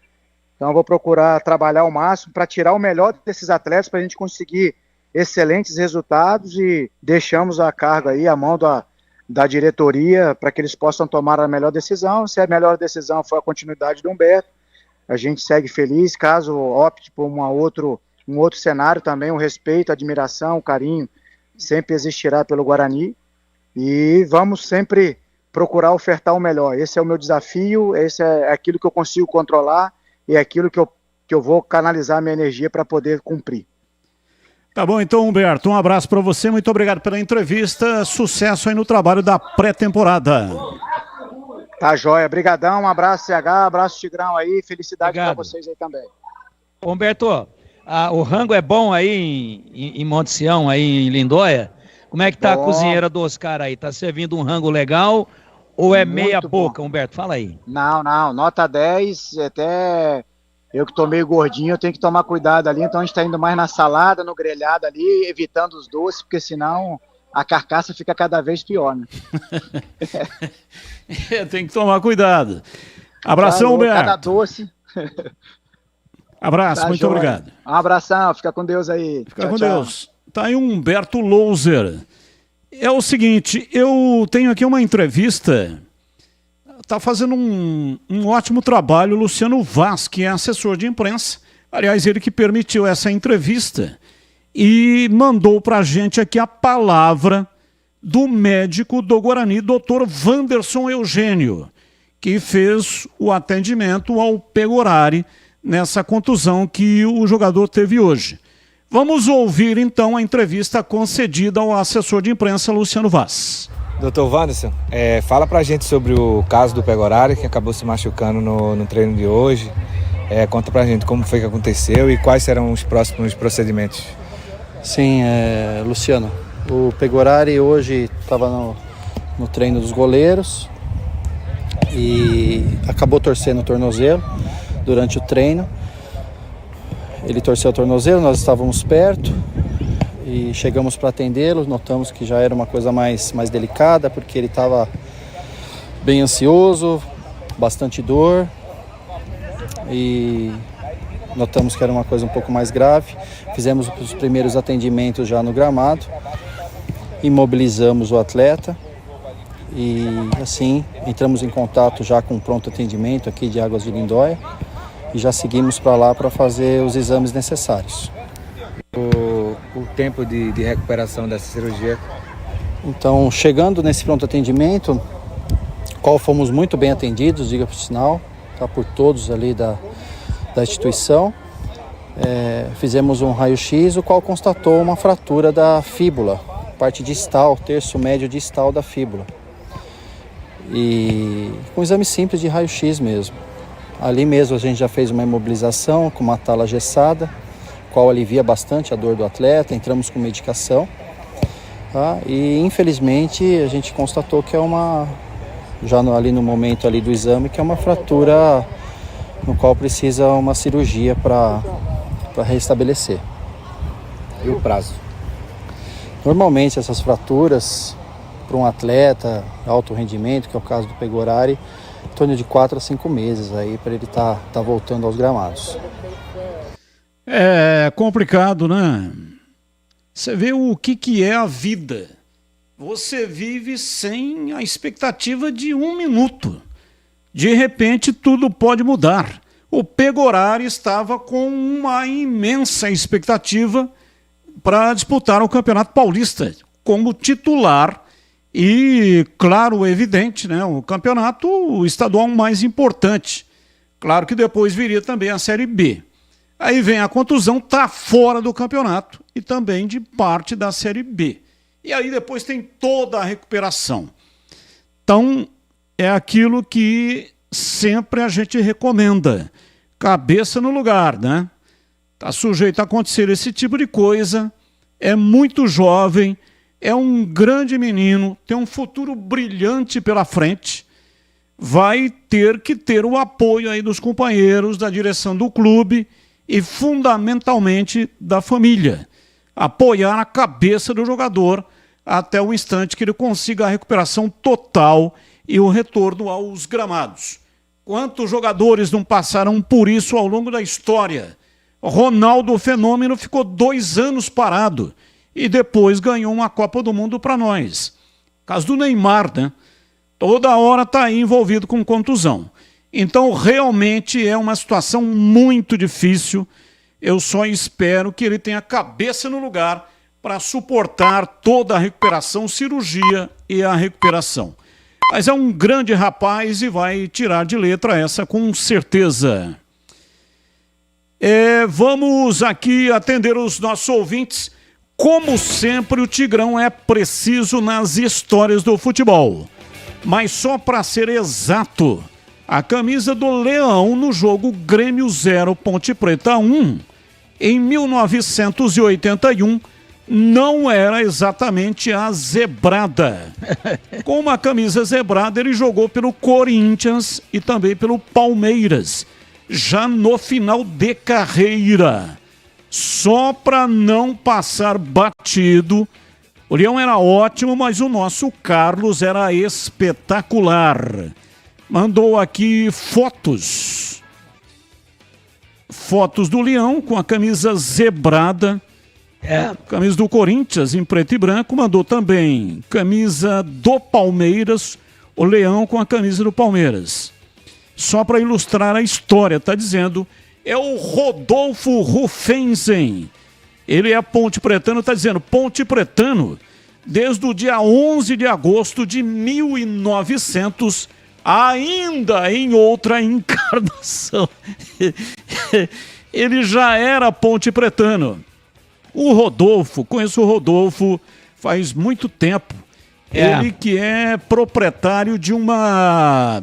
Então eu vou procurar trabalhar ao máximo para tirar o melhor desses atletas, para a gente conseguir excelentes resultados, e deixamos a cargo aí, a mão da diretoria, para que eles possam tomar a melhor decisão. Se a melhor decisão for a continuidade do Humberto, a gente segue feliz. Caso opte por um outro um outro cenário também, o respeito, a admiração, o carinho sempre existirá pelo Guarani e vamos sempre procurar ofertar o melhor. Esse é o meu desafio, esse é aquilo que eu consigo controlar e é aquilo que eu vou canalizar minha energia para poder cumprir. Tá bom, então, Humberto, um abraço para você, muito obrigado pela entrevista, sucesso aí no trabalho da pré-temporada. Tá joia, brigadão, um abraço CH, abraço Tigrão aí, felicidade para vocês aí também. Humberto, o rango é bom aí em Monte Sião, aí em Lindóia? Como é que tá a cozinheira do Oscar aí? Tá servindo um rango legal ou é Muito meia bom. boca, Humberto? Fala aí. Não, nota 10, até eu que tô meio gordinho, eu tenho que tomar cuidado ali, então a gente tá indo mais na salada, no grelhado ali, evitando os doces, porque senão a carcaça fica cada vez pior, né? Tem que tomar cuidado. Abração, Tá, Humberto. cada doce. Abraço, Tá muito joia. obrigado. Um abração, fica com Deus aí. Fica com Deus. Tá aí o Humberto Louser. É o seguinte, eu tenho aqui uma entrevista. Tá fazendo um ótimo trabalho o Luciano Vaz, que é assessor de imprensa. Aliás, ele que permitiu essa entrevista e mandou pra gente aqui a palavra do médico do Guarani, Dr. Wanderson Eugênio, que fez o atendimento ao Pegorari nessa contusão que o jogador teve hoje. Vamos ouvir então a entrevista concedida ao assessor de imprensa Luciano Vaz. Dr. Wanderson, fala pra gente sobre o caso do Pegorari, que acabou se machucando no treino de hoje. Conta pra gente como foi que aconteceu e quais serão os próximos procedimentos. Sim, Luciano, o Pegorari hoje estava no treino dos goleiros e acabou torcendo o tornozelo durante o treino. Ele torceu o tornozelo, nós estávamos perto e chegamos para atendê-lo, notamos que já era uma coisa mais delicada, porque ele estava bem ansioso, bastante dor, e notamos que era uma coisa um pouco mais grave. Fizemos os primeiros atendimentos já no gramado, imobilizamos o atleta e assim entramos em contato já com o pronto atendimento aqui de Águas de Lindóia e já seguimos para lá para fazer os exames necessários. O tempo de recuperação dessa cirurgia? Então, chegando nesse pronto atendimento, qual fomos muito bem atendidos, diga por sinal, tá, por todos ali da instituição. Fizemos um raio-x, o qual constatou uma fratura da fíbula, parte distal, terço médio distal da fíbula. E com um exame simples de raio-x mesmo. Ali mesmo a gente já fez uma imobilização com uma tala gessada, qual alivia bastante a dor do atleta, entramos com medicação. Tá? E infelizmente a gente constatou que ali no momento ali do exame, que é uma fratura no qual precisa uma cirurgia para restabelecer. E o prazo? Normalmente essas fraturas, para um atleta alto rendimento, que é o caso do Pegorari, em torno de 4 a 5 meses aí para ele tá voltando aos gramados. É complicado, né? Você vê o que é a vida. Você vive sem a expectativa de 1 minuto. De repente, tudo pode mudar. O Pegorari estava com uma imensa expectativa para disputar o Campeonato Paulista como titular e, claro, evidente, né, o campeonato estadual mais importante. Claro que depois viria também a Série B. Aí vem a contusão, está fora do campeonato e também de parte da Série B. E aí depois tem toda a recuperação. Então, é aquilo que sempre a gente recomenda. Cabeça no lugar, né? Está sujeito a acontecer esse tipo de coisa. É muito jovem, é um grande menino, tem um futuro brilhante pela frente. Vai ter que ter o apoio aí dos companheiros, da direção do clube e fundamentalmente da família. Apoiar a cabeça do jogador até o instante que ele consiga a recuperação total e o retorno aos gramados. Quantos jogadores não passaram por isso ao longo da história? Ronaldo Fenômeno ficou 2 anos parado e depois ganhou uma Copa do Mundo para nós. Caso do Neymar, né? Toda hora está aí envolvido com contusão. Então, realmente é uma situação muito difícil. Eu só espero que ele tenha a cabeça no lugar para suportar toda a recuperação, cirurgia e a recuperação. Mas é um grande rapaz e vai tirar de letra essa com certeza. Vamos aqui atender os nossos ouvintes. Como sempre, o Tigrão é preciso nas histórias do futebol. Mas só para ser exato, a camisa do Leão no jogo Grêmio 0, Ponte Preta 1, em 1981, não era exatamente a zebrada. Com uma camisa zebrada, ele jogou pelo Corinthians e também pelo Palmeiras, já no final de carreira. Só para não passar batido, o Leão era ótimo, mas o nosso Carlos era espetacular. Mandou aqui fotos do Leão com a camisa zebrada. Camisa do Corinthians em preto e branco. Mandou também camisa do Palmeiras, o Leão com a camisa do Palmeiras. Só para ilustrar a história, tá dizendo, é o Rodolfo Rufensen. Ele é ponte pretano, tá dizendo, ponte pretano, desde o dia 11 de agosto de 1900, ainda em outra encarnação. Ele já era ponte pretano. O Rodolfo, conheço o Rodolfo faz muito tempo. Ele que é proprietário de uma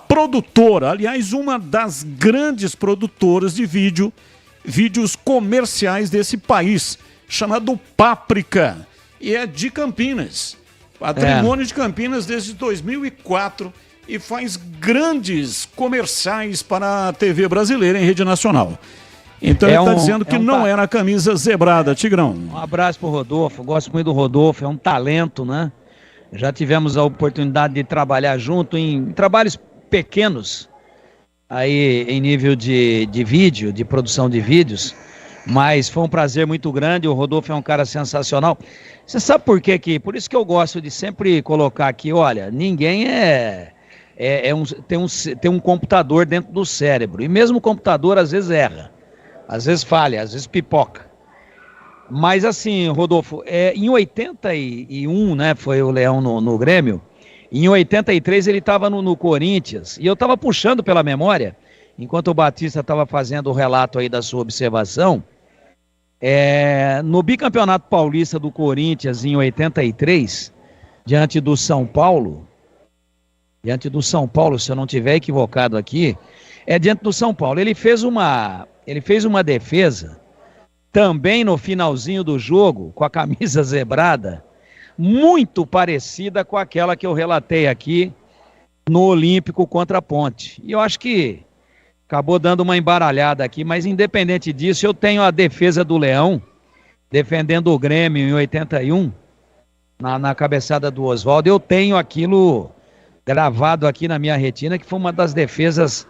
produtora, aliás, uma das grandes produtoras de vídeos comerciais desse país, chamado Páprica, e é de Campinas. Patrimônio de Campinas desde 2004 e faz grandes comerciais para a TV brasileira em rede nacional. Então ele está dizendo que não era a camisa zebrada, Tigrão. Um abraço pro Rodolfo, gosto muito do Rodolfo, é um talento, né? Já tivemos a oportunidade de trabalhar junto em trabalhos pequenos, aí em nível de vídeo, de produção de vídeos, mas foi um prazer muito grande. O Rodolfo é um cara sensacional. Você sabe por quê? Por isso que eu gosto de sempre colocar aqui, olha, ninguém tem um computador dentro do cérebro, e mesmo o computador às vezes erra, às vezes falha, às vezes pipoca. Mas assim, Rodolfo, em 81, né, foi o Leão no Grêmio, em 83 ele estava no Corinthians, e eu estava puxando pela memória, enquanto o Batista estava fazendo o relato aí da sua observação, no bicampeonato paulista do Corinthians em 83, diante do São Paulo, se eu não estiver equivocado aqui, diante do São Paulo, ele fez uma defesa, também no finalzinho do jogo, com a camisa zebrada, muito parecida com aquela que eu relatei aqui no Olímpico contra a Ponte. E eu acho que acabou dando uma embaralhada aqui, mas independente disso, eu tenho a defesa do Leão, defendendo o Grêmio em 81, na cabeçada do Oswaldo. Eu tenho aquilo gravado aqui na minha retina, que foi uma das defesas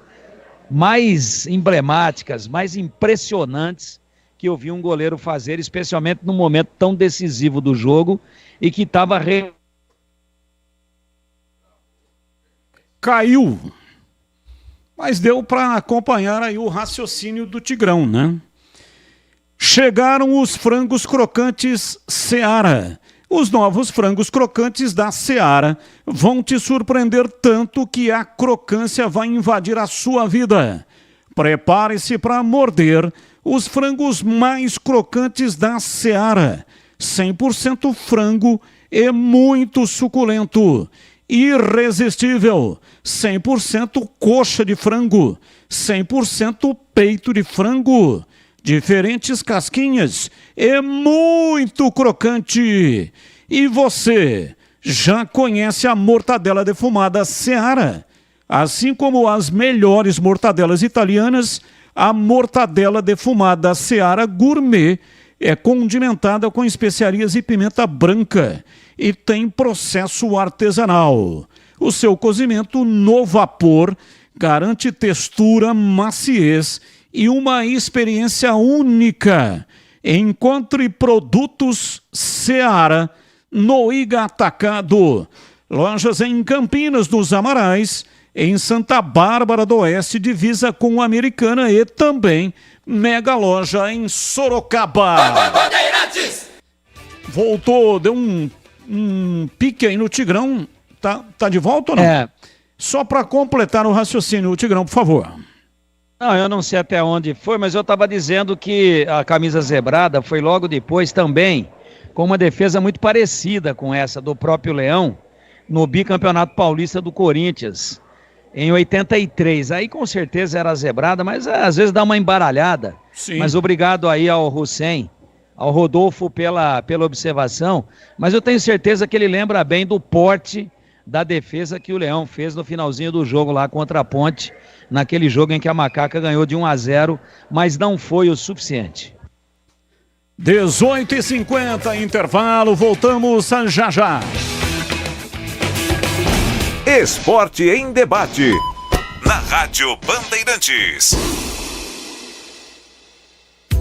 mais emblemáticas, mais impressionantes que eu vi um goleiro fazer, especialmente num momento tão decisivo do jogo e que estava... Caiu, mas deu para acompanhar aí o raciocínio do Tigrão, né? Chegaram os frangos crocantes Seara. Os novos frangos crocantes da Seara vão te surpreender tanto que a crocância vai invadir a sua vida. Prepare-se para morder os frangos mais crocantes da Seara. 100% frango e muito suculento. Irresistível. 100% coxa de frango. 100% peito de frango. Diferentes casquinhas e muito crocante. E você já conhece a mortadela defumada Seara? Assim como as melhores mortadelas italianas, a mortadela defumada Seara Gourmet é condimentada com especiarias e pimenta branca e tem processo artesanal. O seu cozimento no vapor garante textura, maciez e uma experiência única. Encontre produtos Seara no Iga Atacado. Lojas em Campinas, nos Amarais, em Santa Bárbara do Oeste, divisa com a Americana, e também Mega Loja em Sorocaba. Voltou, deu um pique aí no Tigrão. Tá de volta ou não? Só para completar o raciocínio, o Tigrão, por favor. Não, eu não sei até onde foi, mas eu estava dizendo que a camisa zebrada foi logo depois também, com uma defesa muito parecida com essa do próprio Leão, no bicampeonato paulista do Corinthians, em 83. Aí com certeza era zebrada, mas às vezes dá uma embaralhada. Sim. Mas obrigado aí ao Hussein, ao Rodolfo pela observação, mas eu tenho certeza que ele lembra bem do porte da defesa que o Leão fez no finalzinho do jogo lá contra a Ponte, naquele jogo em que a Macaca ganhou de 1-0, mas não foi o suficiente. 18h50, intervalo, voltamos já já. Esporte em debate, na Rádio Bandeirantes.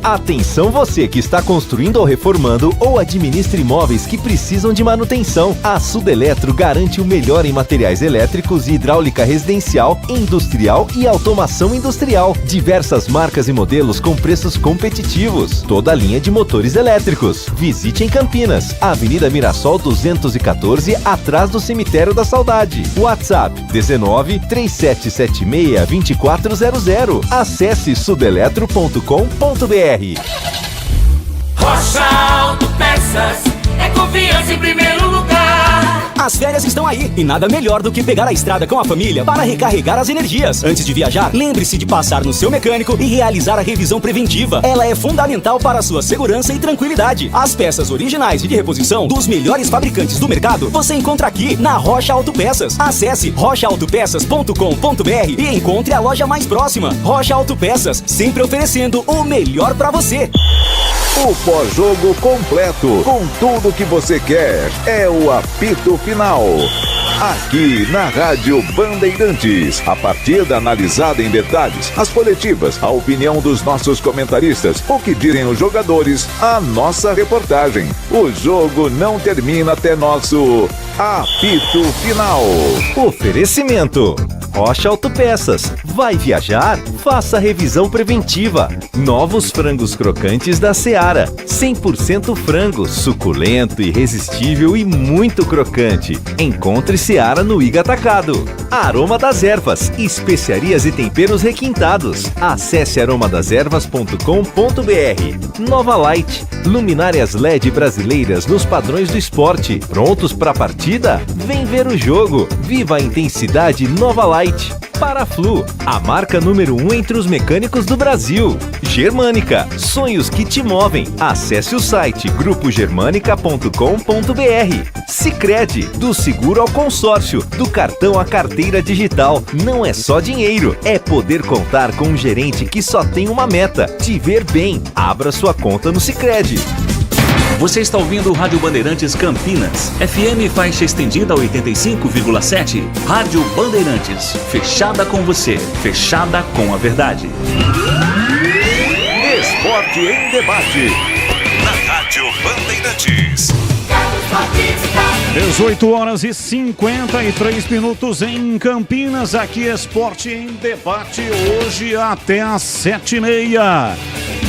Atenção você que está construindo ou reformando ou administra imóveis que precisam de manutenção. A Sudeletro garante o melhor em materiais elétricos e hidráulica residencial, industrial e automação industrial. Diversas marcas e modelos com preços competitivos. Toda a linha de motores elétricos. Visite em Campinas, Avenida Mirassol 214, atrás do Cemitério da Saudade. WhatsApp 19 3776 2400. Acesse sudeletro.com.br. Rocha Autopeças é confiança em primeiro lugar. As férias estão aí e nada melhor do que pegar a estrada com a família para recarregar as energias. Antes de viajar, lembre-se de passar no seu mecânico e realizar a revisão preventiva. Ela é fundamental para a sua segurança e tranquilidade. As peças originais e de reposição dos melhores fabricantes do mercado você encontra aqui na Rocha Autopeças. Acesse rochaautopeças.com.br e encontre a loja mais próxima. Rocha Autopeças, sempre oferecendo o melhor para você. O pós-jogo completo, com tudo que você quer, é o apito final. Aqui na Rádio Bandeirantes, a partida analisada em detalhes, as coletivas, a opinião dos nossos comentaristas, o que dizem os jogadores, a nossa reportagem. O jogo não termina até nosso apito final. Oferecimento: Rocha Autopeças. Vai viajar? Faça revisão preventiva. Novos frangos crocantes da Seara. 100% frango, suculento, irresistível e muito crocante. Encontre Seara no Iga Atacado. Aroma das Ervas, especiarias e temperos requintados. Acesse aromadeservas.com.br. Nova Light, luminárias LED brasileiras nos padrões do esporte. Prontos para a partida? Vem ver o jogo. Viva a intensidade Nova Light. Paraflu, a marca número 1 entre os mecânicos do Brasil. Germânica, sonhos que te movem. Acesse o site grupogermanica.com.br. Sicredi, do seguro ao consórcio, do cartão à carteira digital. Não é só dinheiro, é poder contar com um gerente que só tem uma meta: te ver bem. Abra sua conta no Sicredi. Você está ouvindo o Rádio Bandeirantes Campinas, FM faixa estendida 85,7. Rádio Bandeirantes, fechada com você, fechada com a verdade. Esporte em debate, na Rádio Bandeirantes. 18h53 em Campinas, aqui Esporte em Debate, hoje até às 7h30.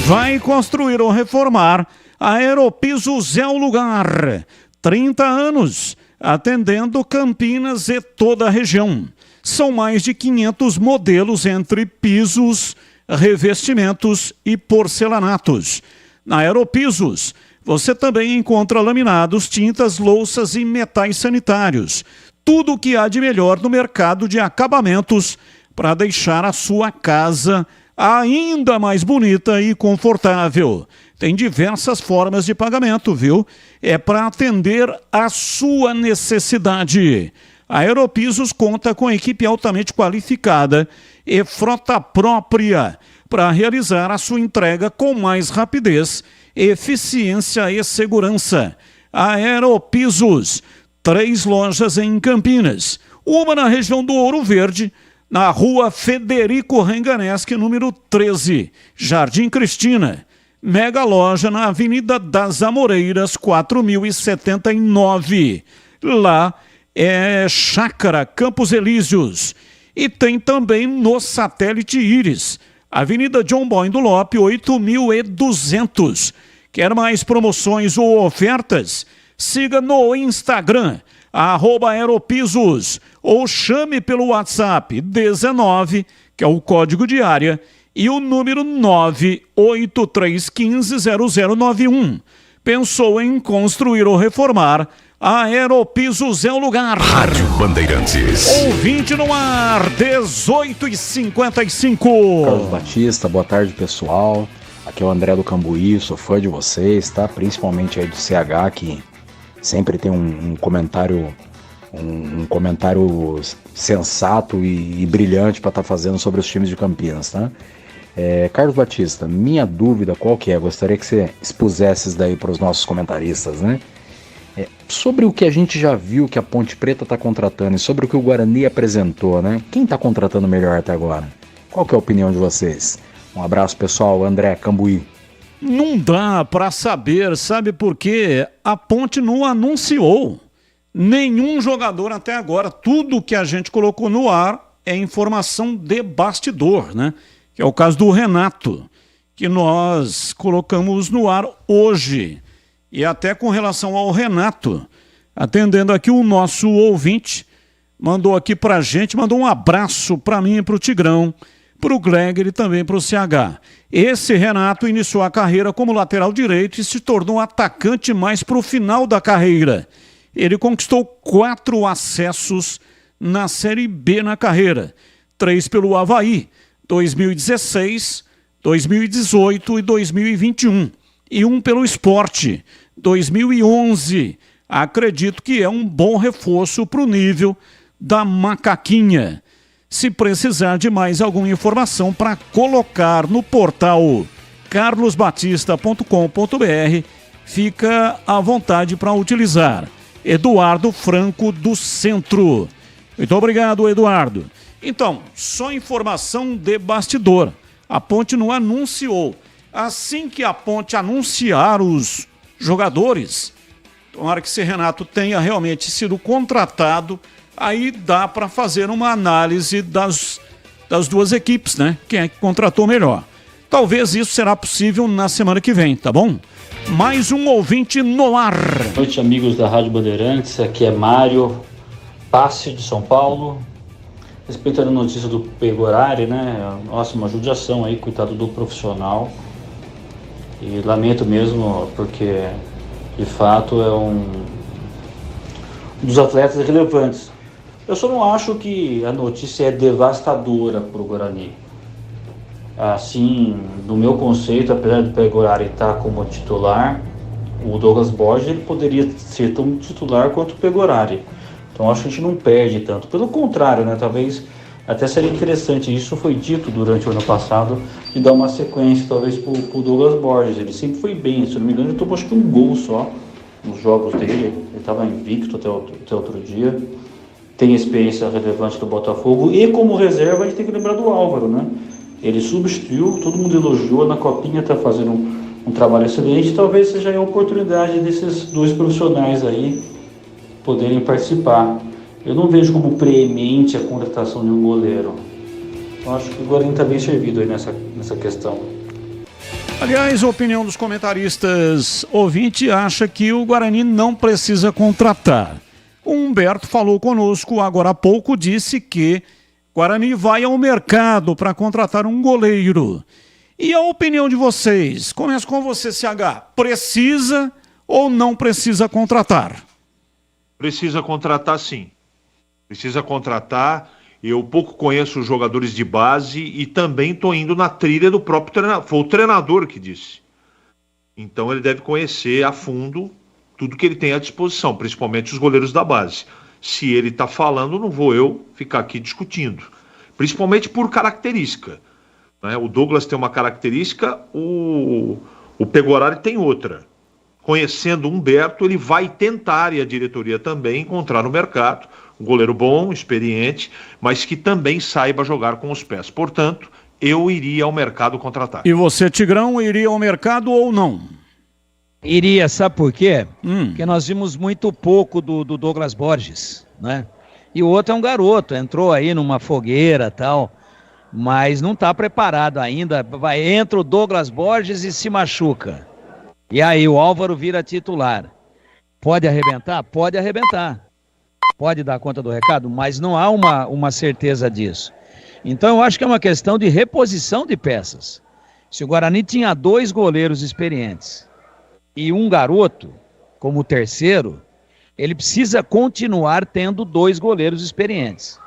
Vai construir ou reformar? Aeropisos é o lugar. 30 anos, atendendo Campinas e toda a região. São mais de 500 modelos entre pisos, revestimentos e porcelanatos. Na Aeropisos, você também encontra laminados, tintas, louças e metais sanitários. Tudo o que há de melhor no mercado de acabamentos para deixar a sua casa ainda mais bonita e confortável. Tem diversas formas de pagamento, viu? É para atender a sua necessidade. A Aeropisos conta com equipe altamente qualificada e frota própria para realizar a sua entrega com mais rapidez, eficiência e segurança. Aeropisos, 3 lojas em Campinas, uma na região do Ouro Verde, na rua Federico Renganeschi, número 13, Jardim Cristina. Mega loja na Avenida das Amoreiras, 4079. Lá é Chácara Campos Elíseos. E tem também no Satélite Íris, Avenida John Boy do Lope, 8.200. Quer mais promoções ou ofertas? Siga no Instagram, @Aeropisos, ou chame pelo WhatsApp 19, que é o código de área, e o número 983150091. Pensou em construir ou reformar? Aeropisos é o lugar. Rádio Bandeirantes. Ouvinte no ar, 18h55. Carlos Batista, boa tarde, pessoal. Aqui é o André do Cambuí, sou fã de vocês, tá? Principalmente aí do CH, que sempre tem um comentário sensato e brilhante para estar fazendo sobre os times de Campinas, tá? Carlos Batista, minha dúvida qual que é? Gostaria que você expusesse isso daí para os nossos comentaristas, né? Sobre o que a gente já viu que a Ponte Preta está contratando e sobre o que o Guarani apresentou, né? Quem está contratando melhor até agora? Qual que é a opinião de vocês? Um abraço, pessoal. André, Cambuí. Não dá para saber, sabe por quê? A Ponte não anunciou nenhum jogador até agora. Tudo que a gente colocou no ar é informação de bastidor, né? Que é o caso do Renato, que nós colocamos no ar hoje. E até com relação ao Renato, atendendo aqui o nosso ouvinte, mandou aqui pra gente, mandou um abraço pra mim e pro Tigrão, pro Gleger e também pro CH. Esse Renato iniciou a carreira como lateral direito e se tornou atacante mais pro final da carreira. Ele conquistou 4 acessos na Série B na carreira, 3 pelo Avaí, 2016, 2018 e 2021, e 1 pelo Sport, 2011. Acredito que é um bom reforço para o nível da Macaquinha. Se precisar de mais alguma informação para colocar no portal carlosbatista.com.br, fica à vontade para utilizar. Eduardo Franco do Centro. Muito obrigado, Eduardo. Então, só informação de bastidor. A Ponte não anunciou. Assim que a Ponte anunciar os jogadores, tomara que esse Renato tenha realmente sido contratado, aí dá para fazer uma análise das duas equipes, né? Quem é que contratou melhor. Talvez isso será possível na semana que vem, tá bom? Mais um ouvinte no ar. Boa noite, amigos da Rádio Bandeirantes. Aqui é Mário Passe, de São Paulo. Respeitando a notícia do Pegorari, né? Nossa, uma judiação aí, coitado do profissional. E lamento mesmo, porque de fato é um dos atletas relevantes. Eu só não acho que a notícia é devastadora para o Guarani. Assim, no meu conceito, apesar do Pegorari estar como titular, o Douglas Borges ele poderia ser tão titular quanto o Pegorari. Então acho que a gente não perde tanto. Pelo contrário, né? Talvez até seria interessante, isso foi dito durante o ano passado, de dar uma sequência talvez para o Douglas Borges. Ele sempre foi bem, se não me engano ele tomou acho que um gol só nos jogos dele, ele estava invicto até outro dia. Tem experiência relevante do Botafogo e como reserva a gente tem que lembrar do Álvaro, né? Ele substituiu, todo mundo elogiou, na Copinha está fazendo um trabalho excelente, talvez seja a oportunidade desses dois profissionais aí poderem participar. Eu não vejo como preemente a contratação de um goleiro. Eu acho que o Guarani está bem servido aí nessa questão. Aliás, a opinião dos comentaristas ouvinte acha que o Guarani não precisa contratar. O Humberto falou conosco agora há pouco, disse que Guarani vai ao mercado para contratar um goleiro. E a opinião de vocês? Começo com você, CH. Precisa ou não precisa contratar? Precisa contratar, sim. Precisa contratar. Eu pouco conheço os jogadores de base e também estou indo na trilha do próprio treinador. Foi o treinador que disse. Então ele deve conhecer a fundo tudo que ele tem à disposição, principalmente os goleiros da base. Se ele está falando, não vou eu ficar aqui discutindo. Principalmente por característica. Né? O Douglas tem uma característica, o Pegorari tem outra. Conhecendo o Humberto, ele vai tentar, e a diretoria também, encontrar no mercado um goleiro bom, experiente, mas que também saiba jogar com os pés. Portanto, eu iria ao mercado contratar. E você, Tigrão, iria ao mercado ou não? Iria, sabe por quê? Porque nós vimos muito pouco do Douglas Borges, né? E o outro é um garoto, entrou aí numa fogueira e tal. mas não está preparado ainda. Entra o Douglas Borges e se machuca. E aí o Álvaro vira titular. Pode arrebentar? Pode arrebentar. Pode dar conta do recado, mas não há uma certeza disso. Então eu acho que é uma questão de reposição de peças. Se o Guarani tinha 2 goleiros experientes e um garoto como terceiro, ele precisa continuar tendo 2 goleiros experientes.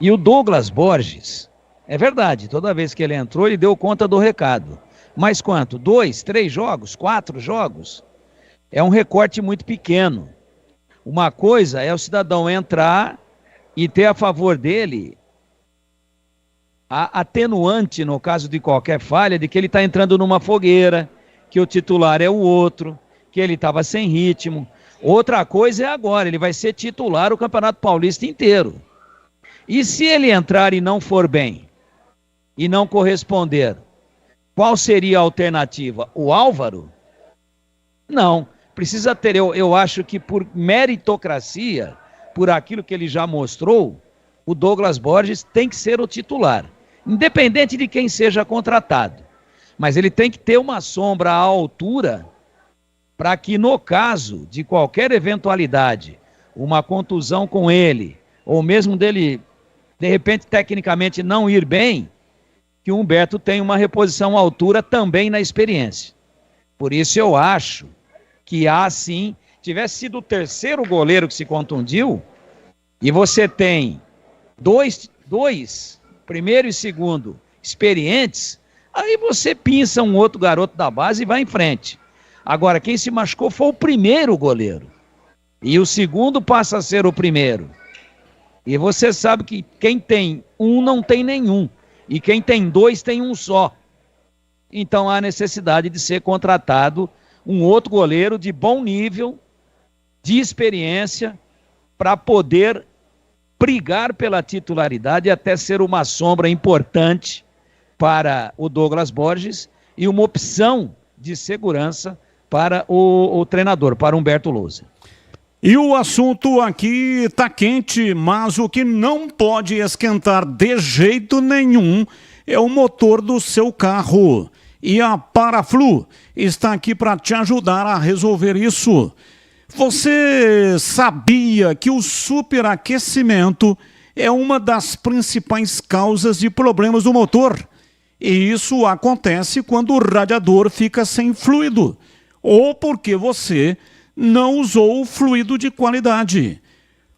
E o Douglas Borges, é verdade, toda vez que ele entrou, ele deu conta do recado. Mas quanto? 2, 3 jogos? 4 jogos? É um recorte muito pequeno. Uma coisa é o cidadão entrar e ter a favor dele a atenuante, no caso de qualquer falha, de que ele está entrando numa fogueira, que o titular é o outro, que ele estava sem ritmo. Outra coisa é agora, ele vai ser titular o Campeonato Paulista inteiro. E se ele entrar e não for bem, e não corresponder, qual seria a alternativa? O Álvaro? Não, precisa ter, eu acho que por meritocracia, por aquilo que ele já mostrou, o Douglas Borges tem que ser o titular, independente de quem seja contratado. Mas ele tem que ter uma sombra à altura para que, no caso de qualquer eventualidade, uma contusão com ele, ou mesmo dele, de repente, tecnicamente não ir bem, que o Humberto tenha uma reposição à altura também na experiência. Por isso eu acho que sim, tivesse sido o terceiro goleiro que se contundiu, e você tem dois, primeiro e segundo, experientes, aí você pinça um outro garoto da base e vai em frente. Agora, quem se machucou foi o primeiro goleiro. E o segundo passa a ser o primeiro. E você sabe que quem tem um não tem nenhum. E quem tem 2 tem um só. Então há necessidade de ser contratado um outro goleiro de bom nível, de experiência, para poder brigar pela titularidade e até ser uma sombra importante para o Douglas Borges e uma opção de segurança para o treinador, para Humberto Lousa. E o assunto aqui está quente, mas o que não pode esquentar de jeito nenhum é o motor do seu carro. E a Paraflu está aqui para te ajudar a resolver isso. Você sabia que o superaquecimento é uma das principais causas de problemas do motor? E isso acontece quando o radiador fica sem fluido, ou porque você não usou o fluido de qualidade.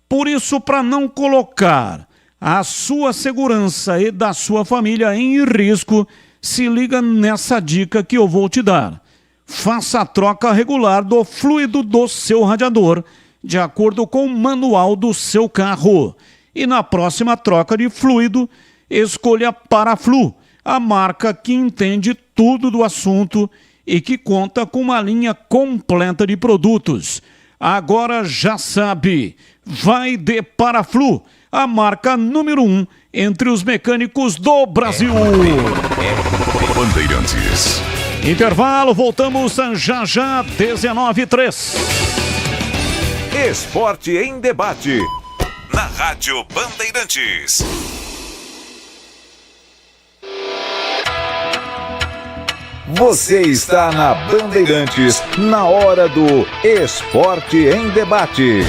Por isso, para não colocar a sua segurança e da sua família em risco, se liga nessa dica que eu vou te dar. Faça a troca regular do fluido do seu radiador, de acordo com o manual do seu carro. E na próxima troca de fluido, escolha Paraflu, a marca que entende tudo do assunto e que conta com uma linha completa de produtos. Agora já sabe, vai de Paraflu, a marca número 1 entre os mecânicos do Brasil. Bandeirantes. Intervalo, voltamos já, 19h03. Esporte em debate, na Rádio Bandeirantes. Você está na Bandeirantes, na hora do Esporte em Debate.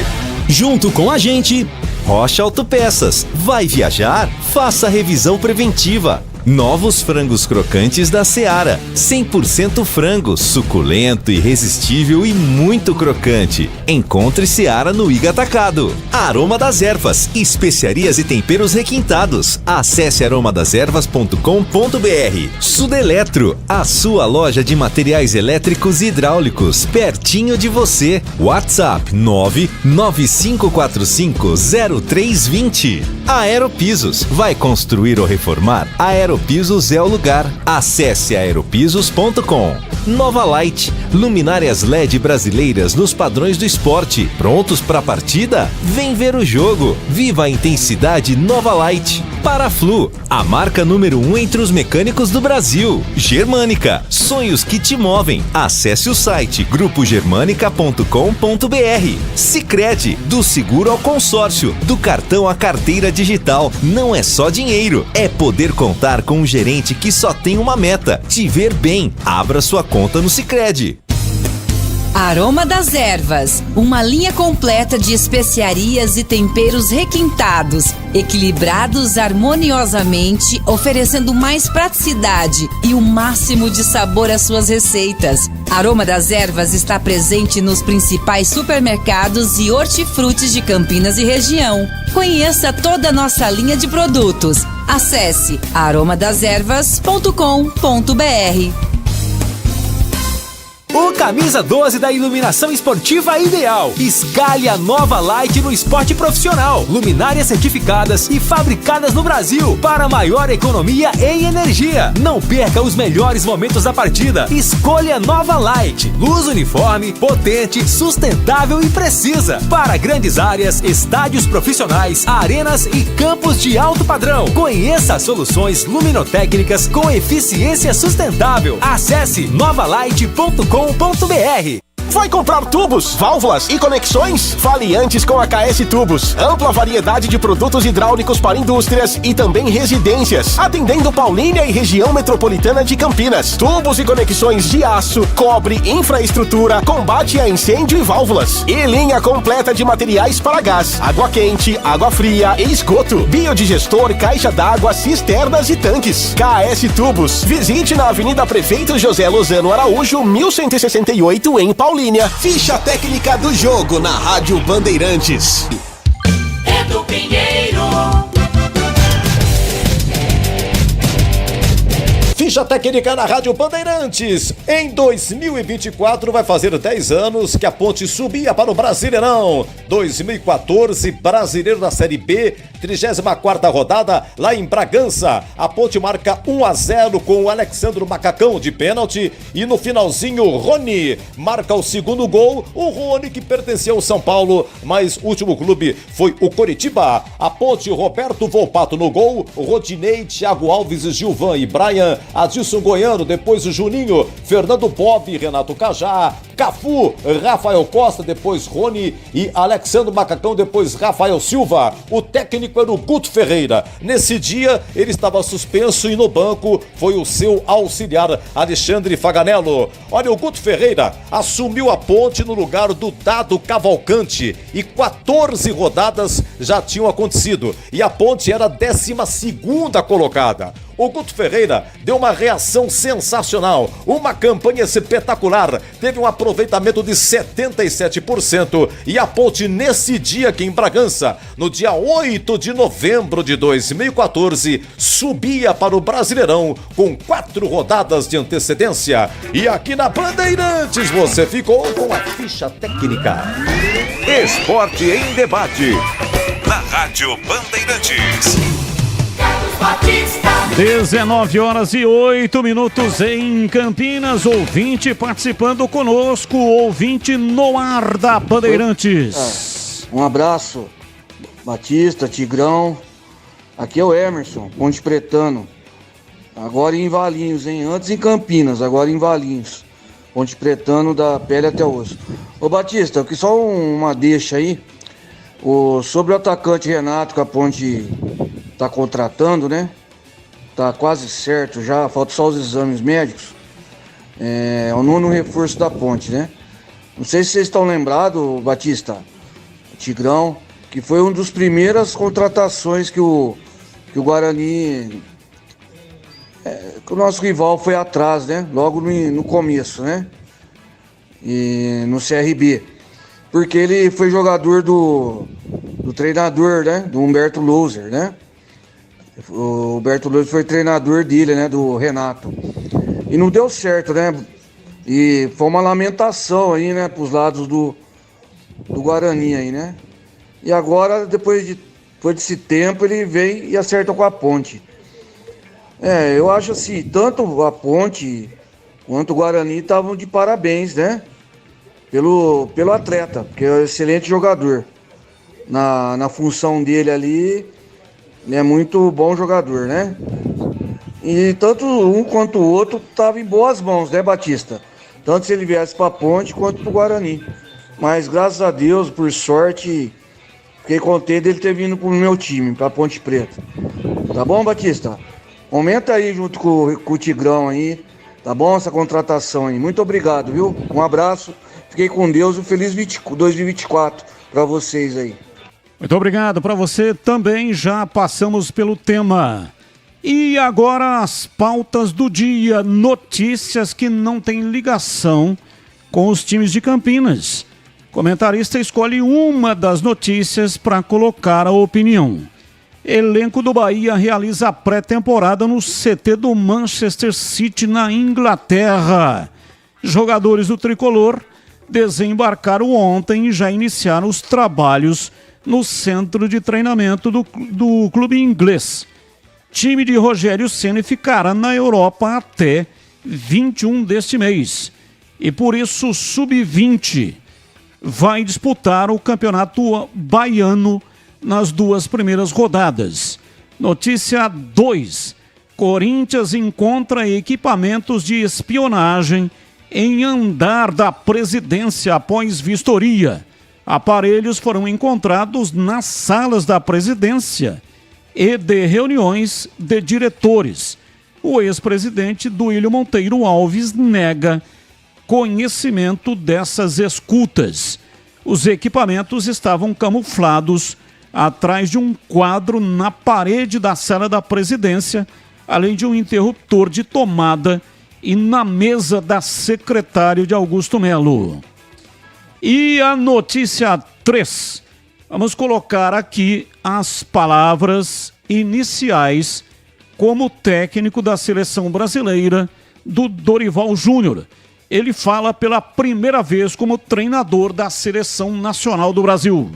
Junto com a gente, Rocha Autopeças. Vai viajar? Faça a revisão preventiva. Novos frangos crocantes da Seara. 100% frango, suculento, irresistível e muito crocante. Encontre Seara no Iga Atacado. Aroma das Ervas, especiarias e temperos requintados. Acesse aromadeservas.com.br. Sudeletro, a sua loja de materiais elétricos e hidráulicos, pertinho de você. WhatsApp 995450320. Aeropisos, vai construir ou reformar? Aeropisos é o lugar. Acesse aeropisos.com. Nova Light, luminárias LED brasileiras nos padrões do esporte. Prontos para a partida? Vem ver o jogo. Viva a intensidade Nova Light. Paraflu, a marca número 1 entre os mecânicos do Brasil. Germânica, sonhos que te movem. Acesse o site grupogermanica.com.br. Sicredi, do seguro ao consórcio, do cartão à carteira digital. Não é só dinheiro, é poder contar com um gerente que só tem uma meta: te ver bem. Abra sua conta no Sicredi. Aroma das Ervas, uma linha completa de especiarias e temperos requintados, equilibrados harmoniosamente, oferecendo mais praticidade e o máximo de sabor às suas receitas. Aroma das Ervas está presente nos principais supermercados e hortifrutis de Campinas e região. Conheça toda a nossa linha de produtos. Acesse aromadeservas.com.br. O camisa 12 da iluminação esportiva ideal. Escale a nova Light no esporte profissional. Luminárias certificadas e fabricadas no Brasil para maior economia em energia. Não perca os melhores momentos da partida. Escolha nova Light. Luz uniforme, potente, sustentável e precisa. Para grandes áreas, estádios profissionais, arenas e campos de alto padrão. Conheça as soluções luminotécnicas com eficiência sustentável. Acesse novalight.com.br. Vai comprar tubos, válvulas e conexões? Fale antes com a KS Tubos. Ampla variedade de produtos hidráulicos para indústrias e também residências, atendendo Paulínia e região metropolitana de Campinas. Tubos e conexões de aço, cobre, infraestrutura, combate a incêndio e válvulas. E linha completa de materiais para gás, água quente, água fria e esgoto. Biodigestor, caixa d'água, cisternas e tanques. KS Tubos. Visite na Avenida Prefeito José Lozano Araújo, 1168 em Paulínia. Ficha técnica do jogo na Rádio Bandeirantes. Edu Pinheiro. Ficha técnica na Rádio Bandeirantes. Em 2024 vai fazer 10 anos que a Ponte subia para o Brasileirão. 2014, Brasileiro da Série B, 34ª rodada lá em Bragança. A Ponte marca 1-0 com o Alexandro Macacão de pênalti e no finalzinho o Rony marca o segundo gol. O Rony que pertenceu ao São Paulo, mas o último clube foi o Coritiba. A Ponte, Roberto Volpato no gol, Rodinei, Thiago Alves, Gilvan e Brian, Adilson Goiano, depois o Juninho, Fernando Bob, Renato Cajá, Cafu, Rafael Costa, depois Rony e Alexandre Macacão, depois Rafael Silva. O técnico era o Guto Ferreira. Nesse dia ele estava suspenso e no banco foi o seu auxiliar Alexandre Faganello. Olha, o Guto Ferreira assumiu a Ponte no lugar do Dado Cavalcante e 14 rodadas já tinham acontecido e a Ponte era a 12ª colocada. O Guto Ferreira deu uma reação sensacional, uma campanha espetacular, teve um aproveitamento de 77% e a Ponte nesse dia aqui em Bragança, no dia 8 de novembro de 2014, subia para o Brasileirão com 4 rodadas de antecedência. E aqui na Bandeirantes você ficou com a ficha técnica. Esporte em debate, na Rádio Bandeirantes. 19h08 em Campinas, ouvinte participando conosco, ouvinte no ar da Bandeirantes. Um abraço, Batista, Tigrão, aqui é o Emerson, Ponte Pretano, agora em Valinhos, hein? Antes em Campinas, agora em Valinhos, Ponte Pretano da pele até o osso. Ô Batista, aqui só uma deixa aí, sobre o atacante Renato que a Ponte tá contratando, né? Tá quase certo já, falta só os exames médicos. É o 9º reforço da Ponte, né? Não sei se vocês estão lembrados, Batista, Tigrão, que foi uma das primeiras contratações que o Guarani, que o nosso rival foi atrás, né? Logo no começo, né? E no CRB. Porque ele foi jogador do treinador, né? Do Humberto Louser, né? O Humberto Louser foi treinador dele, né? Do Renato. E não deu certo, né? E foi uma lamentação aí, né? Pros lados do Guarani aí, né? E agora, depois desse tempo, ele vem e acerta com a Ponte. Eu acho assim, tanto a Ponte quanto o Guarani estavam de parabéns, né? Pelo atleta, porque é um excelente jogador. Na função dele ali, Ele é muito bom jogador, né? E tanto um quanto o outro estavam em boas mãos, né, Batista? Tanto se ele viesse para a Ponte quanto para o Guarani. Mas graças a Deus, por sorte, fiquei contente dele ter vindo para o meu time, para a Ponte Preta. Tá bom, Batista? Comenta aí junto com o Tigrão aí, tá bom? Essa contratação aí. Muito obrigado, viu? Um abraço, fiquei com Deus e um feliz 2024 para vocês aí. Muito obrigado para você também. Já passamos pelo tema. E agora as pautas do dia, notícias que não têm ligação com os times de Campinas. O comentarista escolhe uma das notícias para colocar a opinião. Elenco do Bahia realiza a pré-temporada no CT do Manchester City, na Inglaterra. Jogadores do Tricolor desembarcaram ontem e já iniciaram os trabalhos no centro de treinamento do clube inglês. Time de Rogério Ceni ficará na Europa até 21 deste mês. E por isso o Sub-20 vai disputar o campeonato baiano nas 2 primeiras rodadas. Notícia 2. Corinthians encontra equipamentos de espionagem em andar da presidência após vistoria. Aparelhos foram encontrados nas salas da presidência e de reuniões de diretores. O ex-presidente Duílio Monteiro Alves nega conhecimento dessas escutas. Os equipamentos estavam camuflados atrás de um quadro na parede da sala da presidência, além de um interruptor de tomada e na mesa da secretária de Augusto Melo. E a notícia 3. Vamos colocar aqui as palavras iniciais como técnico da seleção brasileira do Dorival Júnior. Ele fala pela primeira vez como treinador da seleção nacional do Brasil.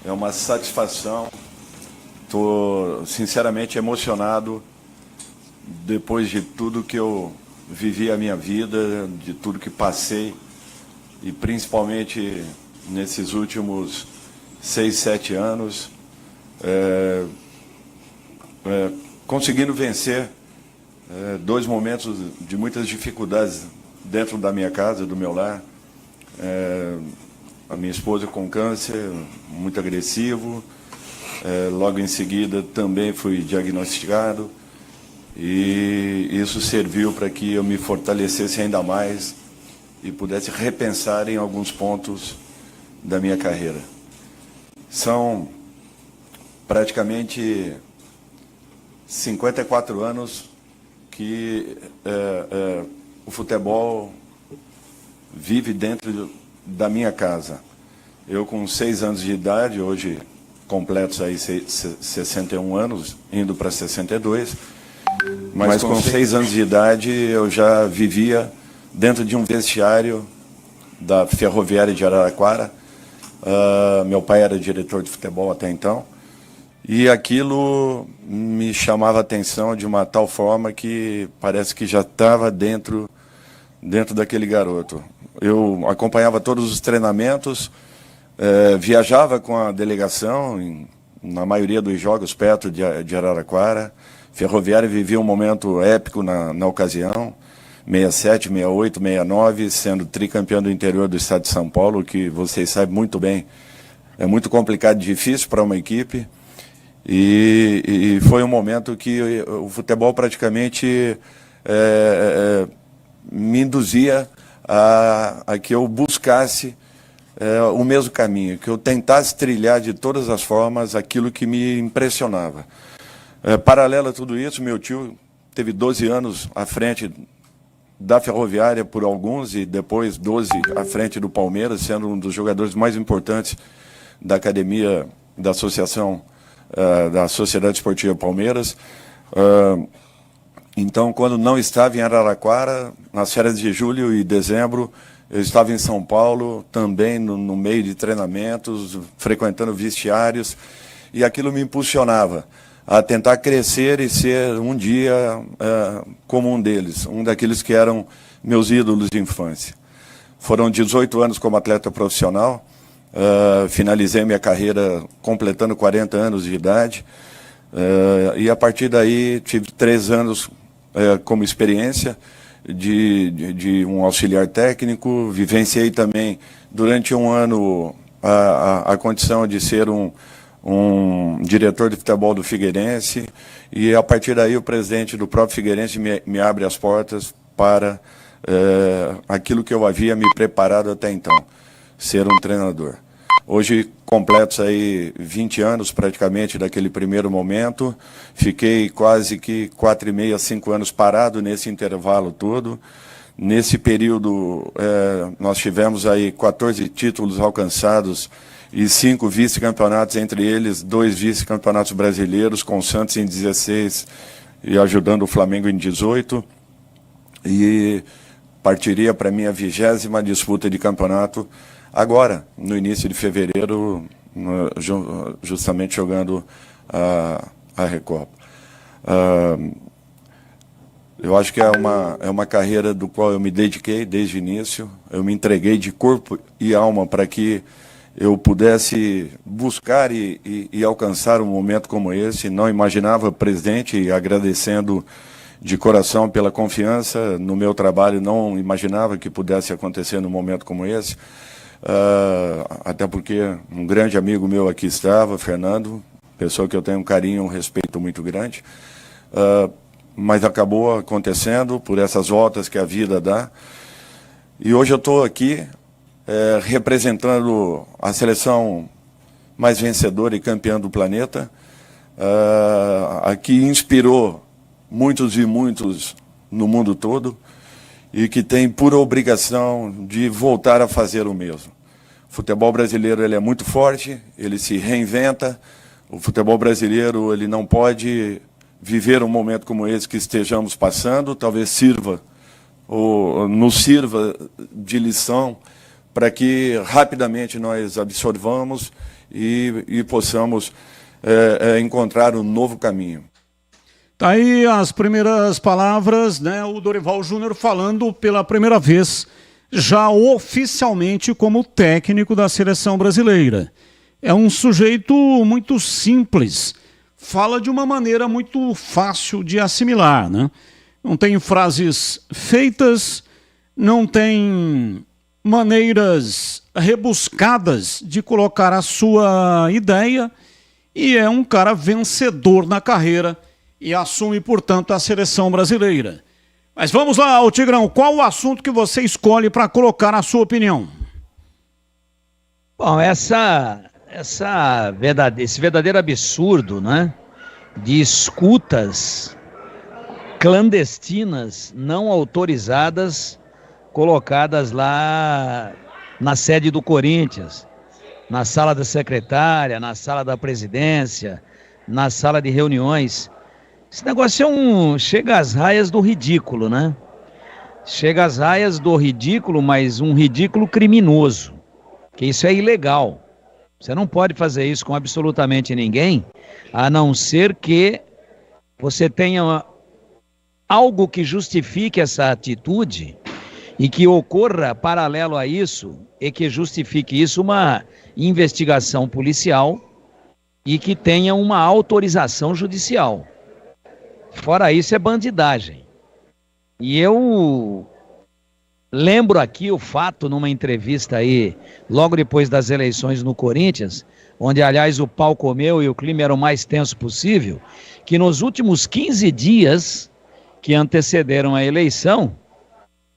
É uma satisfação. Estou sinceramente emocionado depois de tudo que eu vivi a minha vida, de tudo que passei. E principalmente nesses últimos 6, 7 anos, conseguindo vencer 2 momentos de muitas dificuldades dentro da minha casa, do meu lar. A minha esposa com câncer, muito agressivo. Logo em seguida também fui diagnosticado. E isso serviu para que eu me fortalecesse ainda mais e pudesse repensar em alguns pontos da minha carreira. São praticamente 54 anos que o futebol vive dentro da minha casa. Eu com 6 anos de idade, hoje completos aí 61 anos, indo para 62, mas com 6 anos de idade eu já vivia dentro de um vestiário da Ferroviária de Araraquara. Meu pai era diretor de futebol até então, e aquilo me chamava a atenção de uma tal forma que parece que já estava dentro daquele garoto. Eu acompanhava todos os treinamentos, viajava com a delegação, na maioria dos jogos perto de Araraquara. Ferroviária vivia um momento épico na ocasião, 67, 68, 69, sendo tricampeão do interior do estado de São Paulo, que vocês sabem muito bem, é muito complicado e difícil para uma equipe. E foi um momento que o futebol praticamente me induzia a que eu buscasse o mesmo caminho, que eu tentasse trilhar de todas as formas aquilo que me impressionava. Paralelo a tudo isso, meu tio teve 12 anos à frente da Ferroviária por alguns e depois 12 à frente do Palmeiras, sendo um dos jogadores mais importantes da academia da associação da Sociedade Esportiva Palmeiras. Então, quando não estava em Araraquara, nas férias de julho e dezembro, eu estava em São Paulo, também no meio de treinamentos, frequentando vestiários, e aquilo me impulsionava a tentar crescer e ser um dia como um deles, um daqueles que eram meus ídolos de infância. Foram 18 anos como atleta profissional, finalizei minha carreira completando 40 anos de idade, e a partir daí tive 3 anos como experiência de um auxiliar técnico. Vivenciei também durante um ano a condição de ser um diretor de futebol do Figueirense, e a partir daí o presidente do próprio Figueirense me abre as portas para aquilo que eu havia me preparado até então, ser um treinador. Hoje completos aí 20 anos praticamente daquele primeiro momento. Fiquei quase que 4,5 a 5 anos parado nesse intervalo todo. Nesse período nós tivemos aí 14 títulos alcançados e 5 vice-campeonatos, entre eles 2 vice-campeonatos brasileiros, com o Santos em 16 e ajudando o Flamengo em 18. E partiria para a minha 20ª disputa de campeonato agora, no início de fevereiro, justamente jogando a Recopa. Eu acho que é uma carreira do qual eu me dediquei desde o início. Eu me entreguei de corpo e alma para que eu pudesse buscar e alcançar um momento como esse. Não imaginava, presidente, e agradecendo de coração pela confiança no meu trabalho, não imaginava que pudesse acontecer num momento como esse. Até porque um grande amigo meu aqui estava, Fernando, pessoa que eu tenho um carinho, um respeito muito grande, mas acabou acontecendo por essas voltas que a vida dá, e hoje eu estou aqui representando a seleção mais vencedora e campeã do planeta, a que inspirou muitos e muitos no mundo todo, e que tem por obrigação de voltar a fazer o mesmo. O futebol brasileiro ele é muito forte, ele se reinventa. O futebol brasileiro ele não pode viver um momento como esse que estejamos passando, talvez sirva, ou nos sirva de lição para que rapidamente nós absorvamos e possamos encontrar um novo caminho. Tá aí as primeiras palavras, né? O Dorival Júnior falando pela primeira vez, já oficialmente como técnico da seleção brasileira. É um sujeito muito simples, fala de uma maneira muito fácil de assimilar, né? Não tem frases feitas, não tem maneiras rebuscadas de colocar a sua ideia, e é um cara vencedor na carreira e assume, portanto, a seleção brasileira. Mas vamos lá, Tigrão, qual o assunto que você escolhe para colocar a sua opinião? Bom, esse verdadeiro absurdo, né, de escutas clandestinas, não autorizadas, colocadas lá na sede do Corinthians, na sala da secretária, na sala da presidência, na sala de reuniões. Esse negócio chega às raias do ridículo, né? Chega às raias do ridículo, mas um ridículo criminoso, que isso é ilegal. Você não pode fazer isso com absolutamente ninguém, a não ser que você tenha algo que justifique essa atitude e que ocorra paralelo a isso e que justifique isso uma investigação policial e que tenha uma autorização judicial. Fora isso é bandidagem. E eu lembro aqui o fato numa entrevista aí, logo depois das eleições no Corinthians, onde aliás o pau comeu e o clima era o mais tenso possível, que nos últimos 15 dias que antecederam a eleição,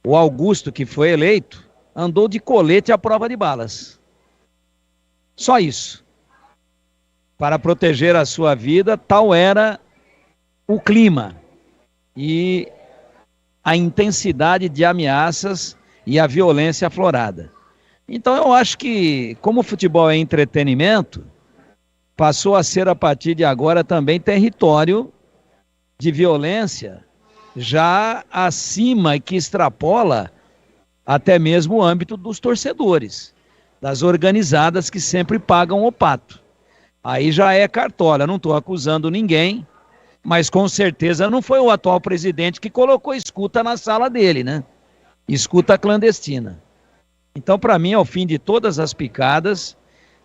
o Augusto, que foi eleito, andou de colete à prova de balas. Só isso. Para proteger a sua vida, tal era o clima e a intensidade de ameaças e a violência aflorada. Então eu acho que, como o futebol é entretenimento, passou a ser a partir de agora também território de violência, já acima e que extrapola até mesmo o âmbito dos torcedores, das organizadas que sempre pagam o pato. Aí já é cartola, não estou acusando ninguém, mas com certeza não foi o atual presidente que colocou escuta na sala dele, né? Escuta clandestina. Então, para mim, ao fim de todas as picadas,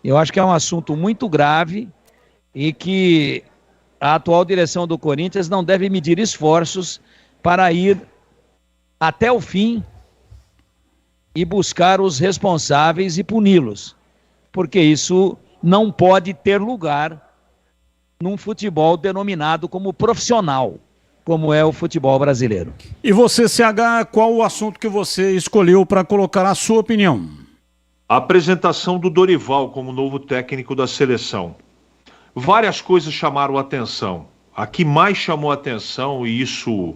Eu acho que é um assunto muito grave e que a atual direção do Corinthians não deve medir esforços para ir até o fim e buscar os responsáveis e puni-los, porque isso não pode ter lugar num futebol denominado como profissional, como é o futebol brasileiro. E você, CH, qual o assunto que você escolheu para colocar a sua opinião? A apresentação do Dorival como novo técnico da seleção. Várias coisas chamaram a atenção. A que mais chamou a atenção, e isso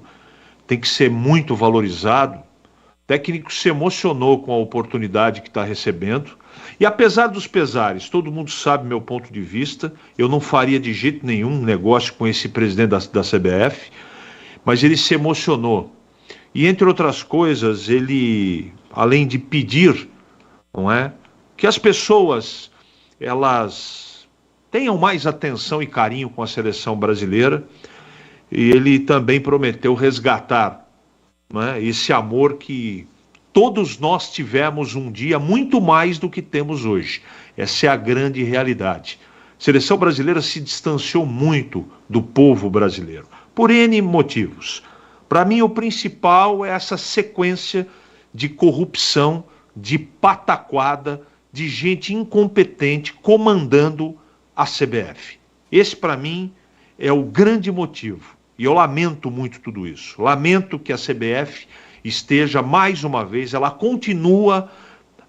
tem que ser muito valorizado, o técnico se emocionou com a oportunidade que está recebendo. E apesar dos pesares, todo mundo sabe meu ponto de vista, eu não faria de jeito nenhum negócio com esse presidente da CBF, mas ele se emocionou. E entre outras coisas, ele, além de pedir, não é, que as pessoas, elas tenham mais atenção e carinho com a seleção brasileira, e ele também prometeu resgatar, não é, esse amor que todos nós tivemos um dia muito mais do que temos hoje. Essa é a grande realidade. A seleção brasileira se distanciou muito do povo brasileiro, por N motivos. Para mim, o principal é essa sequência de corrupção, de pataquada, de gente incompetente comandando a CBF. Esse, para mim, é o grande motivo. E eu lamento muito tudo isso. Lamento que a CBF esteja mais uma vez, ela continua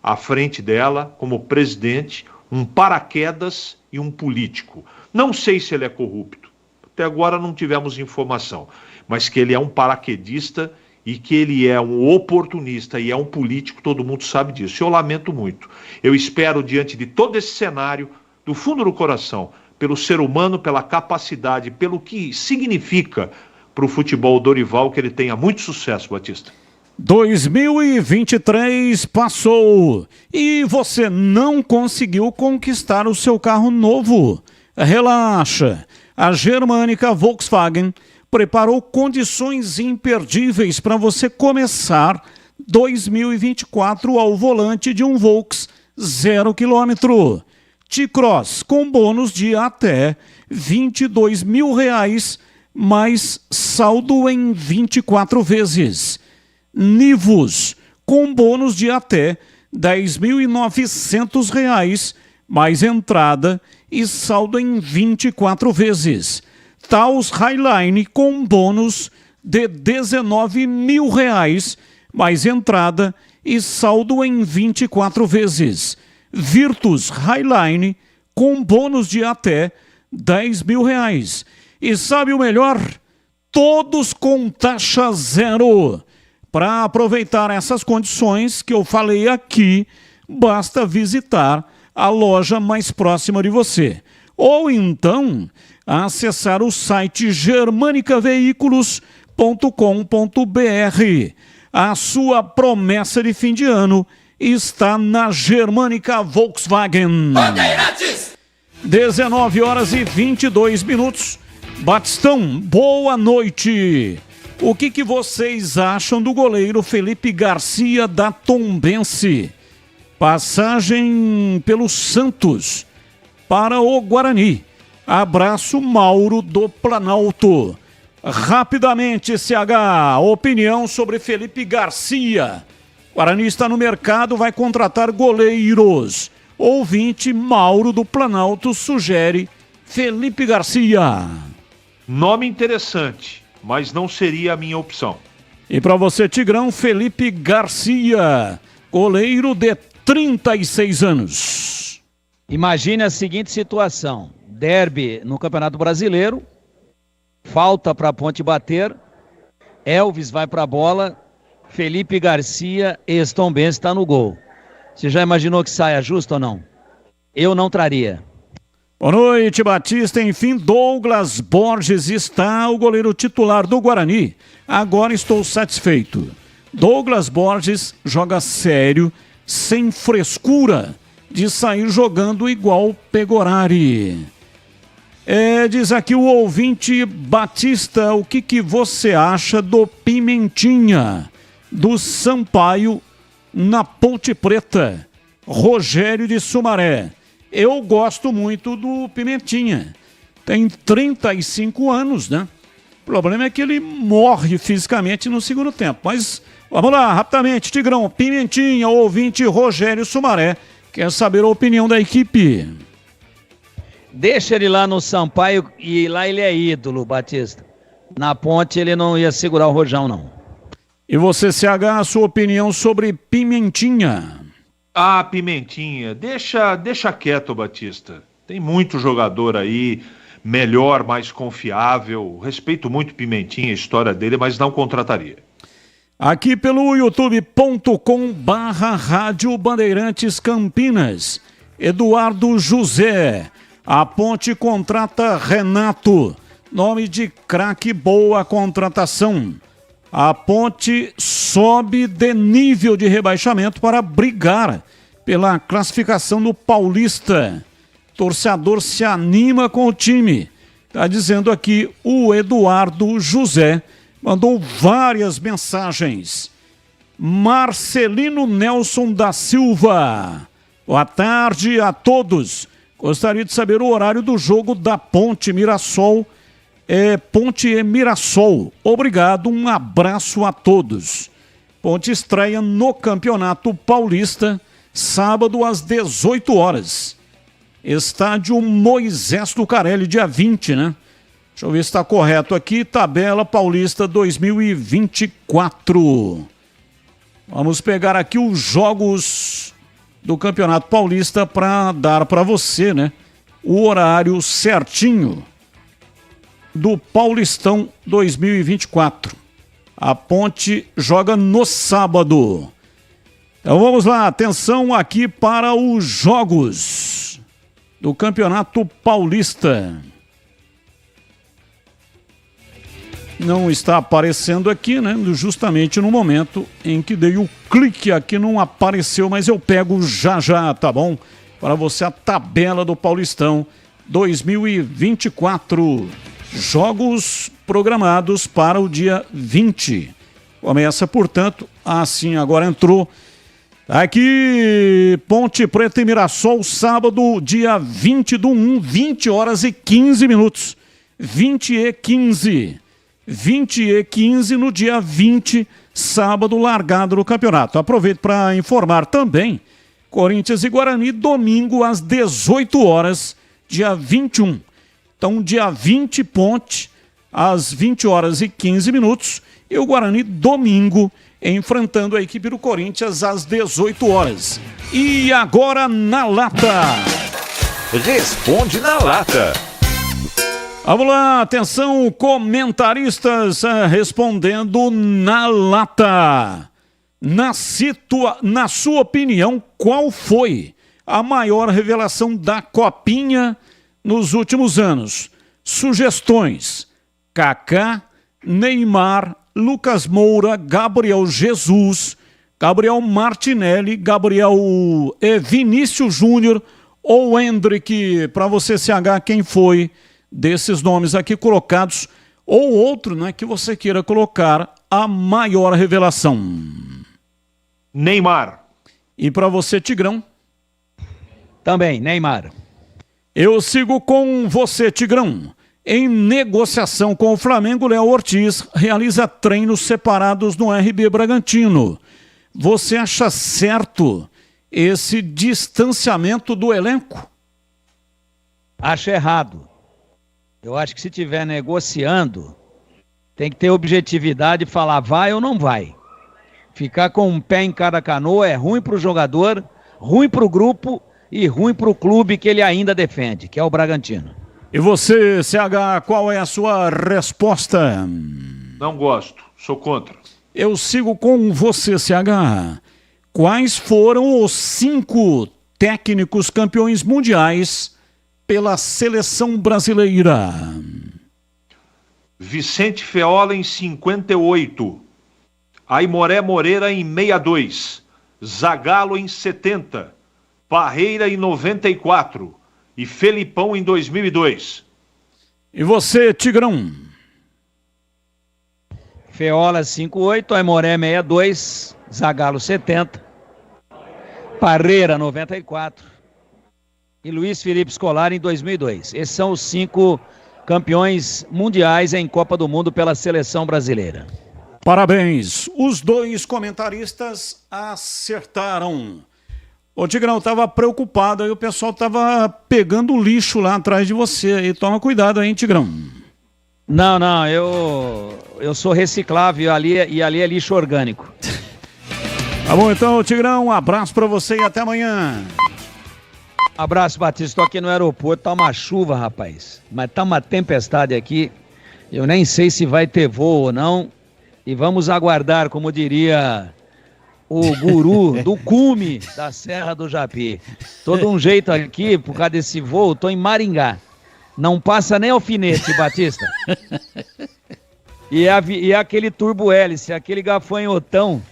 à frente dela, como presidente, um paraquedas e um político. Não sei se ele é corrupto, até agora não tivemos informação, mas que ele é um paraquedista e que ele é um oportunista e é um político, todo mundo sabe disso. Eu lamento muito. Eu espero, diante de todo esse cenário, do fundo do coração, pelo ser humano, pela capacidade, pelo que significa para o futebol Dorival, que ele tenha muito sucesso, Batista. 2023 passou e você não conseguiu conquistar o seu carro novo. Relaxa, a Germânica Volkswagen preparou condições imperdíveis para você começar 2024 ao volante de um Volks 0 km. T-Cross com bônus de até R$22 mil, mais saldo em 24 vezes. Nivus, com bônus de até R$10.900, mais entrada e saldo em 24 vezes. Taos Highline, com bônus de R$19 mil, mais entrada e saldo em 24 vezes. Virtus Highline, com bônus de até R$10 mil. E sabe o melhor? Todos com taxa zero. Para aproveitar essas condições que eu falei aqui, basta visitar a loja mais próxima de você. Ou então, acessar o site germanicaveículos.com.br. A sua promessa de fim de ano está na Germânica Volkswagen. Bandeirantes! 19h22. Batistão, boa noite. O que vocês acham do goleiro Felipe Garcia da Tombense? Passagem pelo Santos para o Guarani. Abraço, Mauro do Planalto. Rapidamente, CH, opinião sobre Felipe Garcia. Guarani está no mercado, vai contratar goleiros. Ouvinte Mauro do Planalto sugere Felipe Garcia. Nome interessante, mas não seria a minha opção. E para você, Tigrão, Felipe Garcia, goleiro de 36 anos. Imagine a seguinte situação: derby no Campeonato Brasileiro, falta para a Ponte bater, Elvis vai para a bola, Felipe Garcia e Tombense está no gol. Você já imaginou que saia justo ou não? Eu não traria. Boa noite, Batista. Enfim, Douglas Borges está o goleiro titular do Guarani. Agora estou satisfeito. Douglas Borges joga sério, sem frescura de sair jogando igual Pegorari. Diz aqui o ouvinte Batista, o que você acha do Pimentinha, do Sampaio na Ponte Preta? Rogério de Sumaré. Eu gosto muito do Pimentinha. Tem 35 anos, né? O problema é que ele morre fisicamente no segundo tempo. Mas vamos lá, rapidamente, Tigrão. Pimentinha, ouvinte Rogério Sumaré, quer saber a opinião da equipe. Deixa ele lá no Sampaio e lá ele é ídolo, Batista. Na Ponte ele não ia segurar o Rojão, não. E você, CH, a sua opinião sobre Pimentinha? Ah, Pimentinha, deixa quieto, Batista. Tem muito jogador aí, melhor, mais confiável. Respeito muito Pimentinha, a história dele, mas não contrataria. Aqui pelo youtube.com/Rádio Bandeirantes Campinas, Eduardo José. A Ponte contrata Renato. Nome de craque, boa contratação. A Ponte sobe de nível de rebaixamento para brigar pela classificação no Paulista. Torcedor se anima com o time. Está dizendo aqui o Eduardo José. Mandou várias mensagens. Marcelino Nelson da Silva. Boa tarde a todos. Gostaria de saber o horário do jogo da Ponte Mirassol. Ponte e Mirassol. Obrigado, um abraço a todos. Ponte estreia no Campeonato Paulista, sábado às 18 horas. Estádio Moisés Lucarelli, dia 20, né? Deixa eu ver se está correto aqui. Tabela Paulista 2024. Vamos pegar aqui os jogos do Campeonato Paulista para dar para você, né? O horário certinho do Paulistão 2024. A Ponte joga no sábado. Então vamos lá, atenção aqui para os jogos do Campeonato Paulista. Não está aparecendo aqui, né? Justamente no momento em que dei o clique aqui, não apareceu, mas eu pego já, tá bom? Para você a tabela do Paulistão 2024. Jogos programados para o dia 20. Começa, portanto, assim, agora entrou aqui, Ponte Preta e Mirassol, sábado, dia 20/1, 20 horas e 15 minutos. 20h15 no dia 20, sábado, largado no campeonato. Aproveito para informar também, Corinthians e Guarani, domingo às 18 horas, dia 21. Então, dia 20, Ponte, às 20 horas e 15 minutos, e o Guarani, domingo, enfrentando a equipe do Corinthians às 18 horas. E agora, na lata. Responde na lata. Vamos lá, atenção, comentaristas respondendo na lata. Na sua opinião, qual foi a maior revelação da Copinha nos últimos anos? Sugestões: Kaká, Neymar, Lucas Moura, Gabriel Jesus, Gabriel Martinelli, Vinícius Júnior ou Hendrick. Para você, CH, quem foi desses nomes aqui colocados, ou outro, né, que você queira colocar, a maior revelação? Neymar. E para você, Tigrão? Também, Neymar. Eu sigo com você, Tigrão. Em negociação com o Flamengo, Léo Ortiz realiza treinos separados no RB Bragantino. Você acha certo esse distanciamento do elenco? Acho errado. Eu acho que se estiver negociando, tem que ter objetividade e falar vai ou não vai. Ficar com um pé em cada canoa é ruim para o jogador, ruim para o grupo e ruim para o clube que ele ainda defende, que é o Bragantino. E você, CH, qual é a sua resposta? Não gosto, sou contra. Eu sigo com você, CH. Quais foram os 5 técnicos campeões mundiais pela seleção brasileira? Vicente Feola em 58, Aimoré Moreira em 62, Zagallo em 70, Parreira em 94 e Felipão em 2002. E você, Tigrão? Feola 58, Aimoré 62, Zagallo 70, Parreira 94 e Luiz Felipe Scolari em 2002. Esses são os 5 campeões mundiais em Copa do Mundo pela seleção brasileira. Parabéns, os 2 comentaristas acertaram. Ô Tigrão, tava preocupado, aí o pessoal tava pegando lixo lá atrás de você, aí toma cuidado aí, Tigrão. Não, eu sou reciclável e ali é lixo orgânico. Tá bom, então, Tigrão, um abraço pra você e até amanhã. Abraço, Batista, estou aqui no aeroporto, tá uma chuva, rapaz, mas tá uma tempestade aqui, eu nem sei se vai ter voo ou não, e vamos aguardar, como diria o guru do cume da Serra do Japi. Tô de um jeito aqui, por causa desse voo, tô em Maringá. Não passa nem alfinete, Batista. E é aquele turbo-hélice, aquele gafanhotão,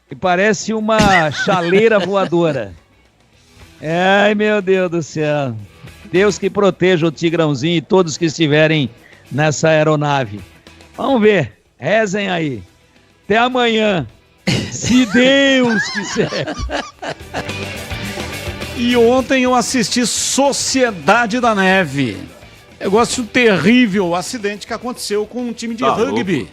que parece uma chaleira voadora. Ai, meu Deus do céu. Deus que proteja o Tigrãozinho e todos que estiverem nessa aeronave. Vamos ver. Rezem aí. Até amanhã. Se Deus quiser. E ontem eu assisti Sociedade da Neve. Negócio terrível, o acidente que aconteceu com um time de rugby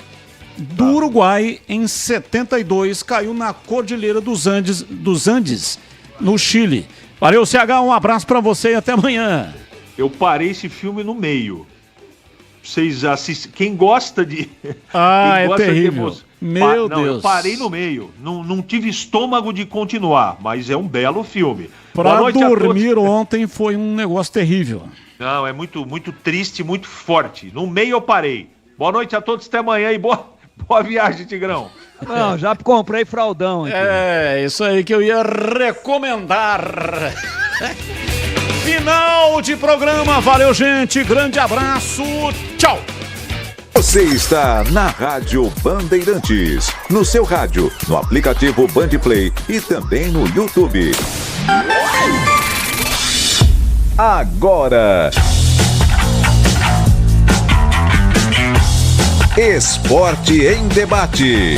do Uruguai em 72. Caiu na Cordilheira dos Andes, no Chile. Valeu, CH, um abraço pra você e até amanhã. Eu parei esse filme no meio. Vocês assistem. Quem gosta de. É terrível. Meu Deus. Eu parei no meio. Não tive estômago de continuar, mas é um belo filme. Pra dormir ontem foi um negócio terrível. Não, é muito, muito triste, muito forte. No meio eu parei. Boa noite a todos, até amanhã e boa viagem, Tigrão. Não, já comprei fraldão aqui. É, isso aí que eu ia recomendar. Final de programa, valeu gente, grande abraço, tchau. Você está na Rádio Bandeirantes, no seu rádio, no aplicativo Bandplay e também no YouTube. Agora, Esporte em Debate.